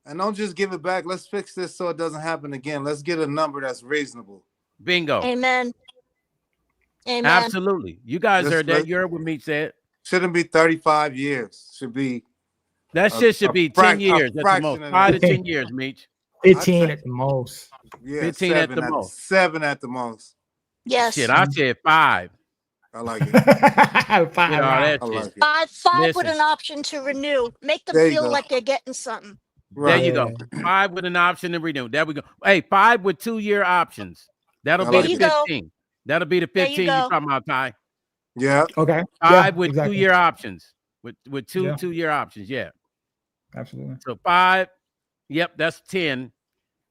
and don't just give it back. Let's fix this so it doesn't happen again. Let's get a number that's reasonable. Bingo. Amen. Amen. Absolutely. You guys heard that. You heard what Meech said. Shouldn't be 35 years. Should be that shit should be 10 years at the most. 5 to 10 years, Meech. 15 at the most. Yeah, 15 at the most. 7 at the most. Yes. Shit, I said 5. I like it. Five. You know, that I shit. like it. Five with an option to renew. Make them There you feel go. like they're getting something. There you go. 5 with an option to renew. There we go. Hey, 5 with 2-year options. That'll be the 15. That'll be the 15 you talking about, Ty. Yeah. Okay. 5 with 2-year options. With two 2-year options. Yeah. Absolutely. So 5. Yep, that's 10.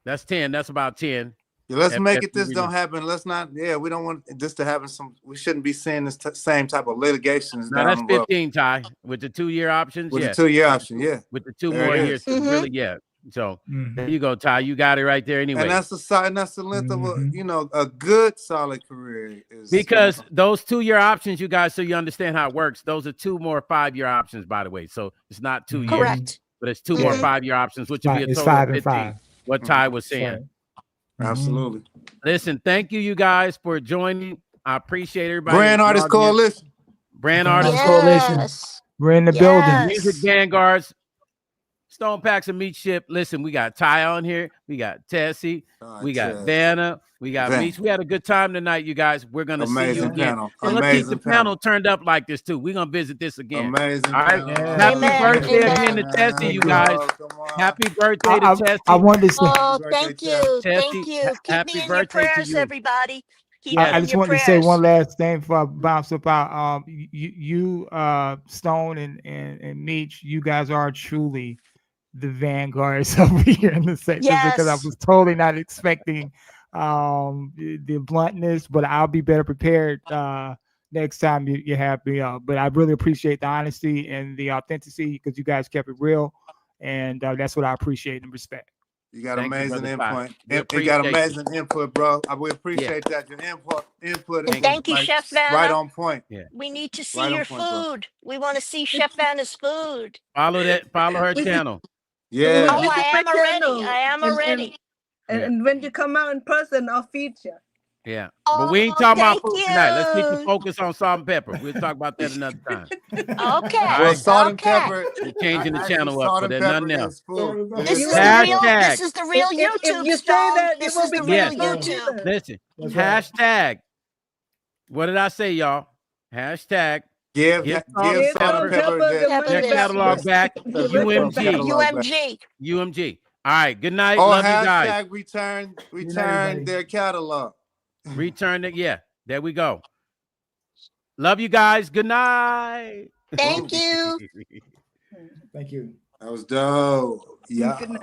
That's 10. That's about 10. Yeah, let's make it this don't happen. Let's not. Yeah, we don't want this to happen. We shouldn't be seeing this same type of litigations. No, that's 15, Ty, with the 2-year options. With the 2-year option, yeah. With the 2 more years, really, yeah. So there you go, Ty. You got it right there. Anyway, and that's the length of a good solid career. Because those 2-year options, you guys, so you understand how it works. Those are 2 more 5-year options, by the way. So it's not 2 years, correct, but it's 2 more 5-year options, which would be a total 5 of 15. and 5. What Ty was saying. Absolutely. Listen, thank you guys for joining. I appreciate everybody. Brand Artist Coalition. Brand Artist Coalition. We're in the building. Music Vanguards. Stone Packs and Meat Ship. Listen, we got Ty on here. We got Tessie. We got Vanna. We got Meech. We had a good time tonight, you guys. We're going to see you again. And let's keep the panel turned up like this, too. We're going to visit this again. Amazing. All right. Happy birthday again to Tessie, you guys. Happy birthday to Tessie. I wanted to say. Oh, thank you. Thank you. Keep happy me in your birthday to prayers, you. everybody. I just wanted to say one last thing before I bounce up out. You Stone and Meech, you guys are truly the vanguards over here in the sector because I was totally not expecting the bluntness, but I'll be better prepared next time you have me up. But I really appreciate the honesty and the authenticity because you guys kept it real, and that's what I appreciate and respect. You got amazing input. You got amazing input, bro. We appreciate that. Your input. And thank you, Chef Vanna. Right on point. Yeah. We need to see your food. We want to see Chef Vanna's food. Follow her channel. Yeah. Oh, I am already. And when you come out in person, I'll feature. Yeah. But we ain't talking about food thank tonight. Let's keep the you. focus on salt and pepper. We'll talk about that another time. Okay. All Well, right. salt and Okay. pepper. We're changing the Actually, channel up, salt but and there's pepper nothing else. is food. There we go. This is the Hashtag. real. This is the real If YouTube. you say Stone. that, This it will is be the Yes. real good YouTube. either. Listen. That's right. Hashtag. What did I say, y'all? Hashtag. Give Get salt and Pepper, pepper the Peppa money their this. back. catalog back. The record back. UMG. UMG. UMG. All right. Good night. or Love you guys. hashtag return everybody. their catalog. Return it. Yeah. There we go. Love you guys. Good night. Thank you. Thank you. That was dope. Yeah. Good night.